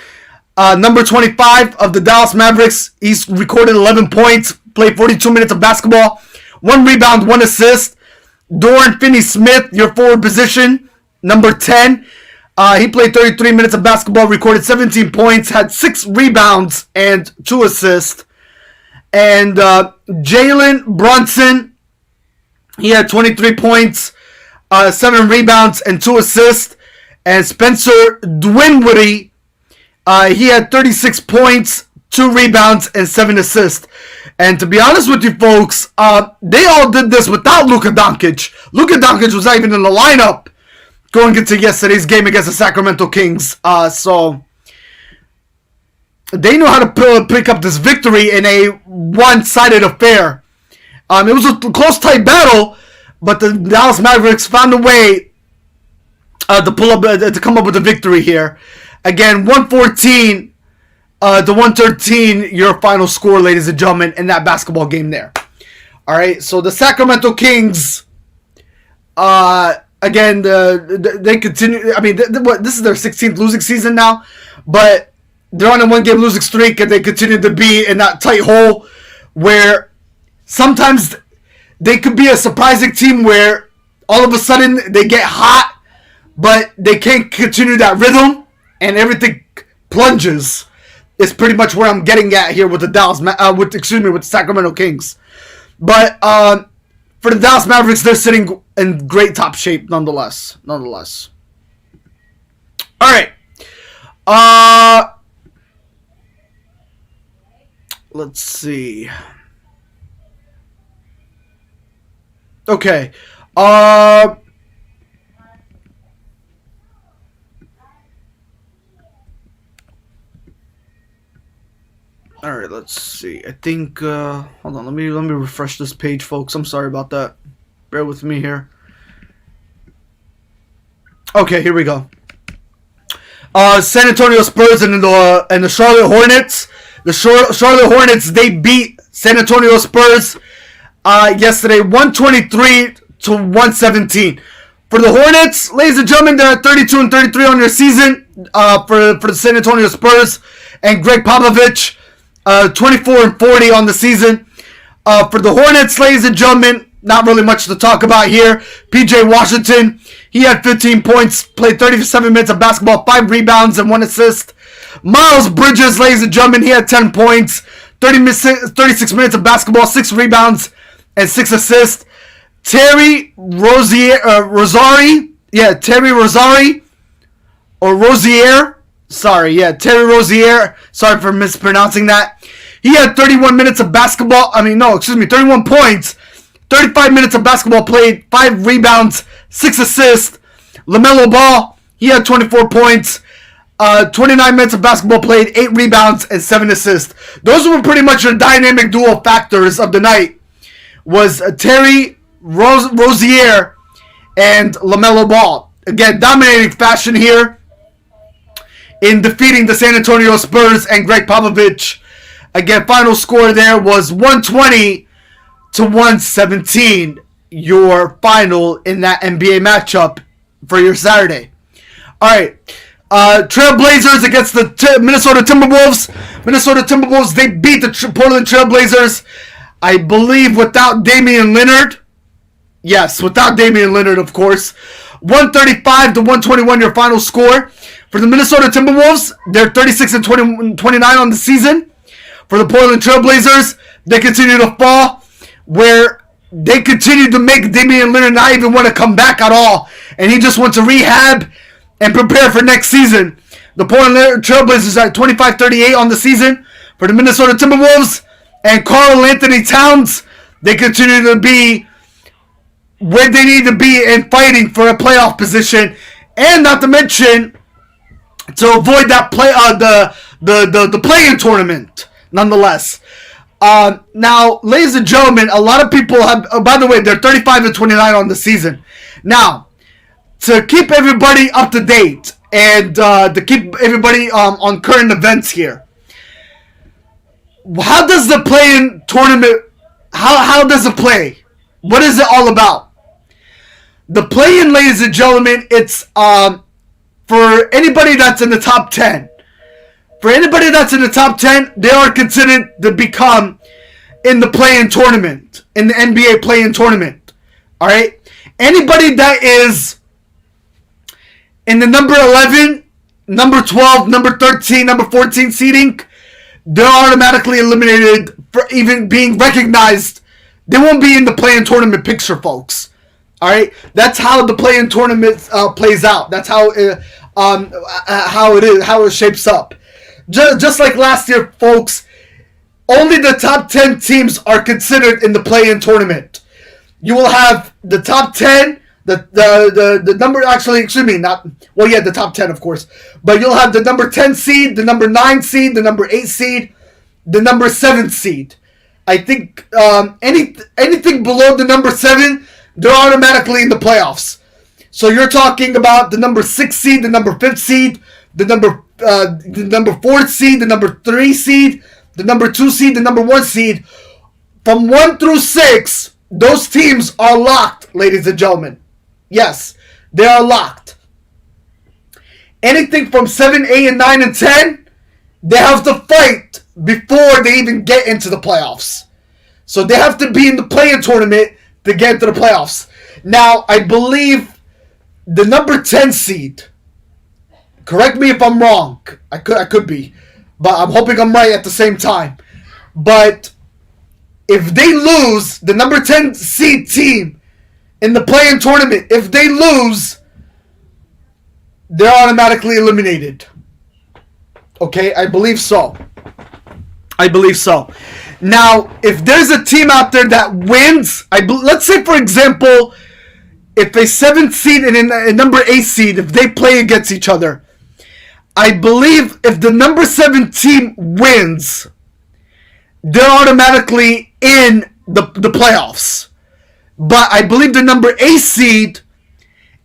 Number 25 of the Dallas Mavericks. He's recorded 11 points, played 42 minutes of basketball, 1 rebound, 1 assist. Dorian Finney-Smith, your forward position. Number 10. He played 33 minutes of basketball, recorded 17 points, had 6 rebounds, and 2 assists. And Jalen Brunson, he had 23 points, 7 rebounds, and 2 assists. And Spencer Dinwiddie, he had 36 points, 2 rebounds, and 7 assists. And to be honest with you folks, they all did this without Luka Doncic. Luka Doncic was not even in the lineup going into yesterday's game against the Sacramento Kings. So they know how to pick up this victory in a one-sided affair. It was a close, tight battle, but the Dallas Mavericks found a way to come up with a victory here. Again, 114 to 113, your final score, ladies and gentlemen, in that basketball game there. All right, so the Sacramento Kings, again, they continue. I mean, this is their 16th losing season now, but they're on a 1-game losing streak, and they continue to be in that tight hole where sometimes they could be a surprising team where all of a sudden they get hot, but they can't continue that rhythm, and everything plunges. It's pretty much where I'm getting at here with the with the Sacramento Kings. But for the Dallas Mavericks, they're sitting in great top shape nonetheless. All right. Let's see. Okay. All right, let's see. I think hold on, let me refresh this page, folks. I'm sorry about that. Bear with me here. Okay, here we go. San Antonio Spurs and the Charlotte Hornets. The Charlotte Hornets, they beat San Antonio Spurs yesterday, 123-117. For the Hornets, ladies and gentlemen, they're at 32-33 on their season. For the San Antonio Spurs and Greg Popovich, 24-40 on the season. For the Hornets, ladies and gentlemen, not really much to talk about here. PJ Washington, he had 15 points, played 37 minutes of basketball, 5 rebounds, and 1 assist. Miles Bridges, ladies and gentlemen, he had 10 points, 36 minutes of basketball, 6 rebounds, and 6 assists. Terry Rozier, Terry Rozier, sorry for mispronouncing that. He had 31 minutes of basketball, 31 points, 35 minutes of basketball played, 5 rebounds, 6 assists. LaMelo Ball, he had 24 points, 29 minutes of basketball played, 8 rebounds, and 7 assists. Those were pretty much the dynamic duo factors of the night. Was Terry Rozier and LaMelo Ball. Again, dominating fashion here in defeating the San Antonio Spurs and Greg Popovich. Again, final score there was 120-117. Your final in that NBA matchup for your Saturday. Alright. Trailblazers against the Minnesota Timberwolves. Minnesota Timberwolves, they beat the Portland Trailblazers, I believe, without Damian Lillard. Yes, without Damian Lillard, of course. 135-121, your final score. For the Minnesota Timberwolves, they're 36-29 on the season. For the Portland Trailblazers, they continue to fall, where they continue to make Damian Lillard not even want to come back at all, and he just wants to rehab and prepare for next season. The Portland Trailblazers are at 25-38 on the season. For the Minnesota Timberwolves and Karl Anthony Towns, they continue to be where they need to be and fighting for a playoff position, and not to mention to avoid that the play-in tournament. Nonetheless, now, ladies and gentlemen, a lot of people have. By the way, they're 35-29 on the season. Now, to keep everybody up to date and to keep everybody on current events here, how does the play-in tournament? How does it play? What is it all about? The play-in, ladies and gentlemen, it's for anybody that's in the top 10. For anybody that's in the top 10, they are considered to become in the play-in tournament, in the NBA play-in tournament. Alright? Anybody that is in the number 11, number 12, number 13, number 14 seeding, they're automatically eliminated for even being recognized. They won't be in the play-in tournament picture, folks. Alright? That's how the play-in tournament plays out. That's how it is, how it shapes up. Just like last year, folks, only the top 10 teams are considered in the play-in tournament. You will have the top 10, the number, actually, excuse me, the top 10, of course. But you'll have the number 10 seed, the number 9 seed, the number 8 seed, the number 7 seed. I think anything below the number 7, they're automatically in the playoffs. So you're talking about the number 6 seed, the number 5th seed, the number 4th seed, the number 3 seed, the number 2 seed, the number 1 seed. From 1 through 6, those teams are locked, ladies and gentlemen. Yes, they are locked. Anything from 7, 8, and 9, and 10, they have to fight before they even get into the playoffs. So they have to be in the play-in tournament to get into the playoffs. Now, I believe the number 10 seed, correct me if I'm wrong. I could be. But I'm hoping I'm right at the same time. But if they lose, the number 10 seed team in the play-in tournament, if they lose, they're automatically eliminated. Okay, I believe so. Now, if there's a team out there that wins, let's say, for example, if a 7th seed and a number 8 seed, if they play against each other, I believe if the number 7 team wins, they're automatically in the playoffs. But I believe the number 8 seed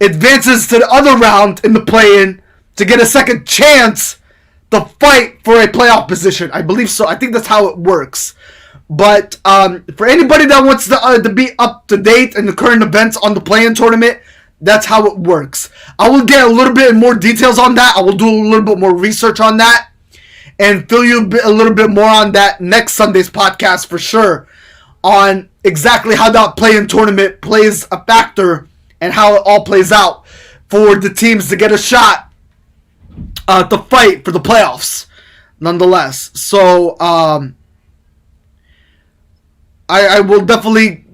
advances to the other round in the play-in to get a second chance to fight for a playoff position. I believe so. I think that's how it works. But for anybody that wants to be up to date in the current events on the play-in tournament, that's how it works. I will get a little bit more details on that. I will do a little bit more research on that and fill you a little bit more on that next Sunday's podcast for sure, on exactly how that play-in tournament plays a factor and how it all plays out for the teams to get a shot to fight for the playoffs nonetheless. So I will definitely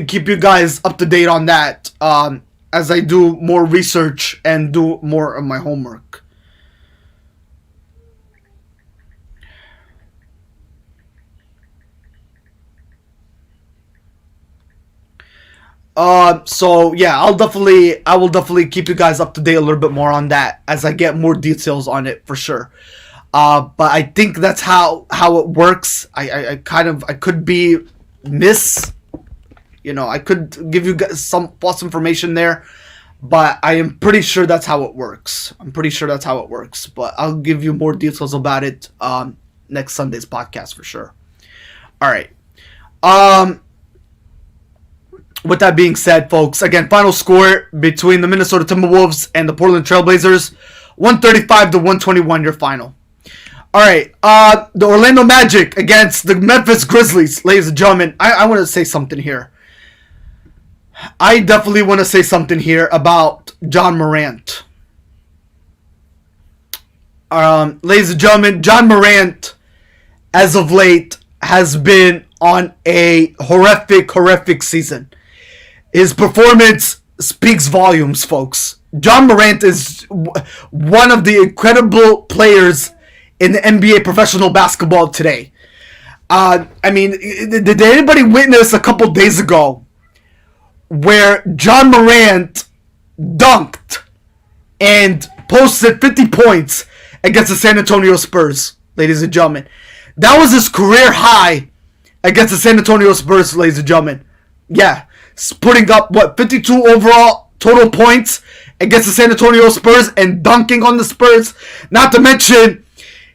keep you guys up to date on that as I do more research and do more of my homework. So yeah, I will definitely keep you guys up to date a little bit more on that as I get more details on it for sure. But I think that's how it works. I could be I could give you guys some false information there, but I am pretty sure that's how it works. But I'll give you more details about it next Sunday's podcast for sure. All right. With that being said, folks, again, final score between the Minnesota Timberwolves and the Portland Trailblazers, 135-121, your final. All right, the Orlando Magic against the Memphis Grizzlies, ladies and gentlemen. I want to say something here. I definitely want to say something here about John Morant. Ladies and gentlemen, John Morant, as of late, has been on a horrific season. His performance speaks volumes, folks. John Morant is one of the incredible players in the NBA professional basketball today. I mean, did anybody witness a couple days ago where John Morant dunked and posted 50 points against the San Antonio Spurs, ladies and gentlemen? That was his career high against the San Antonio Spurs, ladies and gentlemen. Yeah, putting up, 52 overall total points against the San Antonio Spurs and dunking on the Spurs. Not to mention,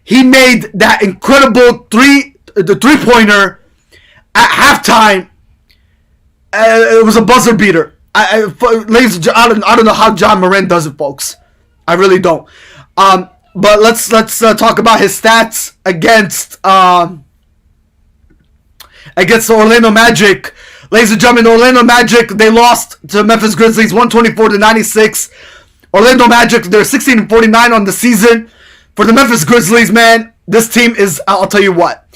he made that incredible three-pointer at halftime. It was a buzzer beater. Ladies and gentlemen, I don't know how John Morant does it, folks. I really don't. But let's talk about his stats against the Orlando Magic. Ladies and gentlemen, the Orlando Magic, they lost to Memphis Grizzlies 124-96. Orlando Magic, they're 16-49 on the season. For the Memphis Grizzlies, man, this team is, I'll tell you what,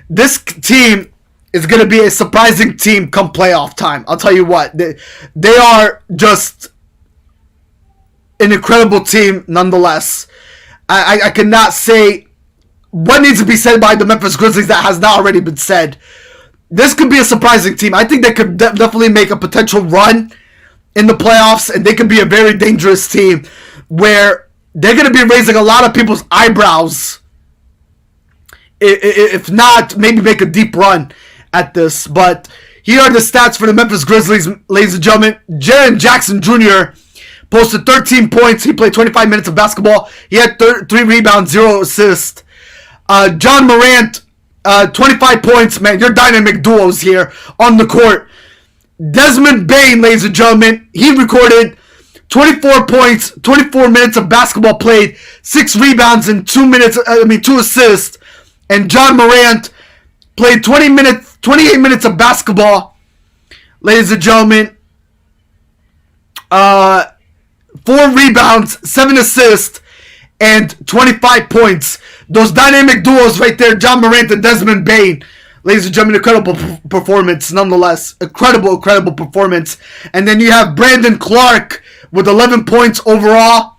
this team is going to be a surprising team come playoff time. I'll tell you what, they are just an incredible team nonetheless. I cannot say what needs to be said by the Memphis Grizzlies that has not already been said. This could be a surprising team. I think they could definitely make a potential run in the playoffs, and they could be a very dangerous team where they're going to be raising a lot of people's eyebrows. If not, maybe make a deep run at this. But here are the stats for the Memphis Grizzlies, ladies and gentlemen. Jaren Jackson Jr. posted 13 points. He played 25 minutes of basketball. He had 3 rebounds, 0 assists. John Morant, 25 points, man. Your dynamic duos here on the court. Desmond Bane, ladies and gentlemen, he recorded 24 points, 24 minutes of basketball played, 6 rebounds and 2 assists. And John Morant played 28 minutes of basketball, ladies and gentlemen. 4 rebounds, 7 assists, and 25 points. Those dynamic duos right there, John Morant and Desmond Bane. Ladies and gentlemen, incredible performance nonetheless. Incredible performance. And then you have Brandon Clark with 11 points overall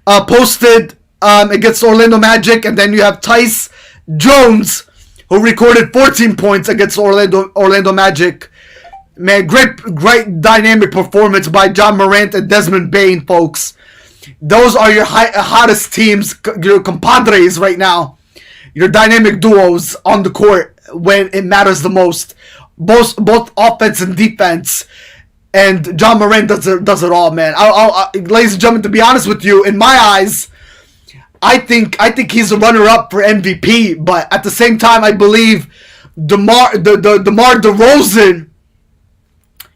posted against Orlando Magic. And then you have Tyce Jones, who recorded 14 points against Orlando Magic. Man, great dynamic performance by John Morant and Desmond Bane, folks. Those are your hottest teams, your compadres right now. Your dynamic duos on the court when it matters the most, both offense and defense. And John Morant does it all, man. Ladies and gentlemen, to be honest with you, in my eyes, I think he's a runner-up for MVP. But at the same time, I believe DeMar DeRozan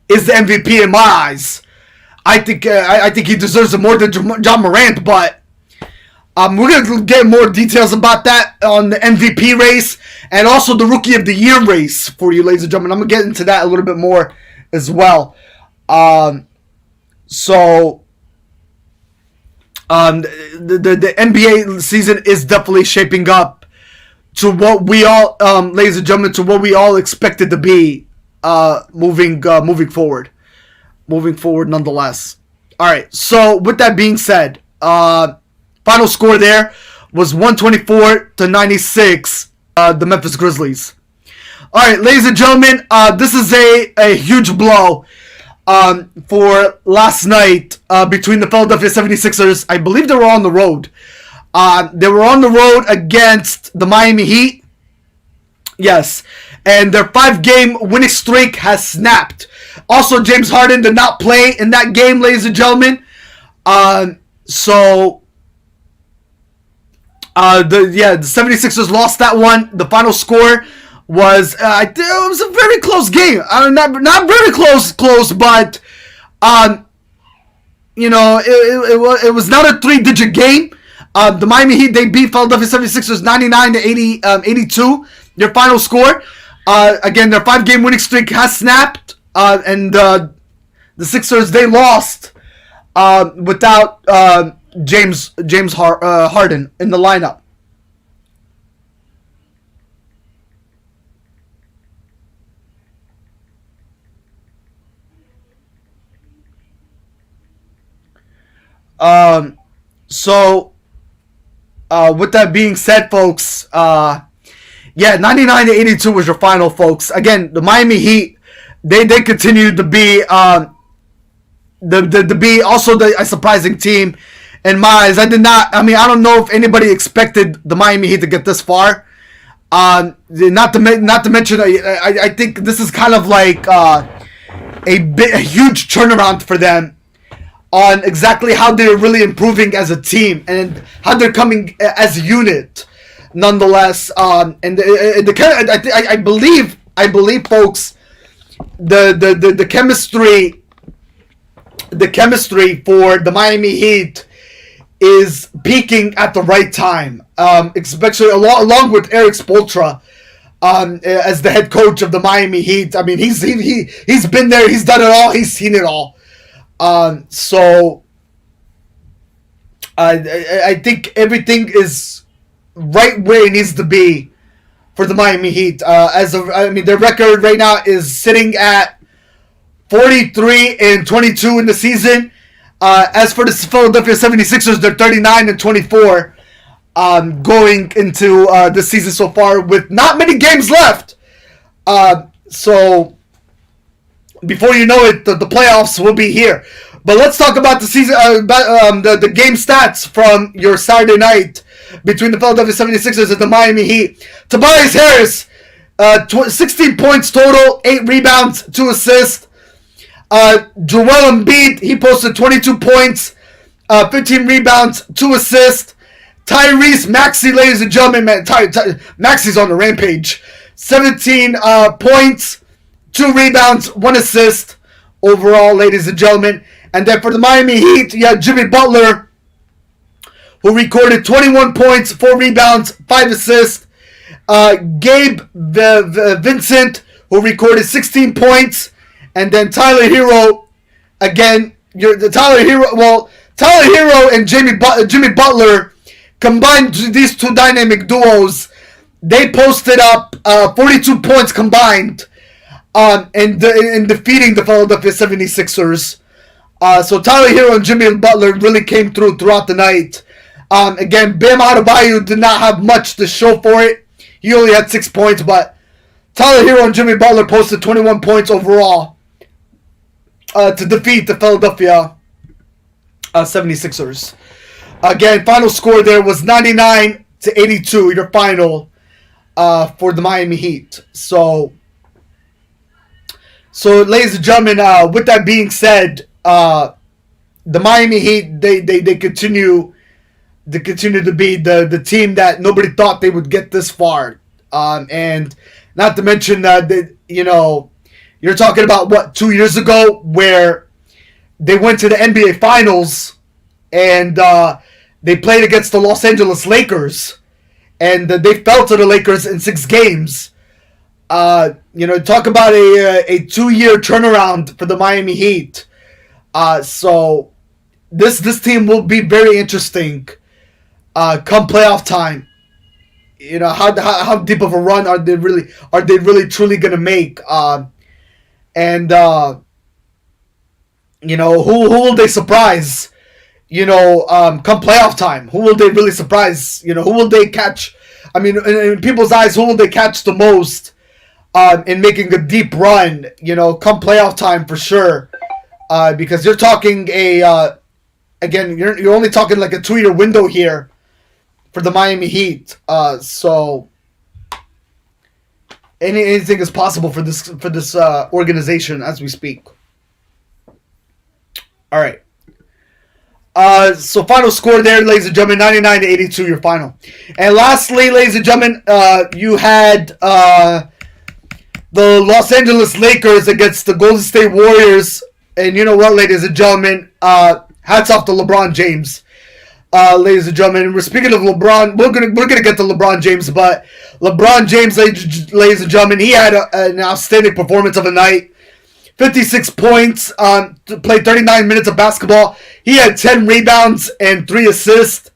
is the MVP in my eyes. I think he deserves it more than John Morant. But we're gonna get more details about that on the MVP race and also the Rookie of the Year race for you, ladies and gentlemen. I'm gonna get into that a little bit more as well. The NBA season is definitely shaping up to what we all, ladies and gentlemen, to what we all expected to be, moving forward, nonetheless. All right. So with that being said, final score there was 124-96. The Memphis Grizzlies. All right, ladies and gentlemen, this is a huge blow. For last night between the Philadelphia 76ers. I believe they were on the road. They were on the road against the Miami Heat. Yes. And their 5-game winning streak has snapped. Also, James Harden did not play in that game, ladies and gentlemen. The 76ers lost that one. The final score was it was a very close game. Not very close, but it was not a 3-digit game. The Miami Heat, they beat Philadelphia 76ers 99-82. Their final score. Again, their 5-game winning streak has snapped, and the Sixers, they lost without James Harden in the lineup. With that being said, folks, 99-82 was your final, folks. Again, the Miami Heat, they continue to be also a surprising team in my eyes. I don't know if anybody expected the Miami Heat to get this far. Not to mention, I think this is kind of like a huge turnaround for them on exactly how they're really improving as a team and how they're coming as a unit, nonetheless. I believe, folks, the chemistry for the Miami Heat is peaking at the right time, especially along with Eric Spoelstra as the head coach of the Miami Heat. I mean, he's been there, he's done it all, he's seen it all. I think everything is right where it needs to be for the Miami Heat. Their record right now is sitting at 43-22 in the season. As for the Philadelphia 76ers, they're 39-24 going into the season so far with not many games left. So before you know it, the playoffs will be here. But let's talk about the season, the game stats from your Saturday night between the Philadelphia 76ers and the Miami Heat. Tobias Harris, 16 points total, 8 rebounds, 2 assists. Joel Embiid, he posted 22 points, 15 rebounds, 2 assists. Tyrese Maxey, ladies and gentlemen, man, Maxey's on the rampage. 17 points, 2 rebounds, 1 assist overall, ladies and gentlemen. And then for the Miami Heat, you have Jimmy Butler, who recorded 21 points, 4 rebounds, 5 assists. Gabe Vincent, who recorded 16 points. And then Tyler Hero, again, Tyler Hero and Jimmy Butler, combined these two dynamic duos, they posted up 42 points combined in defeating the Philadelphia 76ers. So Tyler Hero and Jimmy Butler really came throughout the night. Again, Bam Adebayo did not have much to show for it. He only had 6 points, but Tyler Hero and Jimmy Butler posted 21 points overall to defeat the Philadelphia 76ers. Again, final score there was 99-82, your final. for the Miami Heat. So ladies and gentlemen, with that being said, the Miami Heat they continue to be the team that nobody thought they would get this far, and not to mention that you're talking about what 2 years ago where they went to the NBA Finals and they played against the Los Angeles Lakers and they fell to the Lakers in 6 games. Talk about a 2-year turnaround for the Miami Heat. So this team will be very interesting come playoff time. How deep of a run are they really truly gonna make? Who will they surprise? Come playoff time, who will they really surprise? Who will they catch? I mean, in people's eyes, who will they catch the most in making a deep run? Come playoff time for sure. Because you're talking you're only talking like a 2-year window here for the Miami Heat. So anything is possible for this organization as we speak. All right. So final score there, ladies and gentlemen, 99-82, your final. And lastly, ladies and gentlemen, you had the Los Angeles Lakers against the Golden State Warriors. And you know what, ladies and gentlemen, hats off to LeBron James. Ladies and gentlemen, we're speaking of LeBron. We're gonna get to LeBron James, but LeBron James, ladies and gentlemen, he had an outstanding performance of the night. 56 points, played 39 minutes of basketball. He had 10 rebounds and 3 assists.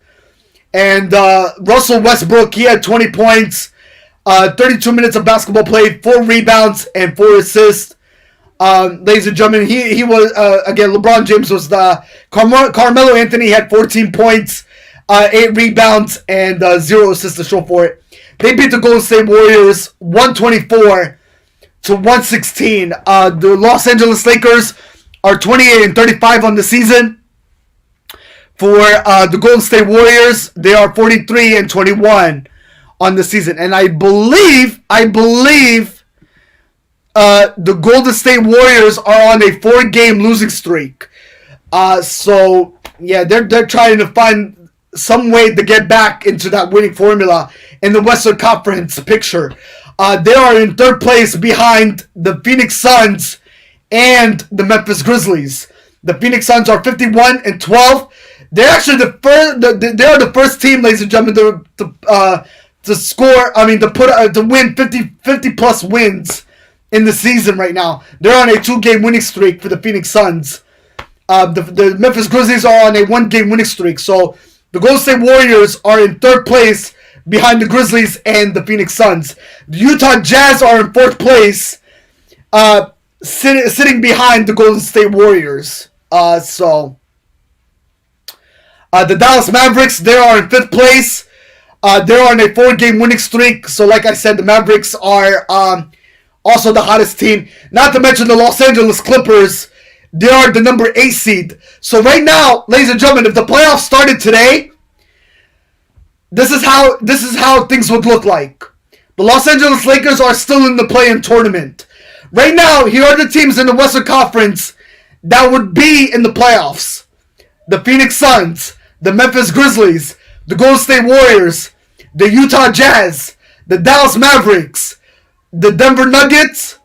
And Russell Westbrook, he had 20 points, 32 minutes of basketball played, 4 rebounds and 4 assists. Ladies and gentlemen, he was again. LeBron James was the Carmelo Anthony had 14 points, 8 rebounds, and 0 assists to show for it. They beat the Golden State Warriors 124-116. The Los Angeles Lakers are 28-35 on the season. For the Golden State Warriors, they are 43-21 on the season, and I believe. The Golden State Warriors are on a 4-game losing streak. So yeah, they're trying to find some way to get back into that winning formula in the Western Conference picture. They are in 3rd place behind the Phoenix Suns and the Memphis Grizzlies. The Phoenix Suns are 51-12. They're actually they are the first team, ladies and gentlemen, to score. I mean, to win 50 plus wins in the season right now. They're on a 2-game winning streak for the Phoenix Suns. The Memphis Grizzlies are on a 1-game winning streak. So the Golden State Warriors are in 3rd place behind the Grizzlies and the Phoenix Suns. The Utah Jazz are in 4th place, sitting behind the Golden State Warriors. The Dallas Mavericks, they are in 5th place. They're on a 4-game winning streak. So like I said, the Mavericks are also the hottest team. Not to mention the Los Angeles Clippers. They are the number 8 seed. So right now, ladies and gentlemen, if the playoffs started today, this is how things would look like. The Los Angeles Lakers are still in the play-in tournament. Right now, here are the teams in the Western Conference that would be in the playoffs. The Phoenix Suns, the Memphis Grizzlies, the Golden State Warriors, the Utah Jazz, the Dallas Mavericks, the Denver Nuggets.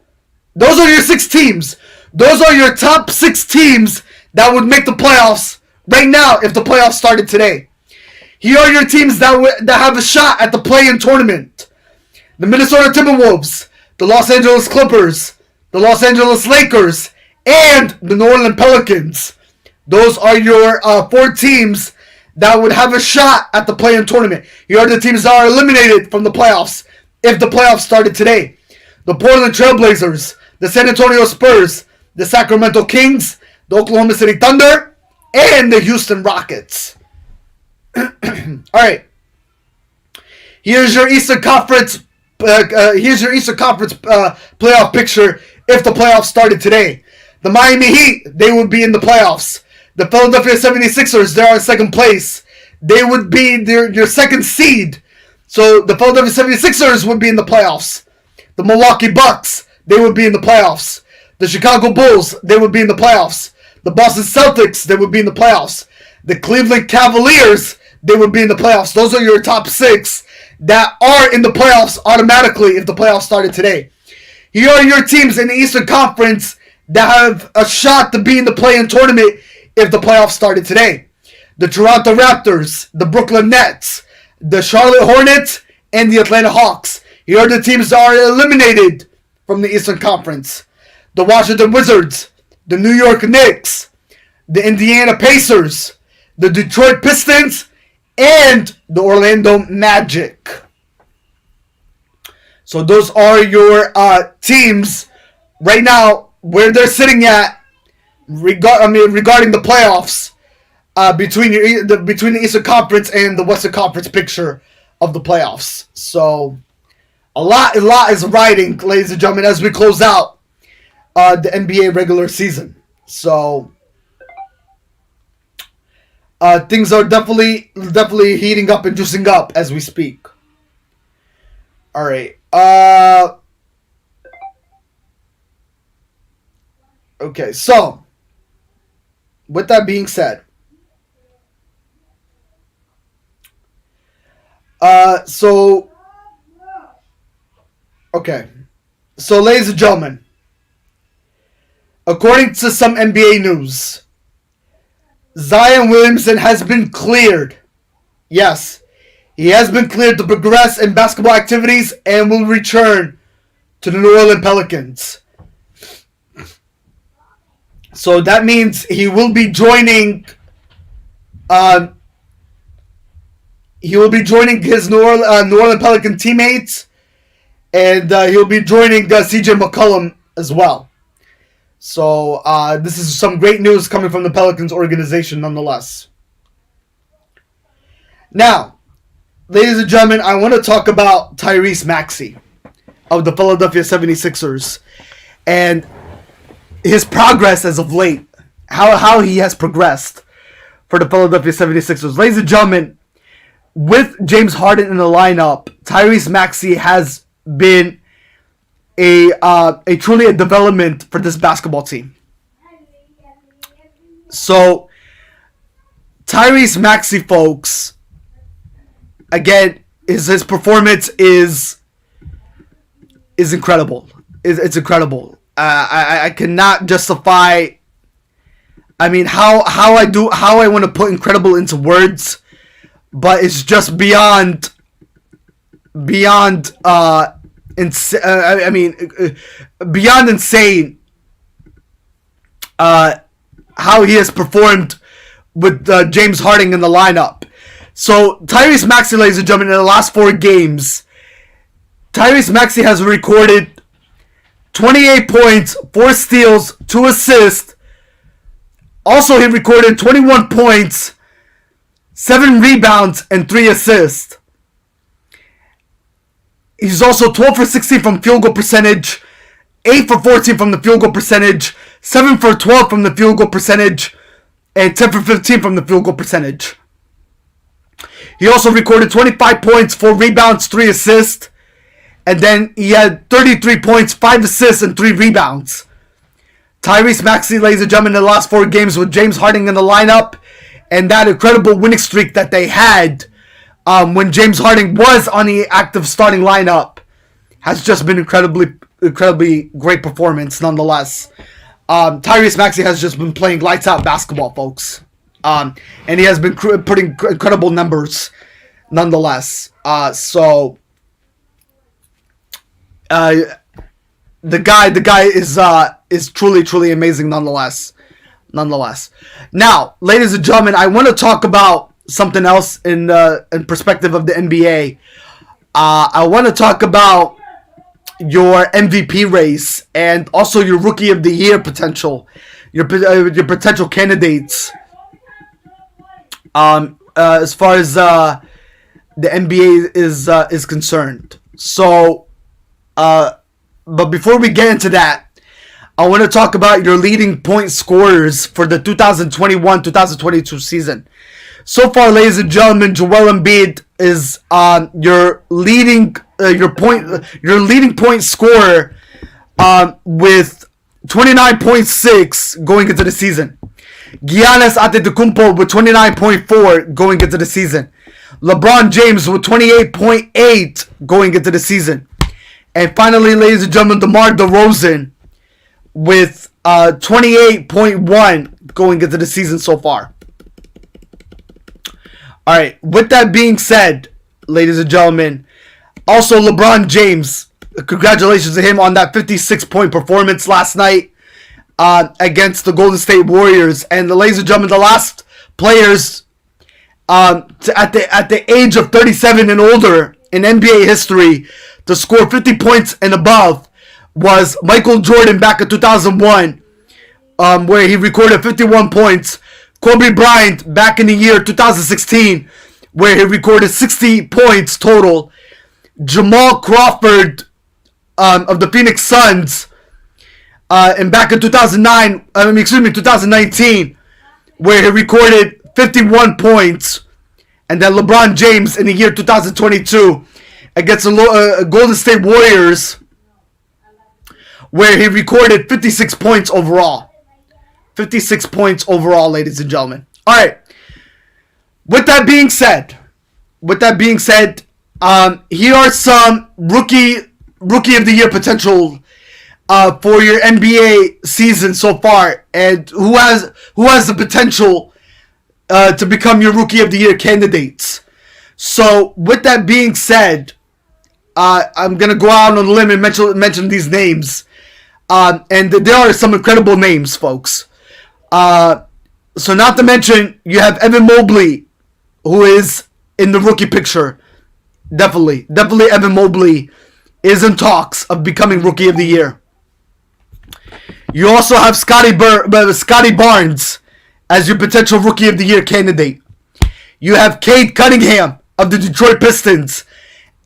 Those are your 6 teams. Those are your top 6 teams that would make the playoffs right now if the playoffs started today. Here are your teams that have a shot at the play-in tournament. The Minnesota Timberwolves, the Los Angeles Clippers, the Los Angeles Lakers, and the New Orleans Pelicans. Those are your 4 teams that would have a shot at the play-in tournament. Here are the teams that are eliminated from the playoffs if the playoffs started today. The Portland Trailblazers, the San Antonio Spurs, the Sacramento Kings, the Oklahoma City Thunder, and the Houston Rockets. Alright. Here's your Eastern Conference playoff picture if the playoffs started today. The Miami Heat, they would be in the playoffs. The Philadelphia 76ers, they're in 2nd place. They would be your 2nd seed So the Philadelphia 76ers would be in the playoffs. The Milwaukee Bucks, they would be in the playoffs. The Chicago Bulls, they would be in the playoffs. The Boston Celtics, they would be in the playoffs. The Cleveland Cavaliers, they would be in the playoffs. Those are your top 6 that are in the playoffs automatically if the playoffs started today. Here are your teams in the Eastern Conference that have a shot to be in the play-in tournament if the playoffs started today. The Toronto Raptors, the Brooklyn Nets, the Charlotte Hornets, and the Atlanta Hawks. Here are the teams that are eliminated from the Eastern Conference. The Washington Wizards, the New York Knicks, the Indiana Pacers, the Detroit Pistons, and the Orlando Magic. So those are your teams right now where they're sitting at regarding the playoffs. Between the Eastern Conference and the Western Conference picture of the playoffs. So a lot is riding, ladies and gentlemen, as we close out the NBA regular season. So things are definitely heating up and juicing up as we speak. All right. Okay, so with that being said, So ladies and gentlemen, according to some NBA news, Zion Williamson has been cleared. Yes, he has been cleared to progress in basketball activities and will return to the New Orleans Pelicans. So that means he will be joining his New Orleans Pelican teammates, and he'll be joining CJ McCollum as well. So this is some great news coming from the Pelicans organization nonetheless. Now, ladies and gentlemen, I want to talk about Tyrese Maxey of the Philadelphia 76ers and his progress as of late. How he has progressed for the Philadelphia 76ers. Ladies and gentlemen, with James Harden in the lineup, Tyrese Maxey has been a truly a development for this basketball team. So Tyrese Maxey, folks, again, his performance is incredible. It's incredible. I cannot justify. I mean, how I want to put incredible into words, but it's just beyond beyond insane how he has performed with James Harden in the lineup. So Tyrese Maxey, ladies and gentlemen, in the last 4 games, Tyrese Maxey has recorded 28 points, 4 steals, 2 assists. Also, he recorded 21 points, 7 rebounds, and 3 assists. He's also 12 for 16 from field goal percentage, 8 for 14 from the field goal percentage, 7 for 12 from the field goal percentage, and 10 for 15 from the field goal percentage. He also recorded 25 points, 4 rebounds, 3 assists, and then he had 33 points, 5 assists, and 3 rebounds. Tyrese Maxey, ladies and gentlemen, in the last 4 games with James Harden in the lineup, and that incredible winning streak that they had when James Harden was on the active starting lineup, has just been incredibly great performance nonetheless. Tyrese Maxey has just been playing lights out basketball, folks. And he has been putting incredible numbers nonetheless. The guy is truly amazing nonetheless. Now, ladies and gentlemen, I want to talk about something else in perspective of the NBA. I want to talk about your MVP race and also your Rookie of the Year potential, your potential candidates. As far as the NBA is concerned. So, but before we get into that, I want to talk about your leading point scorers for the 2021-2022 season. So far, ladies and gentlemen, Joel Embiid is your leading point scorer with 29.6 going into the season. Giannis Antetokounmpo with 29.4 going into the season. LeBron James with 28.8 going into the season. And finally, ladies and gentlemen, DeMar DeRozan with 28.1 going into the season so far. Alright, with that being said, ladies and gentlemen, also LeBron James, congratulations to him on that 56-point performance last night against the Golden State Warriors. And ladies and gentlemen, the last players at the age of 37 and older in NBA history to score 50 points and above was Michael Jordan back in 2001, where he recorded 51 points. Kobe Bryant back in the year 2016, where he recorded 60 points total. Jamal Crawford of the Phoenix Suns, and back in 2019, where he recorded 51 points. And then LeBron James in the year 2022 against the Golden State Warriors, where he recorded 56 points overall. 56 points overall, ladies and gentlemen. Alright. With that being said, here are some rookie of the year potential for your NBA season so far, and who has the potential to become your rookie of the year candidates. So with that being said, I'm gonna go out on a limb and mention these names, and there are some incredible names, folks. So not to mention, you have Evan Mobley, who is in the rookie picture. Definitely Evan Mobley is in talks of becoming rookie of the year. You also have Scotty Barnes as your potential rookie of the year candidate. You have Cade Cunningham of the Detroit Pistons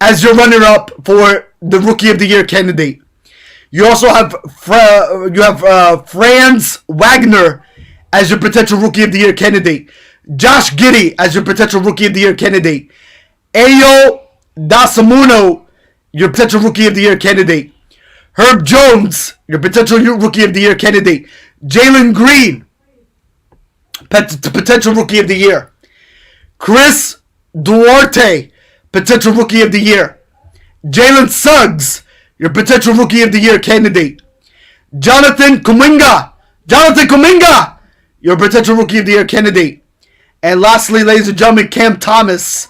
as your runner-up for the rookie of the year candidate. You also have Franz Wagner as your potential rookie of the year candidate. Josh Giddey as your potential rookie of the year candidate. Ayo Dosunmu, your potential rookie of the year candidate. Herb Jones, your potential rookie of the year candidate. Jalen Green, potential rookie of the year. Chris Duarte, potential rookie of the year. Jalen Suggs, your potential rookie of the year candidate. Jonathan Kuminga, your potential rookie of the year candidate. And lastly, ladies and gentlemen, Cam Thomas,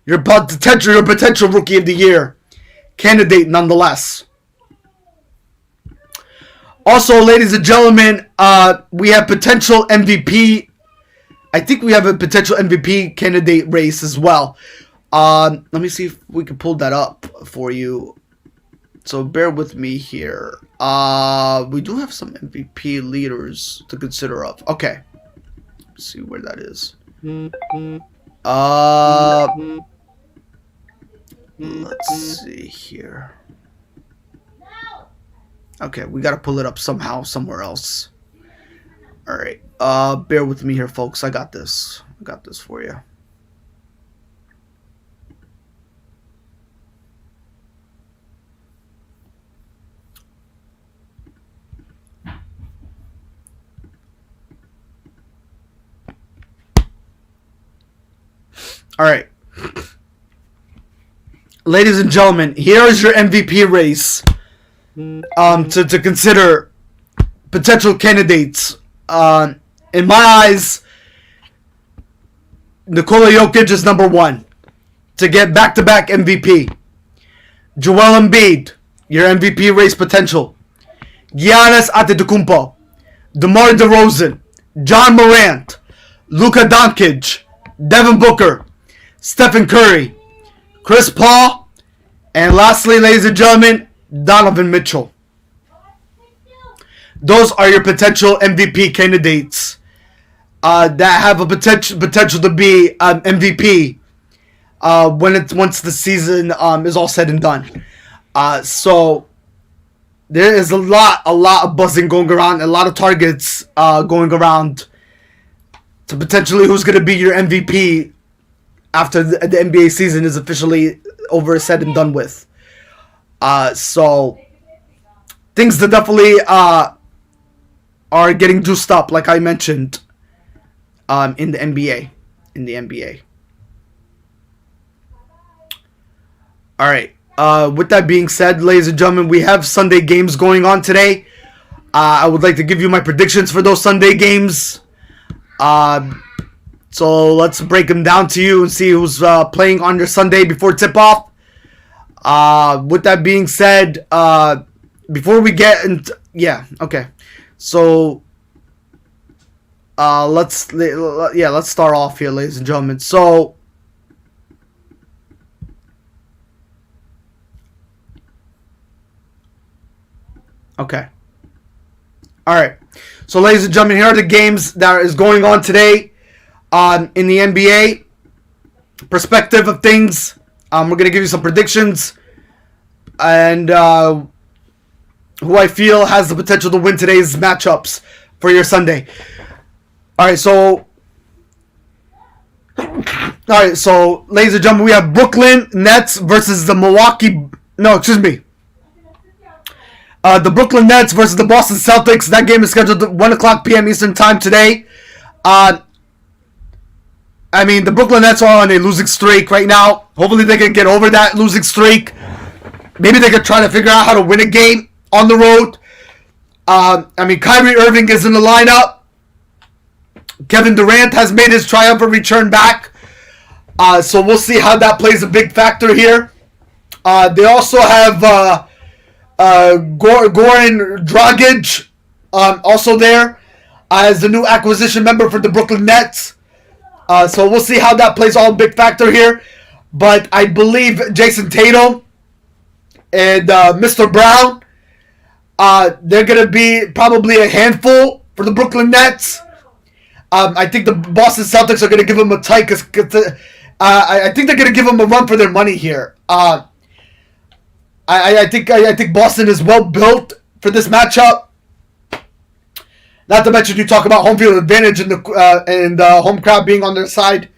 your potential rookie of the year candidate nonetheless. Also, ladies and gentlemen, we have potential MVP. I think we have a potential MVP candidate race as well. Let me see if we can pull that up for you. So bear with me here. We do have some MVP leaders to consider of. Okay. Let's see where that is. Let's see here. Okay, we gotta pull it up somehow, somewhere else. Alright, bear with me here, folks. I got this for you. Alright. Ladies and gentlemen, here is your MVP race. To consider potential candidates. In my eyes, Nikola Jokic is number one to get back-to-back MVP. Joel Embiid, your MVP race potential. Giannis Antetokounmpo, DeMar DeRozan, John Morant, Luka Doncic, Devin Booker, Stephen Curry, Chris Paul, and lastly, ladies and gentlemen, Donovan Mitchell. Those are your potential MVP candidates that have a potential to be MVP once the season is all said and done. So there is a lot of buzzing going around, a lot of targets going around to potentially who's going to be your MVP after the NBA season is officially over, said and done with. So things that definitely are getting juiced up, like I mentioned, in the NBA. All right. With that being said, ladies and gentlemen, we have Sunday games going on today. I would like to give you my predictions for those Sunday games. So let's break them down to you and see who's playing on your Sunday before tip-off. With that being said, before we get into... Yeah, okay. So, let's start off here, ladies and gentlemen. So... Okay. Alright. So, ladies and gentlemen, here are the games that is going on today in the NBA. Perspective of things. We're going to give you some predictions. And who I feel has the potential to win today's matchups for your Sunday. Alright, so... ladies and gentlemen, we have Brooklyn Nets versus the Milwaukee... No, excuse me. The Brooklyn Nets versus the Boston Celtics. That game is scheduled at 1 o'clock p.m. Eastern Time today. The Brooklyn Nets are on a losing streak right now. Hopefully they can get over that losing streak. Maybe they can try to figure out how to win a game on the road. Kyrie Irving is in the lineup. Kevin Durant has made his triumphant return back. So we'll see how that plays a big factor here. They also have... Goran Dragic also there as the new acquisition member for the Brooklyn Nets. So we'll see how that plays all big factor here. But I believe Jason Tatum and Mr. Brown, they're going to be probably a handful for the Brooklyn Nets. I think the Boston Celtics are going to give them a tight... I think they're going to give them a run for their money here. I think Boston is well built for this matchup. Not to mention you talk about home field advantage and the home crowd being on their side.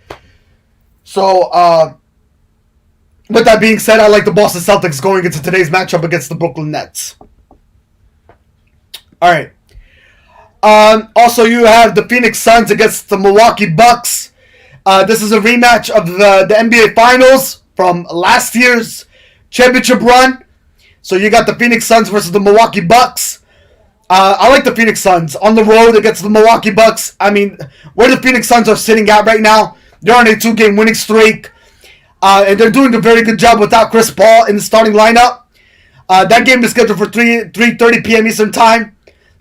So with that being said, I like the Boston Celtics going into today's matchup against the Brooklyn Nets. All right. Also, you have the Phoenix Suns against the Milwaukee Bucks. This is a rematch of the NBA Finals from last year's championship run. So you got the Phoenix Suns versus the Milwaukee Bucks. I like the Phoenix Suns on the road against the Milwaukee Bucks. Where the Phoenix Suns are sitting at right now, they're on a 2-game winning streak. And they're doing a very good job without Chris Paul in the starting lineup. That game is scheduled for 3:30 p.m. Eastern Time.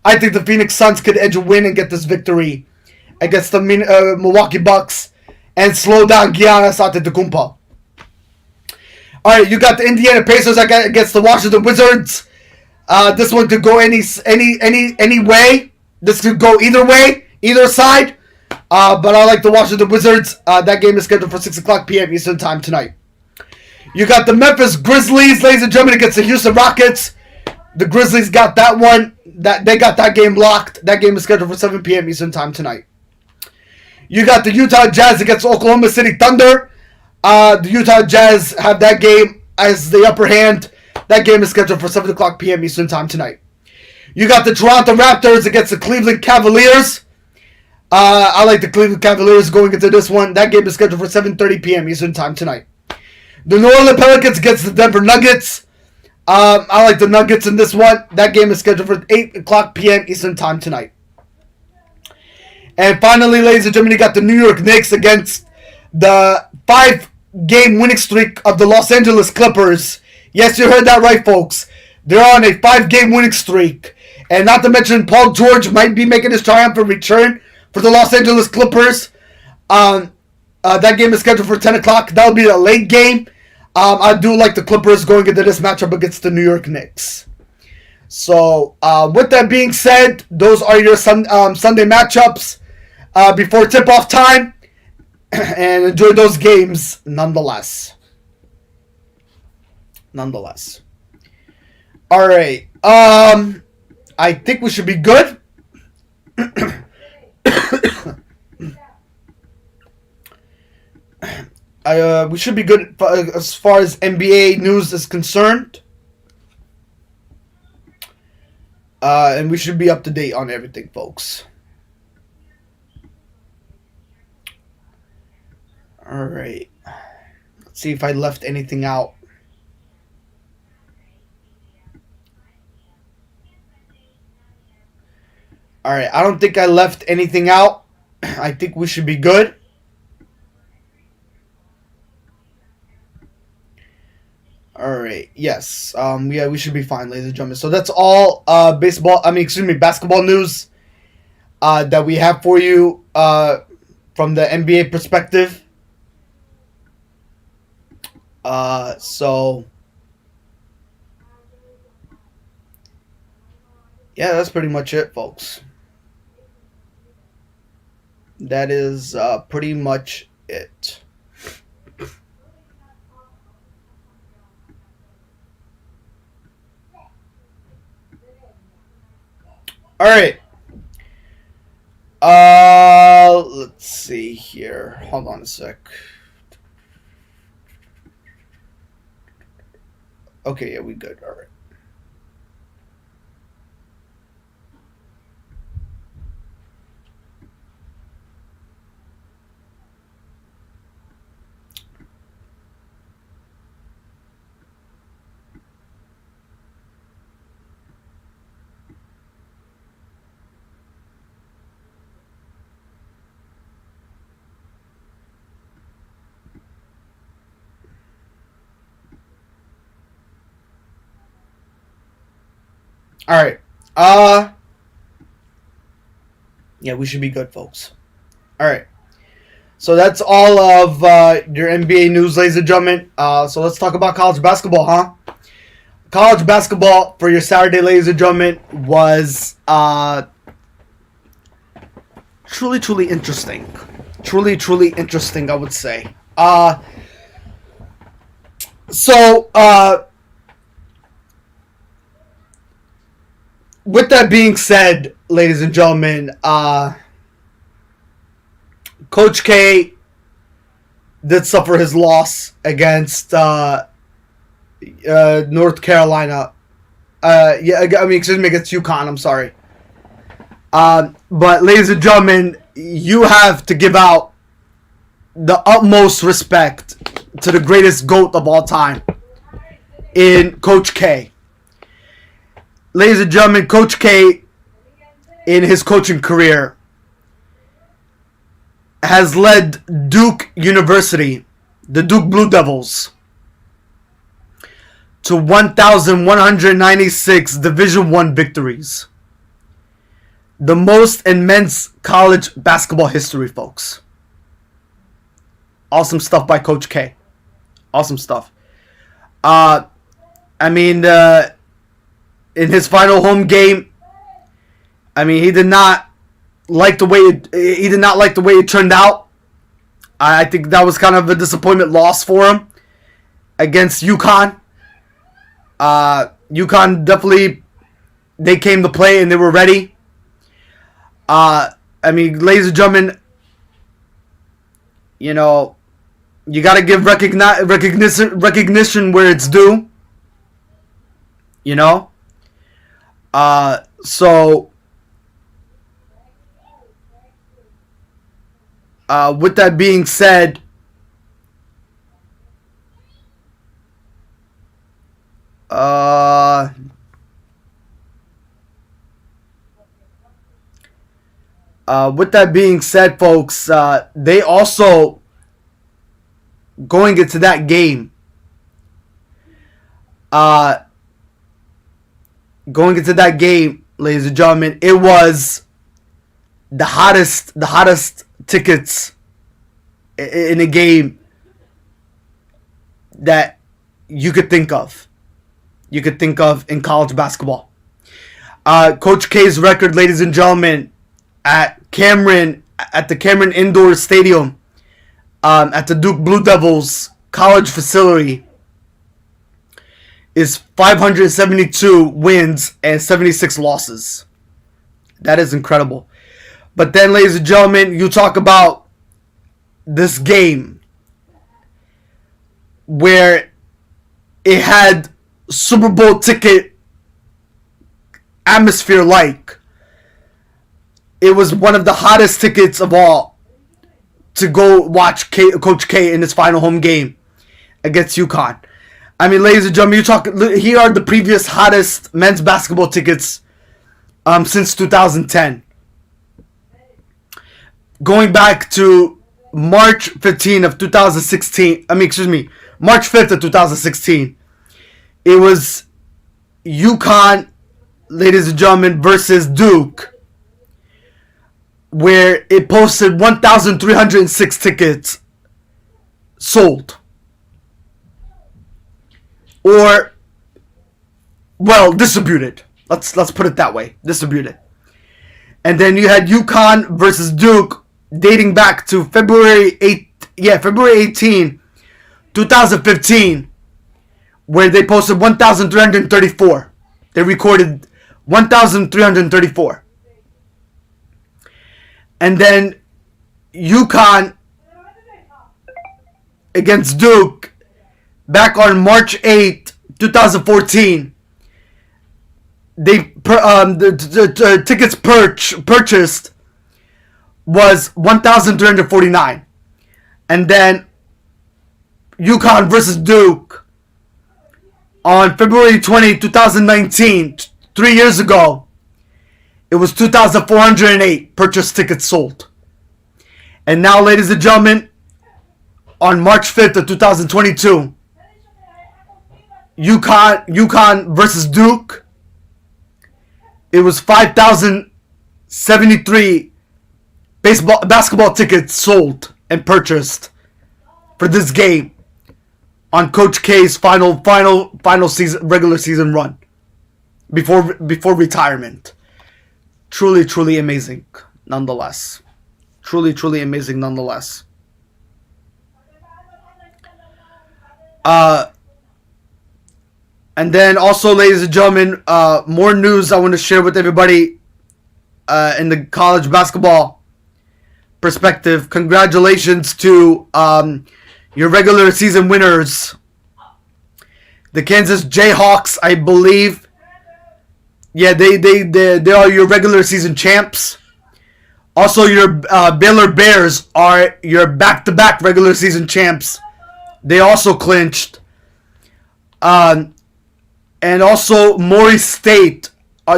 I think the Phoenix Suns could edge a win and get this victory against the Milwaukee Bucks and slow down Giannis Antetokounmpo. Alright, you got the Indiana Pacers against the Washington Wizards. This one could go any way. This could go either way, either side. But I like the Washington Wizards. That game is scheduled for 6 o'clock p.m. Eastern Time tonight. You got the Memphis Grizzlies, ladies and gentlemen, against the Houston Rockets. The Grizzlies got that one. They got that game locked. That game is scheduled for 7 p.m. Eastern Time tonight. You got the Utah Jazz against Oklahoma City Thunder. The Utah Jazz have that game as the upper hand. That game is scheduled for 7 o'clock p.m. Eastern Time tonight. You got the Toronto Raptors against the Cleveland Cavaliers. I like the Cleveland Cavaliers going into this one. That game is scheduled for 7:30 p.m. Eastern Time tonight. The New Orleans Pelicans against the Denver Nuggets. I like the Nuggets in this one. That game is scheduled for 8 o'clock p.m. Eastern Time tonight. And finally, ladies and gentlemen, you got the New York Knicks against the 5-game winning streak of the Los Angeles Clippers. Yes, you heard that right, folks. They're on a 5-game winning streak. And not to mention, Paul George might be making his triumphant return for the Los Angeles Clippers. That game is scheduled for 10 o'clock. That'll be a late game. I do like the Clippers going into this matchup against the New York Knicks. So, with that being said, those are your Sunday matchups before tip-off time. And enjoy those games nonetheless. Alright. I think we should be good. We should be good as far as NBA news is concerned. And we should be up to date on everything, folks. Alright. Let's see if I left anything out. Alright, I don't think I left anything out. I think we should be good. Alright, yes. Yeah, we should be fine, ladies and gentlemen. So that's all basketball news that we have for you from the NBA perspective. So yeah, that's pretty much it, folks. That is pretty much it. All right. Let's see here. Hold on a sec. Okay, yeah, we good. All right. All right. Yeah, we should be good, folks. All right. So that's all of your NBA news, ladies and gentlemen. So let's talk about college basketball, huh? College basketball for your Saturday, ladies and gentlemen, was truly interesting. Truly interesting, I would say. With that being said, ladies and gentlemen, Coach K did suffer his loss against North Carolina. Against UConn, I'm sorry. But ladies and gentlemen, you have to give out the utmost respect to the greatest GOAT of all time in Coach K. Ladies and gentlemen, Coach K, in his coaching career, has led Duke University, the Duke Blue Devils, to 1,196 Division I victories. The most in men's college basketball history, folks. Awesome stuff by Coach K. Awesome stuff. In his final home game, he did not like the way it turned out. I think that was kind of a disappointment loss for him against UConn. UConn definitely, they came to play and they were ready. Ladies and gentlemen, you got to give recognition where it's due. With that being said, folks, they also, going into that game, ladies and gentlemen, it was the hottest tickets in a game that you could think of. In college basketball. Coach K's record, ladies and gentlemen, at the Cameron Indoor Stadium, at the Duke Blue Devils college facility, is 572 wins and 76 losses. That is incredible. But then, ladies and gentlemen, you talk about this game where it had Super Bowl ticket atmosphere like. It was one of the hottest tickets of all to go watch Coach K in his final home game against UConn. I mean, ladies and gentlemen, here are the previous hottest men's basketball tickets since 2010. Going back to March 15 of 2016, March 5th of 2016, it was UConn, ladies and gentlemen, versus Duke, where it posted 1,306 tickets sold. Or, well, distributed. Let's put it that way. Distributed. And then you had UConn versus Duke dating back to February 18, 2015, where they posted 1,334. They recorded 1,334. And then UConn against Duke back on March 8, 2014. The tickets purchased was 1,349. And then UConn versus Duke on February 20, 2019, 3 years ago, it was 2,408 purchased tickets sold. And now, ladies and gentlemen, on March 5th of 2022, UConn versus Duke, it was 5,073 basketball tickets sold and purchased for this game on Coach K's final season, regular season run before retirement. Truly amazing nonetheless. Truly amazing nonetheless. And then also, ladies and gentlemen, more news I want to share with everybody in the college basketball perspective. Congratulations to your regular season winners, the Kansas Jayhawks, I believe. Yeah, they are your regular season champs. Also, your Baylor Bears are your back-to-back regular season champs. They also clinched. And also, Maury State,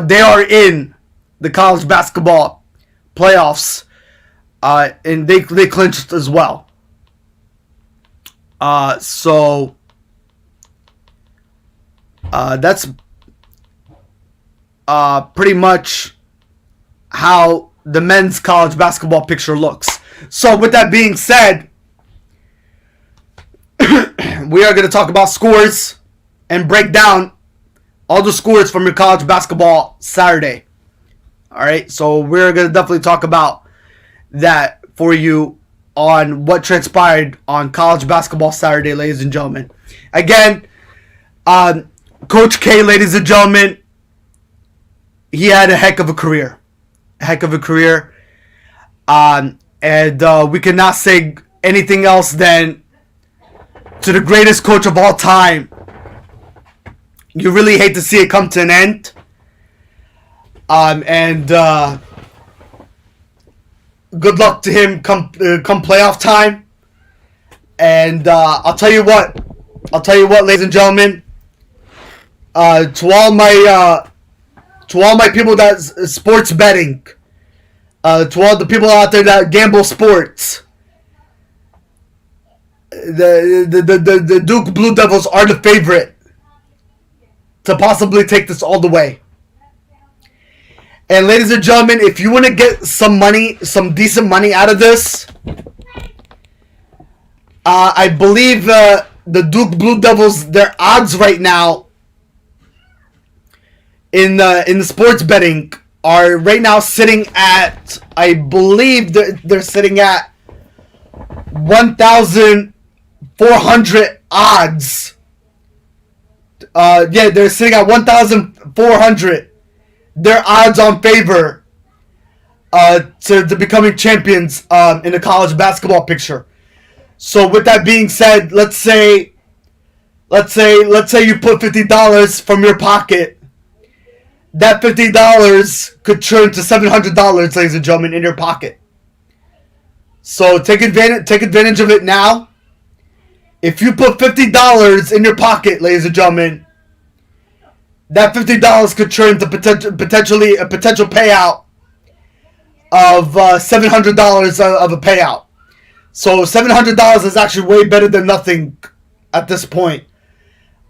they are in the college basketball playoffs. And they clinched as well. So that's pretty much how the men's college basketball picture looks. So with that being said, we are going to talk about scores and break down all the scores from your college basketball Saturday. Alright, so we're going to definitely talk about that for you on what transpired on college basketball Saturday, ladies and gentlemen. Again, Coach K, ladies and gentlemen, he had a heck of a career. And we cannot say anything else than to the greatest coach of all time. You really hate to see it come to an end. Good luck to him come playoff time. And I'll tell you what, ladies and gentlemen. To all my people that sports betting, to all the people out there that gamble sports, the Duke Blue Devils are the favorite to possibly take this all the way. And ladies and gentlemen, if you want to get some money, some decent money out of this, I believe the Duke Blue Devils, their odds right now in the sports betting are right now sitting at, I believe they're sitting at 1,400 odds. They're sitting at 1,400. Their odds on favor to becoming champions in the college basketball picture. So with that being said, let's say let's say you put $50 from your pocket. That $50 could turn to $700, ladies and gentlemen, in your pocket. So take advantage of it now. If you put $50 in your pocket, ladies and gentlemen, that $50 could turn to potentially a potential payout of $700 of a payout. So $700 is actually way better than nothing at this point.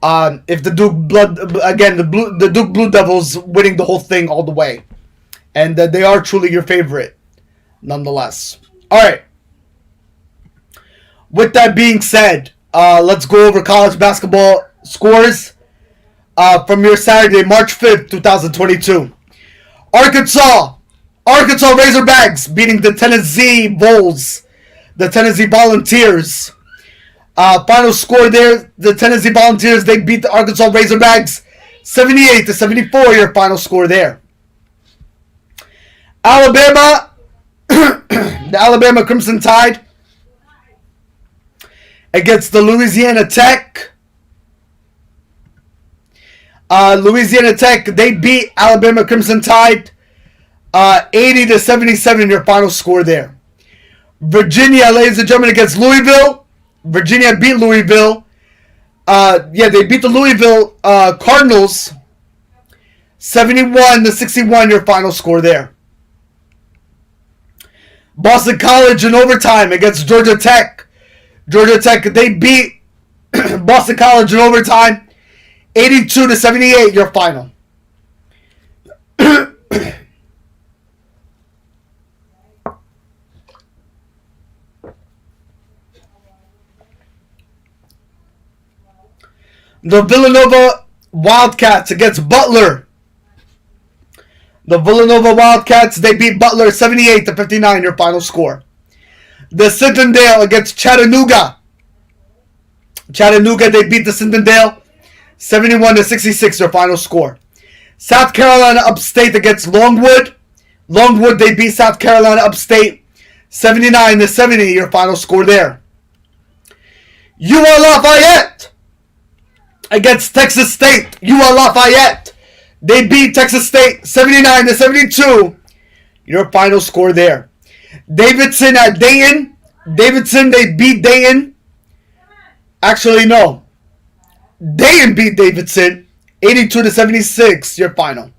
If the Duke the Duke Blue Devils winning the whole thing all the way, and they are truly your favorite, nonetheless. All right. With that being said, let's go over college basketball scores from your Saturday, March 5th, 2022. Arkansas Razorbacks beating the Tennessee Vols, the Tennessee Volunteers. Final score there, the Tennessee Volunteers, they beat the Arkansas Razorbacks 78-74, your final score there. Alabama, the Alabama Crimson Tide against the Louisiana Tech. Louisiana Tech, they beat Alabama Crimson Tide 80-77, your final score there. Virginia, ladies and gentlemen, against Louisville. Virginia beat Louisville. They beat the Louisville Cardinals 71-61, your final score there. Boston College in overtime against Georgia Tech. Georgia Tech, they beat Boston College in overtime 82-78, your final. The Villanova Wildcats against Butler. The Villanova Wildcats, they beat Butler 78-59, your final score. The Centennial against Chattanooga. Chattanooga, they beat the Centennial 71-66, your final score. South Carolina Upstate against Longwood. Longwood, they beat South Carolina Upstate 79-70, your final score there. UL Lafayette against Texas State. UL Lafayette, they beat Texas State 79-72, your final score there. Davidson at Dayton. Davidson, they beat Dayton. Actually, no. Dayton beat Davidson 82-76, your final.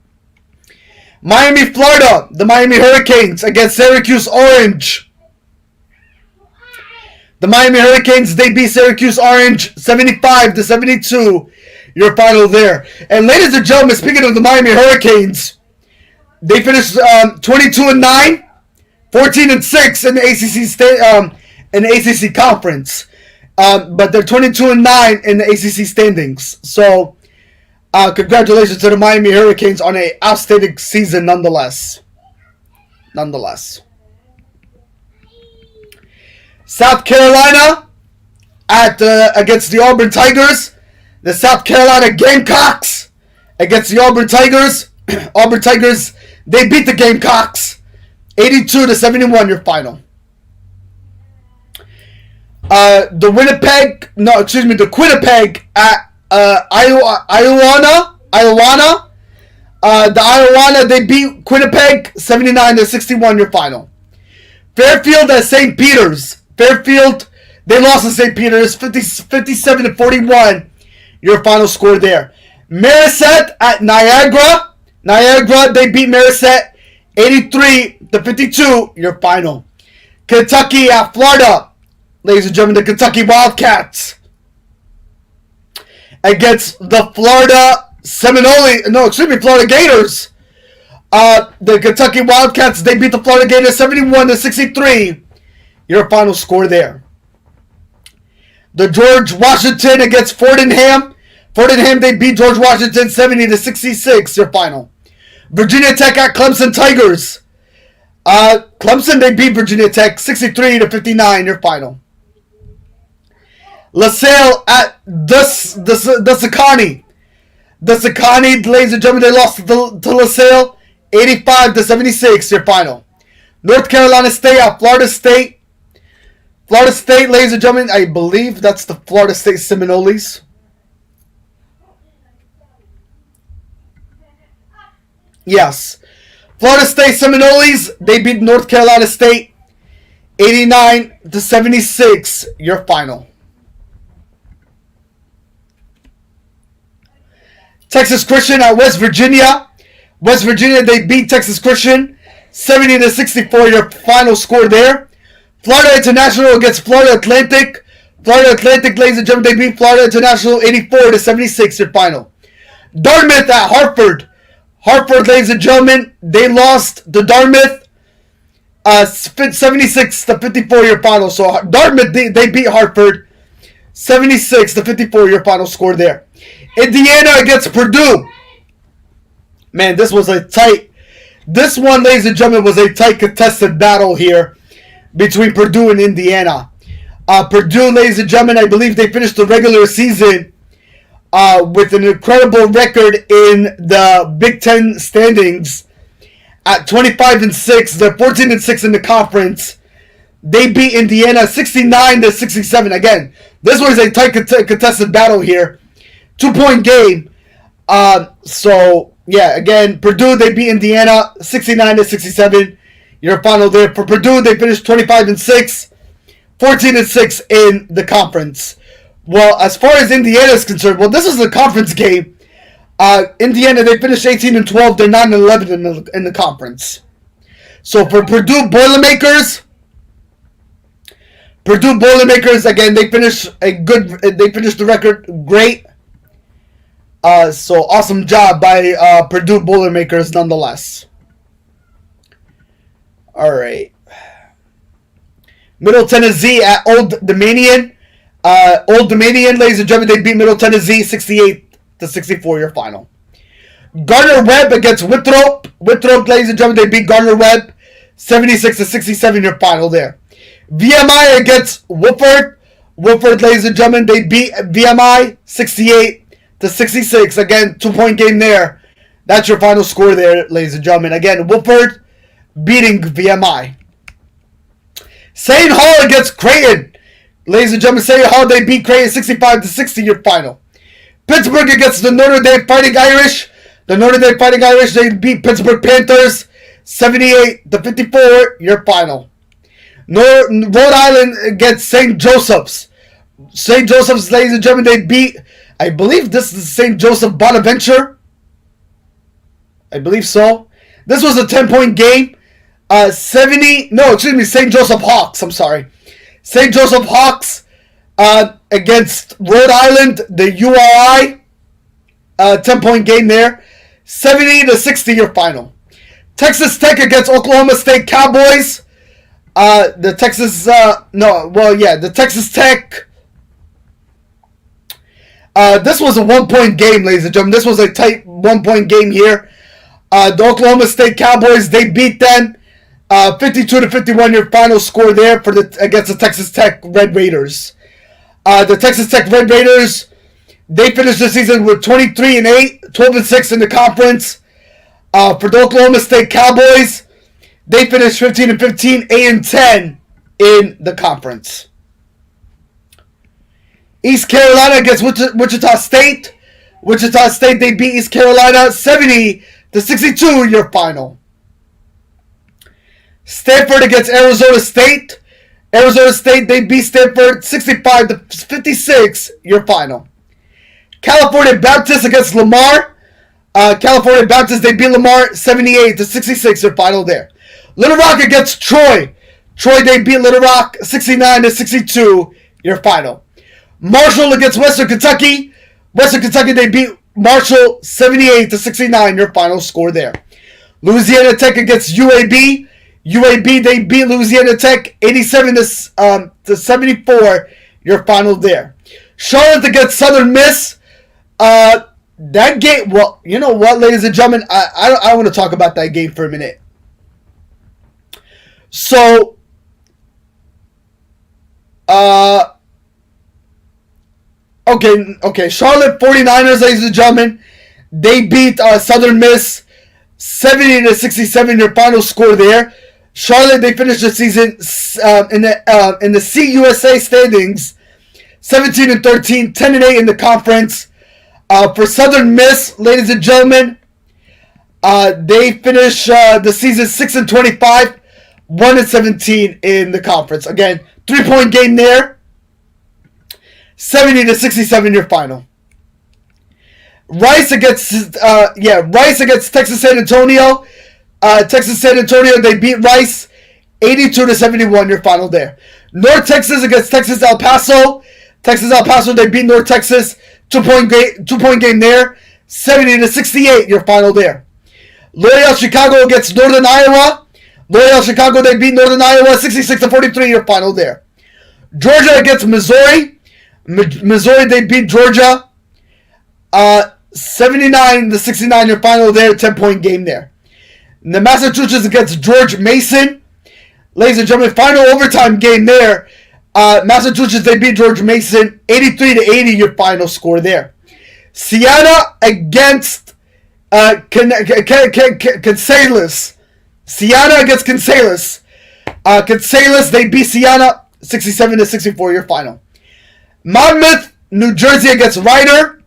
Miami, Florida. The Miami Hurricanes against Syracuse Orange. The Miami Hurricanes, they beat Syracuse Orange 75-72, your final there. And ladies and gentlemen, speaking of the Miami Hurricanes, they finished 22-9, 14-6 in the ACC conference. But they're 22-9 in the ACC standings. So, congratulations to the Miami Hurricanes on an outstanding season, nonetheless. South Carolina against the Auburn Tigers. The South Carolina Gamecocks against the Auburn Tigers. Auburn Tigers, they beat the Gamecocks 82-71, your final. The Quinnipiac at Iowa. The Iowa, they beat Quinnipiac 79-61, your final. Fairfield at St. Peter's. Fairfield, they lost to St. Peter's 57-41, your final score there. Marquette at Niagara. Niagara, they beat Marquette 83-52, your final. Kentucky at Florida. Ladies and gentlemen, the Kentucky Wildcats against the Florida Gators. The Kentucky Wildcats, they beat the Florida Gators 71-63. Your final score there. The George Washington against Fordham. Fordham, they beat George Washington 70-66. Your final. Virginia Tech at Clemson Tigers. Clemson, they beat Virginia Tech 63-59. Your final. LaSalle at the Saccone. The Saccone, ladies and gentlemen, they lost to LaSalle 85-76. Your final. North Carolina State at Florida State. Florida State, ladies and gentlemen, I believe that's the Florida State Seminoles. Yes. Florida State Seminoles, they beat North Carolina State 89-76, your final. Texas Christian at West Virginia. West Virginia, they beat Texas Christian 70-64, your final score there. Florida International against Florida Atlantic. Florida Atlantic, ladies and gentlemen, they beat Florida International 84-76, your final. Dartmouth at Hartford. Hartford, ladies and gentlemen, they lost to Dartmouth 76-54, your final. So Dartmouth, they beat Hartford 76-54, your final score there. Indiana against Purdue. Man, this was a tight. This one, ladies and gentlemen, was a tight contested battle here between Purdue and Indiana. Purdue, ladies and gentlemen, I believe they finished the regular season with an incredible record in the Big Ten standings at 25-6. They're 14-6 in the conference. They beat Indiana 69-67. Again, this was a tight contested battle here. 2-point game. So, yeah, again, Purdue, they beat Indiana 69-67. Your final there. For Purdue, they finished 25-6. 14-6 in the conference. Well, as far as Indiana is concerned, well, this is a conference game. Indiana, they finished 18-12. They're 9-11 in the conference. So for Purdue Boilermakers, again, they finished the record great. So awesome job by Purdue Boilermakers nonetheless. All right. Middle Tennessee at Old Dominion. Old Dominion, ladies and gentlemen, they beat Middle Tennessee 68-64, your final. Gardner-Webb against Winthrop. Winthrop, ladies and gentlemen, they beat Gardner-Webb 76-67, your final there. VMI against Wofford. Wofford, ladies and gentlemen, they beat VMI 68-66. Again, 2-point game there. That's your final score there, ladies and gentlemen. Again, Wofford beating VMI. St. Hall against Creighton. Ladies and gentlemen, St. Hall, they beat Creighton 65-60, your final. Pittsburgh against the Notre Dame Fighting Irish. The Notre Dame Fighting Irish, they beat Pittsburgh Panthers 78-54, your final. Rhode Island against St. Joseph's. St. Joseph's, ladies and gentlemen, they beat, I believe this is St. Joseph Bonaventure. I believe so. This was a 10-point game. St. Joseph Hawks, I'm sorry. St. Joseph Hawks against Rhode Island, the URI. 10-point game there. 70-60, your final. Texas Tech against Oklahoma State Cowboys. The Texas Tech. This was a 1-point game, ladies and gentlemen. This was a tight 1-point game here. The Oklahoma State Cowboys, they beat them 52-51, your final score there against the Texas Tech Red Raiders. The Texas Tech Red Raiders, they finished the season with 23-8, 12-6 in the conference. For the Oklahoma State Cowboys, they finished 15-15, 8-10 in the conference. East Carolina against Wichita State. Wichita State, they beat East Carolina 70-62, your final. Stanford against Arizona State. Arizona State, they beat Stanford 65-56, your final. California Baptist against Lamar. California Baptist, they beat Lamar 78-66, your final there. Little Rock against Troy. Troy, they beat Little Rock 69-62, your final. Marshall against Western Kentucky. Western Kentucky, they beat Marshall 78-69, your final score there. Louisiana Tech against UAB. UAB, they beat Louisiana Tech 87-74, your final there. Charlotte against Southern Miss. That game, well, you know what, ladies and gentlemen, I want to talk about that game for a minute. So, okay, Charlotte 49ers, ladies and gentlemen, they beat Southern Miss 70-67, your final score there. Charlotte, they finished the season in the CUSA standings 17-13, 10-8 in the conference. For Southern Miss, ladies and gentlemen, They finish the season 6-25, 1-17 in the conference. Again, 3-point game there. 70-67 your final. Rice against Texas San Antonio. Texas San Antonio, they beat Rice 82-71 your final there. North Texas against Texas El Paso. Texas El Paso, they beat North Texas 2-point game there. 70-68 your final there. Loyola Chicago against Northern Iowa. Loyola Chicago, they beat Northern Iowa 66-43 your final there. Georgia against Missouri. Missouri, they beat Georgia 79-69 your final there. 10-point game there. The Massachusetts against George Mason. Ladies and gentlemen, final overtime game there. Massachusetts, they beat George Mason 83-80 your final score there. Siena against Consales. Siena against Consales. Consales, they beat Siena 67-64 your final. Monmouth, New Jersey against Ryder.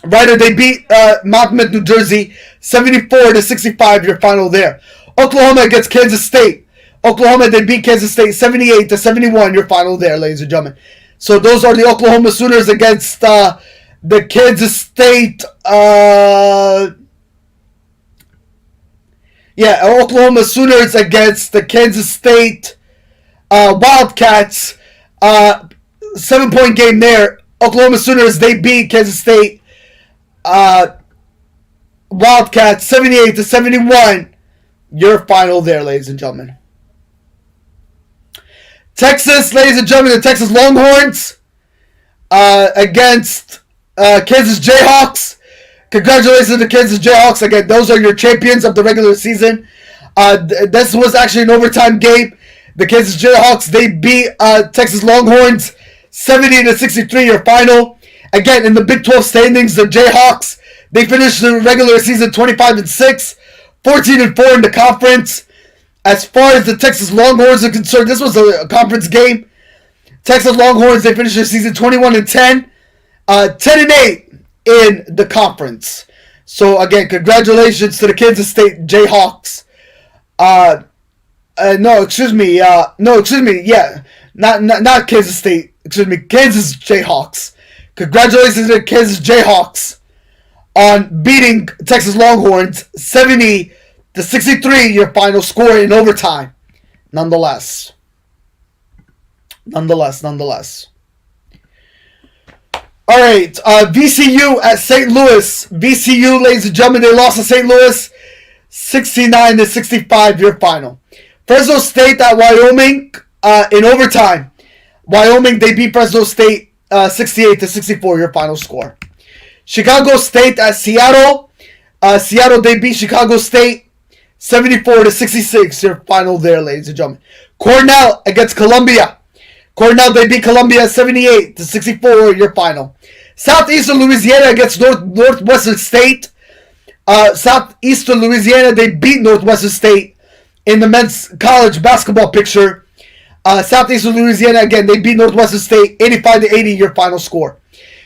Ryder, they beat Monmouth, New Jersey 74-65 your final there. Oklahoma against Kansas State. Oklahoma, they beat Kansas State 78-71 your final there, ladies and gentlemen. So those are the Oklahoma Sooners against the Kansas State. Oklahoma Sooners against the Kansas State Wildcats. 7-point game there. Oklahoma Sooners, they beat Kansas State Wildcats 78-71 your final there, ladies and gentlemen. Texas, ladies and gentlemen, the Texas Longhorns against Kansas Jayhawks. Congratulations to the Kansas Jayhawks. Again, those are your champions of the regular season. This was actually an overtime game. The Kansas Jayhawks, they beat Texas Longhorns 70-63 your final. Again, in the Big 12 standings, the Jayhawks, they finished the regular season 25-6, 14-4 in the conference. As far as the Texas Longhorns are concerned, this was a conference game. Texas Longhorns, they finished their season 21-10, 10-8 in the conference. So again, congratulations to the Kansas State Jayhawks. Not Kansas State. Kansas Jayhawks. Congratulations to the Kansas Jayhawks on beating Texas Longhorns 70-63 your final score in overtime. Nonetheless. All right, VCU at St. Louis. VCU, ladies and gentlemen, they lost to St. Louis 69-65 your final. Fresno State at Wyoming in overtime. Wyoming, they beat Fresno State 68-64 your final score. Chicago State at Seattle. Seattle, they beat Chicago State 74-66 your final there, ladies and gentlemen. Cornell against Columbia. Cornell, they beat Columbia 78-64 your final. Southeastern Louisiana against Northwestern State. Southeastern Louisiana, they beat Northwestern State in the men's college basketball picture. Southeastern Louisiana, again, they beat Northwestern State 85-80 your final score.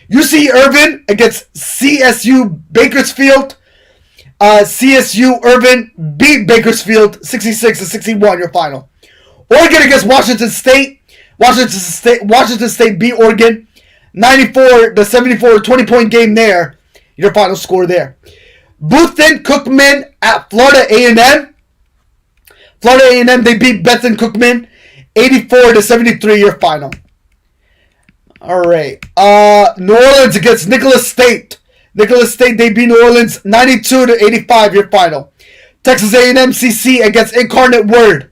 UC Irvine against CSU Bakersfield. CSU Irvine beat Bakersfield 66-61 your final. Oregon against Washington State. Washington State beat Oregon 94-74, 20-point game there. Your final score there. Bethune-Cookman at Florida A&M. Florida A&M, they beat Bethune-Cookman 84-73 your final. All right. New Orleans against Nicholas State. Nicholas State, they beat New Orleans 92-85 your final. Texas A&M CC against Incarnate Word.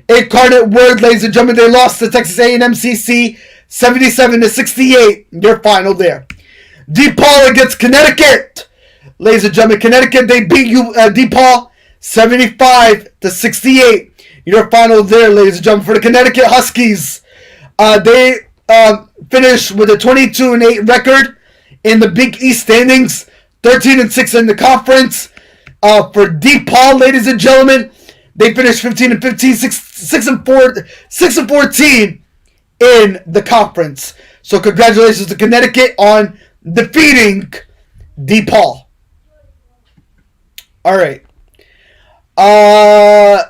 Incarnate Word, ladies and gentlemen, they lost to Texas A&M CC 77-68 your final there. DePaul against Connecticut. Ladies and gentlemen, Connecticut, they beat DePaul 75-68 your final there, ladies and gentlemen. For the Connecticut Huskies, they finished with a 22-8 record in the Big East standings, 13-6 in the conference. For DePaul, ladies and gentlemen, they finished 15-15, 6-14 in the conference. So congratulations to Connecticut on defeating DePaul. All right.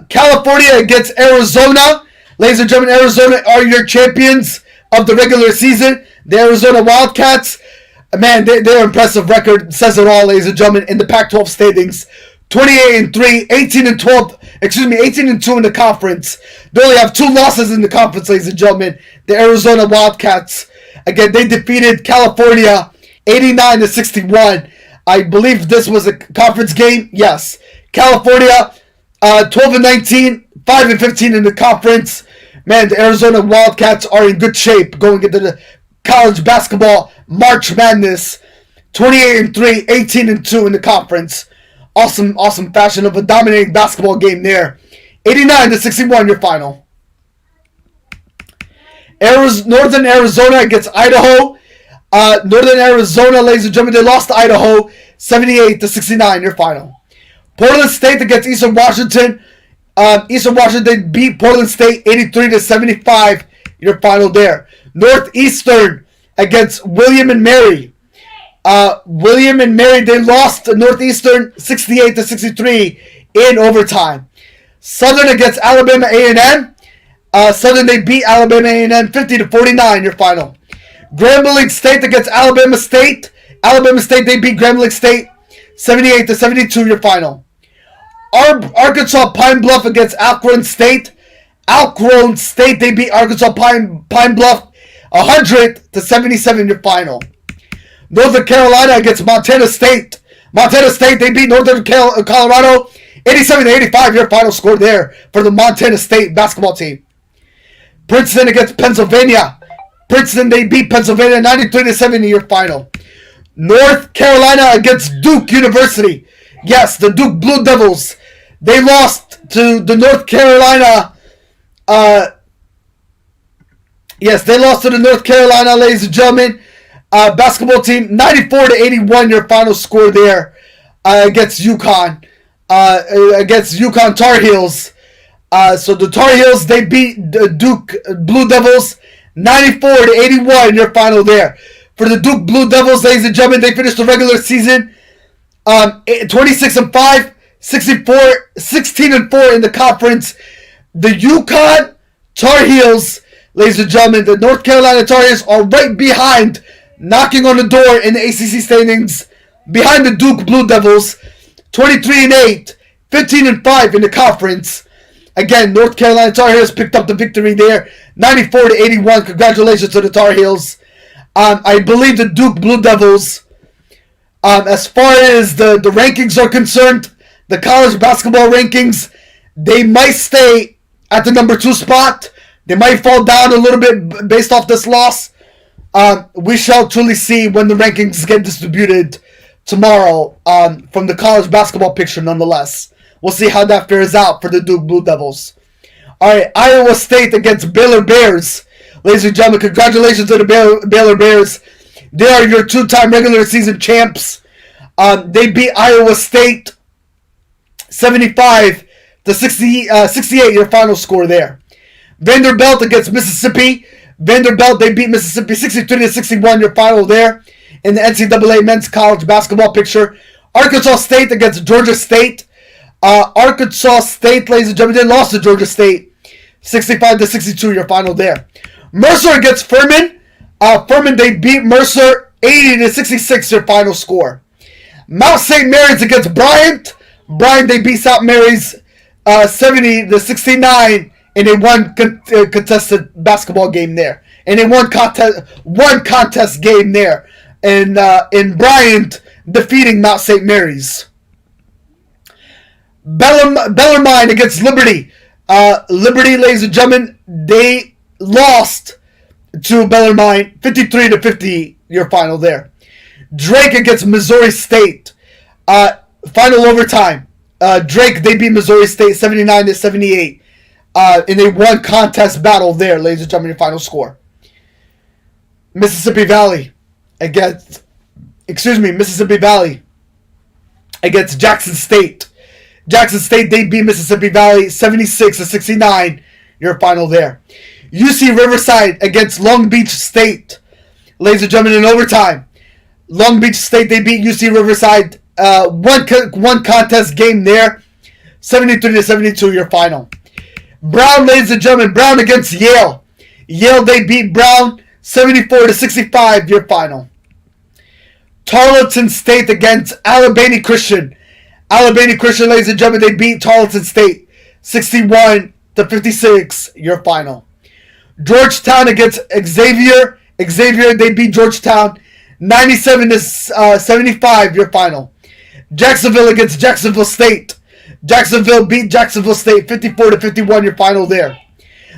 California against Arizona. Ladies and gentlemen, Arizona are your champions of the regular season. The Arizona Wildcats, man, their impressive record says it all, ladies and gentlemen, in the Pac-12 standings. 28-3, 18-12, 18-2 in the conference. They only have 2 losses in the conference, ladies and gentlemen. The Arizona Wildcats, again, they defeated California 89-61. I believe this was a conference game. Yes. California, 12-19, 5-15 in the conference. Man, the Arizona Wildcats are in good shape going into the college basketball March Madness. 28-3, 18-2 in the conference. Awesome fashion of a dominating basketball game there. 89-61 your final. Northern Arizona against Idaho. Northern Arizona, ladies and gentlemen, they lost to Idaho 78-69 your final. Portland State against Eastern Washington. Eastern Washington beat Portland State 83-75 your final there. Northeastern against William and Mary. William and Mary, they lost to Northeastern 68-63 in overtime. Southern against Alabama A&M. Southern, they beat Alabama A&M 50-49 your final. Grambling State against Alabama State. Alabama State, they beat Grambling State 78-72 your final. Arkansas Pine Bluff against Alcorn State. Alcorn State, they beat Arkansas Pine Bluff 100-77 your final. Northern Carolina against Montana State. Montana State, they beat Northern Colorado 87-85 your final score there for the Montana State basketball team. Princeton against Pennsylvania. Princeton, they beat Pennsylvania 93-70 your final. North Carolina against Duke University. Yes, the Duke Blue Devils. They lost to the North Carolina. They lost to the North Carolina, ladies and gentlemen, basketball team. 94-81 your final score there against UConn. Against UConn Tar Heels. So the Tar Heels, they beat the Duke Blue Devils 94-81 your final there. For the Duke Blue Devils, ladies and gentlemen, they finished the regular season 26-5, 16-4 in the conference. The UConn Tar Heels, ladies and gentlemen, the North Carolina Tar Heels are right behind, knocking on the door in the ACC standings, behind the Duke Blue Devils, 23-8, 15-5 in the conference. Again, North Carolina Tar Heels picked up the victory there, 94-81. Congratulations to the Tar Heels. I believe the Duke Blue Devils, as far as the rankings are concerned, the college basketball rankings, they might stay at the number 2 spot. They might fall down a little bit based off this loss. We shall truly see when the rankings get distributed tomorrow from the college basketball picture nonetheless. We'll see how that fares out for the Duke Blue Devils. All right, Iowa State against Baylor Bears. Ladies and gentlemen, congratulations to the Baylor Bears. They are your 2-time regular season champs. They beat Iowa State 75-68, your final score there. Vanderbilt against Mississippi. Vanderbilt, they beat Mississippi 63-61, your final there in the NCAA men's college basketball picture. Arkansas State against Georgia State. Arkansas State, ladies and gentlemen, they lost to Georgia State 65-62, your final there. Mercer against Furman. Furman, they beat Mercer 80-66, your final score. Mount St. Mary's against Bryant. Bryant, they beat St. Mary's 70-69 in a contested basketball game there. In a one contest game there. And in Bryant defeating Mount St. Mary's. Bellarmine against Liberty. Liberty, ladies and gentlemen, they lost to Bellarmine 53-50, your final there. Drake against Missouri State. Final overtime. Drake, they beat Missouri State 79-78 in a one contest battle there, ladies and gentlemen, your final score. Mississippi Valley against Jackson State. Jackson State, they beat Mississippi Valley 76-69, your final there. UC Riverside against Long Beach State. Ladies and gentlemen, in overtime. Long Beach State, they beat UC Riverside One contest game there. 73-72, your final. Brown, ladies and gentlemen, Brown against Yale. Yale, they beat Brown 74-65, your final. Tarleton State against Allegheny Christian. Allegheny Christian, ladies and gentlemen, they beat Tarleton State 61-56, your final. Georgetown against Xavier. Xavier, they beat Georgetown 97-75, your final. Jacksonville against Jacksonville State. Jacksonville beat Jacksonville State 54-51, your final there.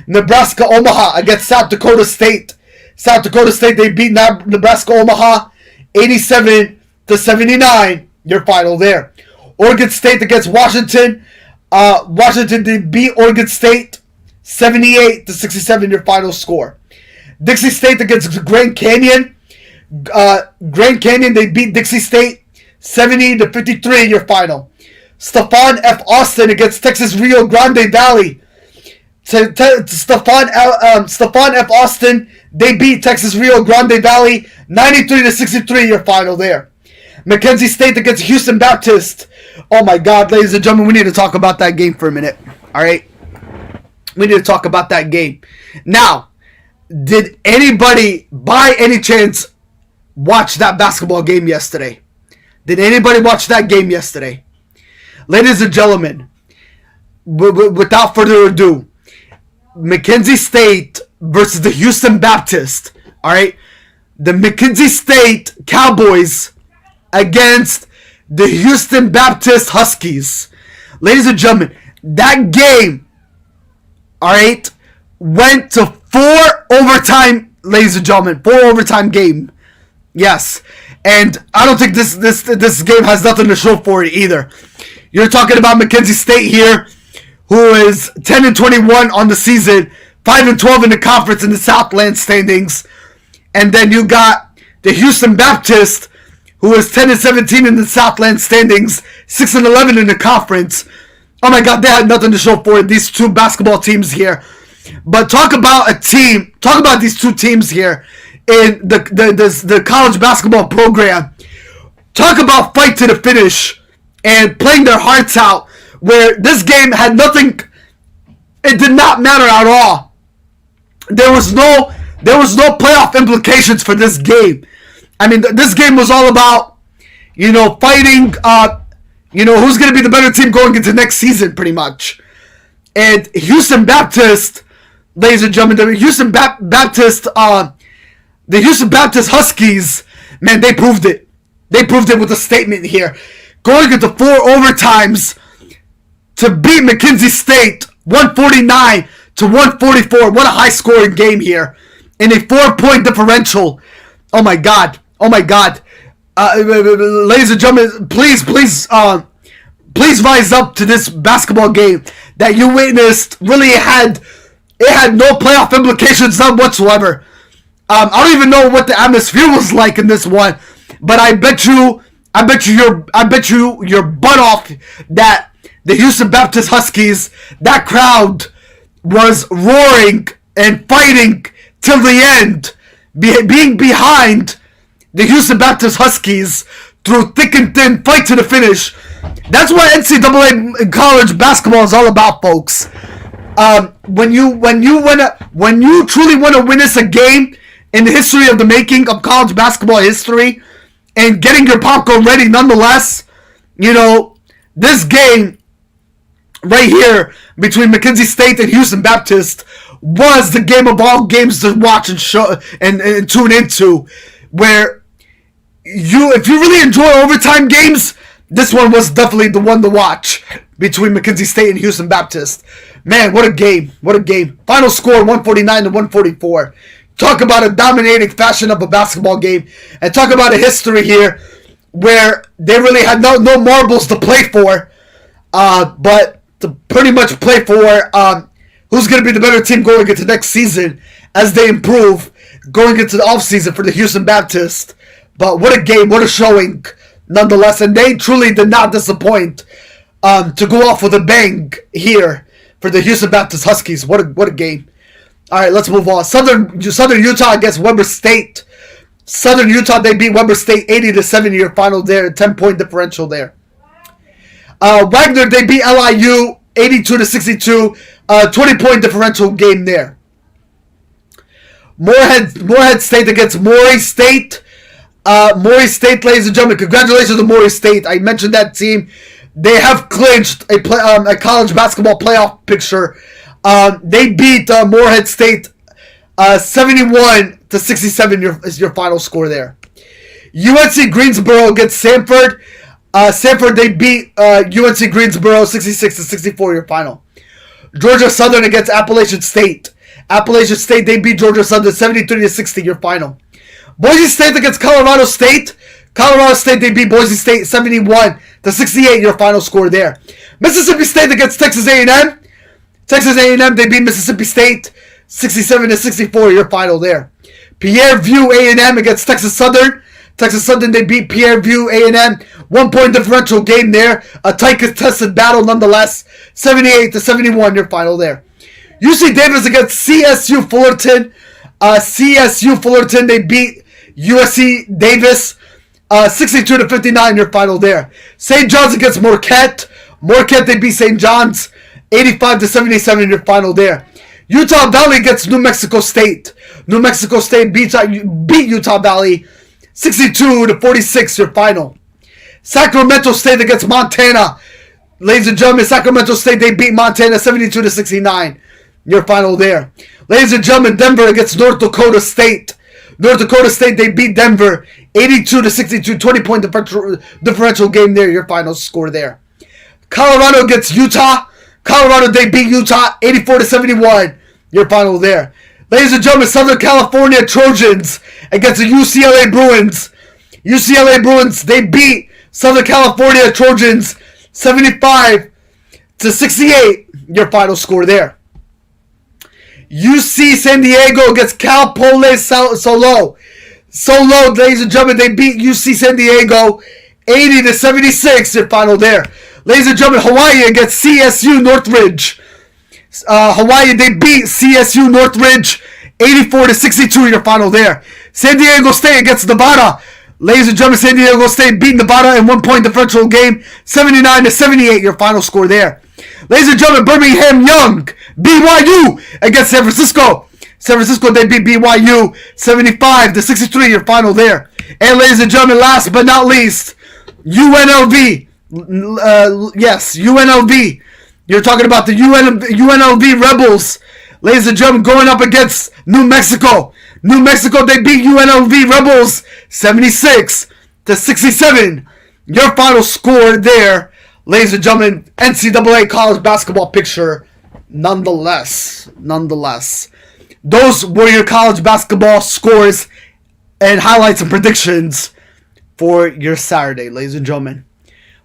Nebraska Omaha against South Dakota State. South Dakota State, they beat Nebraska Omaha 87-79, your final there. Oregon State against Washington. Washington, they beat Oregon State 78-67, your final score. Dixie State against Grand Canyon. Grand Canyon, they beat Dixie State 70-53, your final. Stephon F. Austin against Texas Rio Grande Valley. Stephon F. Austin, they beat Texas Rio Grande Valley 93-63, your final there. Mackenzie State against Houston Baptist. Oh my God, ladies and gentlemen, we need to talk about that game for a minute. All right, we need to talk about that game. Now, did anybody, by any chance, watch that basketball game yesterday? Did anybody watch that game yesterday? Ladies and gentlemen, without further ado, Mackenzie State versus the Houston Baptist. All right, the Mackenzie State Cowboys against the Houston Baptist Huskies. Ladies and gentlemen, that game, all right, went to 4 overtime. Ladies and gentlemen, 4 overtime game. Yes, and I don't think this game has nothing to show for it either. You're talking about Mackenzie State here, who is 10-21 on the season, 5-12 in the conference in the Southland standings, and then you got the Houston Baptist, who is 10-17 in the Southland standings, 6-11 in the conference. Oh my God, they had nothing to show for it. These two basketball teams here. But talk about a team. Talk about these two teams here in the college basketball program. Talk about fight to the finish and playing their hearts out, where this game had nothing. It did not matter at all. There was no playoff implications for this game. I mean, this game was all about, fighting, who's going to be the better team going into next season, pretty much. And Houston Baptist, ladies and gentlemen, the Houston Baptist Huskies, man, they proved it. They proved it with a statement here. Going into 4 overtimes to beat Mackenzie State 149-144. What a high-scoring game here. In a 4-point differential. Oh my God. Oh my God. Ladies and gentlemen, please rise up to this basketball game that you witnessed. Really had no playoff implications, none whatsoever. I don't even know what the atmosphere was like in this one, but I bet you your butt off that the Houston Baptist Huskies, that crowd was roaring and fighting till the end, being behind the Houston Baptist Huskies through thick and thin, fight to the finish. That's what NCAA college basketball is all about, folks. When you truly want to witness a game in the history of the making of college basketball history, and getting your popcorn ready nonetheless, this game right here between Mackenzie State and Houston Baptist was the game of all games to watch and show and tune into, where if you really enjoy overtime games, this one was definitely the one to watch between Mackenzie State and Houston Baptist. Man, what a game. What a game. Final score 149-144. Talk about a dominating fashion of a basketball game, and talk about a history here where they really had no marbles to play for, but to pretty much play for who's going to be the better team going into next season as they improve going into the offseason for the Houston Baptist. But what a game, what a showing nonetheless, and they truly did not disappoint to go off with a bang here for the Houston Baptist Huskies. What a game. All right, let's move on. Southern Utah against Weber State. Southern Utah, they beat Weber State 80-70 your final there, 10-point differential there. Wagner, they beat LIU 82-62, 20-point differential game there. Morehead State against Maury State. Maury State, ladies and gentlemen, congratulations to Maury State. I mentioned that team. They have clinched a college basketball playoff picture. They beat Morehead State 71-67 is your final score there. UNC Greensboro against Samford. Samford, they beat UNC Greensboro 66-64 your final. Georgia Southern against Appalachian State. Appalachian State, they beat Georgia Southern 73-60 your final. Boise State against Colorado State. Colorado State, they beat Boise State 71-68 your final score there. Mississippi State against Texas A&M. Texas A&M, they beat Mississippi State 67-64 your final there. Pierre View A&M against Texas Southern. Texas Southern, they beat Pierre View A&M. 1-point differential game there. A tight contested battle nonetheless. 78-71 your final there. UC Davis against CSU Fullerton. CSU Fullerton, they beat USC Davis 62-59 your final there. St. John's against Marquette. Marquette, they beat St. John's 85-77 your final there. Utah Valley against New Mexico State. New Mexico State beat Utah Valley 62-46 your final. Sacramento State against Montana. Ladies and gentlemen, Sacramento State, they beat Montana 72-69 your final there. Ladies and gentlemen, Denver against North Dakota State. North Dakota State, they beat Denver 82-62, 20-point differential game there, your final score there. Colorado against Utah. Colorado, they beat Utah 84-71, your final there. Ladies and gentlemen, Southern California Trojans against the UCLA Bruins. UCLA Bruins, they beat Southern California Trojans 75-68, your final score there. UC San Diego against Cal Poly Solo. Solo, ladies and gentlemen, they beat UC San Diego 80-76, your final there. Ladies and gentlemen, Hawaii against CSU Northridge. Hawaii, they beat CSU Northridge 84-62, your final there. San Diego State against Nevada. Ladies and gentlemen, San Diego State beat Nevada in 1-point differential game 79-78, your final score there. Ladies and gentlemen, Birmingham Young, BYU against San Francisco. San Francisco, they beat BYU 75-63, your final there. And ladies and gentlemen, last but not least, UNLV. Yes, UNLV. You're talking about the UNLV Rebels. Ladies and gentlemen, going up against New Mexico. New Mexico, they beat UNLV Rebels 76-67. Your final score there, ladies and gentlemen, NCAA college basketball picture. Nonetheless, those were your college basketball scores and highlights and predictions for your Saturday, ladies and gentlemen.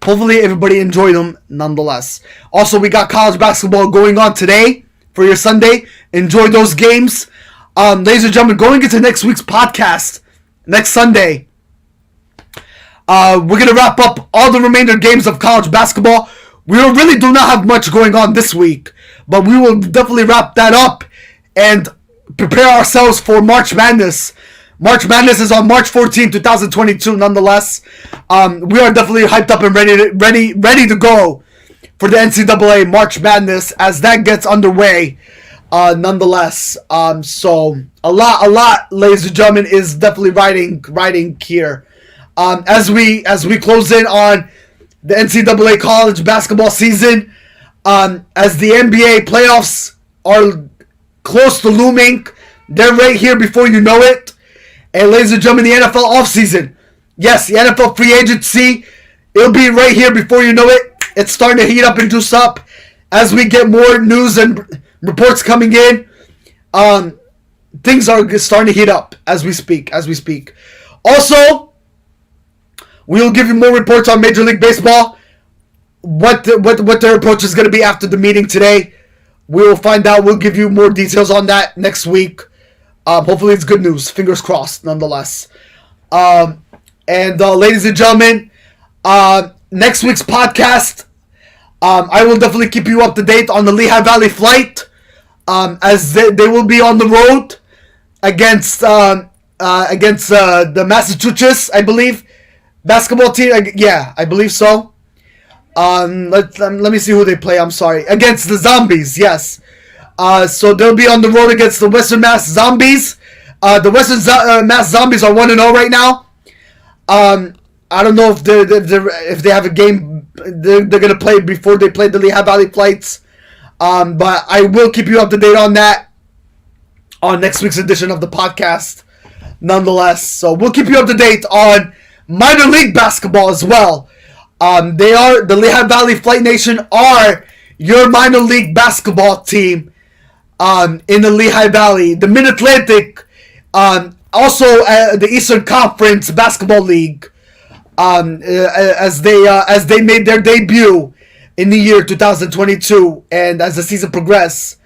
Hopefully everybody enjoyed them nonetheless. Also, we got college basketball going on today for your Sunday. Enjoy those games. Ladies and gentlemen, going into next week's podcast, next Sunday, we're going to wrap up all the remainder games of college basketball. We really do not have much going on this week, but we will definitely wrap that up and prepare ourselves for March Madness. March Madness is on March 14, 2022, nonetheless. We are definitely hyped up and ready to go for the NCAA March Madness as that gets underway. Nonetheless, so a lot, ladies and gentlemen, is definitely riding here. As we close in on the NCAA college basketball season, as the NBA playoffs are close to looming, they're right here before you know it. And ladies and gentlemen, the NFL offseason. Yes, the NFL free agency. It'll be right here before you know it. It's starting to heat up and juice up as we get more news and reports coming in. Things are starting to heat up as we speak. Also, we will give you more reports on Major League Baseball. What their approach is going to be after the meeting today. We will find out. We'll give you more details on that next week. Hopefully it's good news. Fingers crossed, nonetheless. Ladies and gentlemen, next week's podcast, I will definitely keep you up to date on the Lehigh Valley flight, as they will be on the road against against the Massachusetts, I believe, basketball team. I believe so. Let me see who they play. I'm sorry. Against the Zombies, yes. So they'll be on the road against the Western Mass Zombies. The Western Mass Zombies are 1-0 right now. I don't know if they have a game they're gonna play before they play the Lehigh Valley Flights. But I will keep you up to date on that on next week's edition of the podcast. Nonetheless, so we'll keep you up to date on minor league basketball as well. The Lehigh Valley Flight Nation are your minor league basketball team in the Lehigh Valley. The Mid-Atlantic, also the Eastern Conference Basketball League, as they made their debut in the year 2022, and as the season progressed,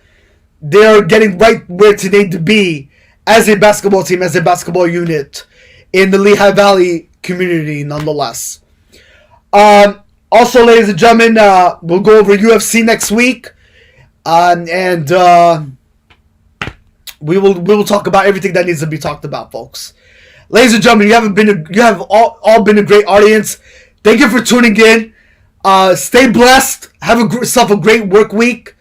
they're getting right where they need to be as a basketball team, as a basketball unit in the Lehigh Valley community, nonetheless. Also, ladies and gentlemen, we'll go over UFC next week, and we will talk about everything that needs to be talked about, folks. Ladies and gentlemen, you have all been a great audience. Thank you for tuning in. Stay blessed. Have yourself a great work week,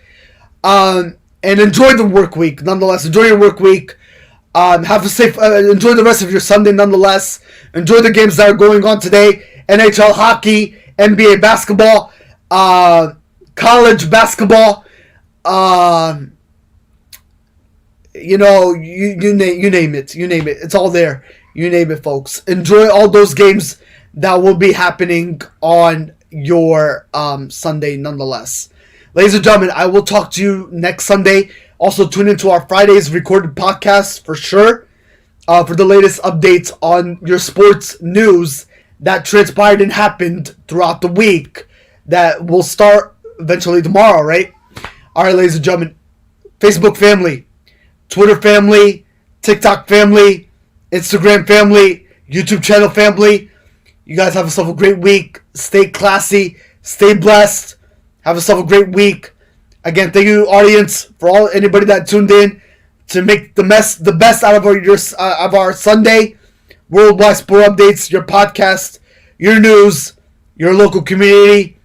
and enjoy the work week. Nonetheless, enjoy your work week. Have a safe. Enjoy the rest of your Sunday. Nonetheless, enjoy the games that are going on today. NHL hockey, NBA basketball, college basketball. You name it. You name it. It's all there. You name it, folks. Enjoy all those games that will be happening on your Sunday, nonetheless. Ladies and gentlemen, I will talk to you next Sunday. Also, tune into our Friday's recorded podcast for sure for the latest updates on your sports news that transpired and happened throughout the week that will start eventually tomorrow, right? All right, ladies and gentlemen, Facebook family, Twitter family, TikTok family, Instagram family, YouTube channel family. You guys have yourself a great week. Stay classy. Stay blessed. Have yourself a great week. Again, thank you, audience, for anybody that tuned in to make the best out of our Sunday. Worldwide Sport Updates, your podcast, your news, your local community.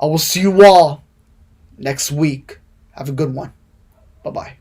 I will see you all next week. Have a good one. Bye-bye.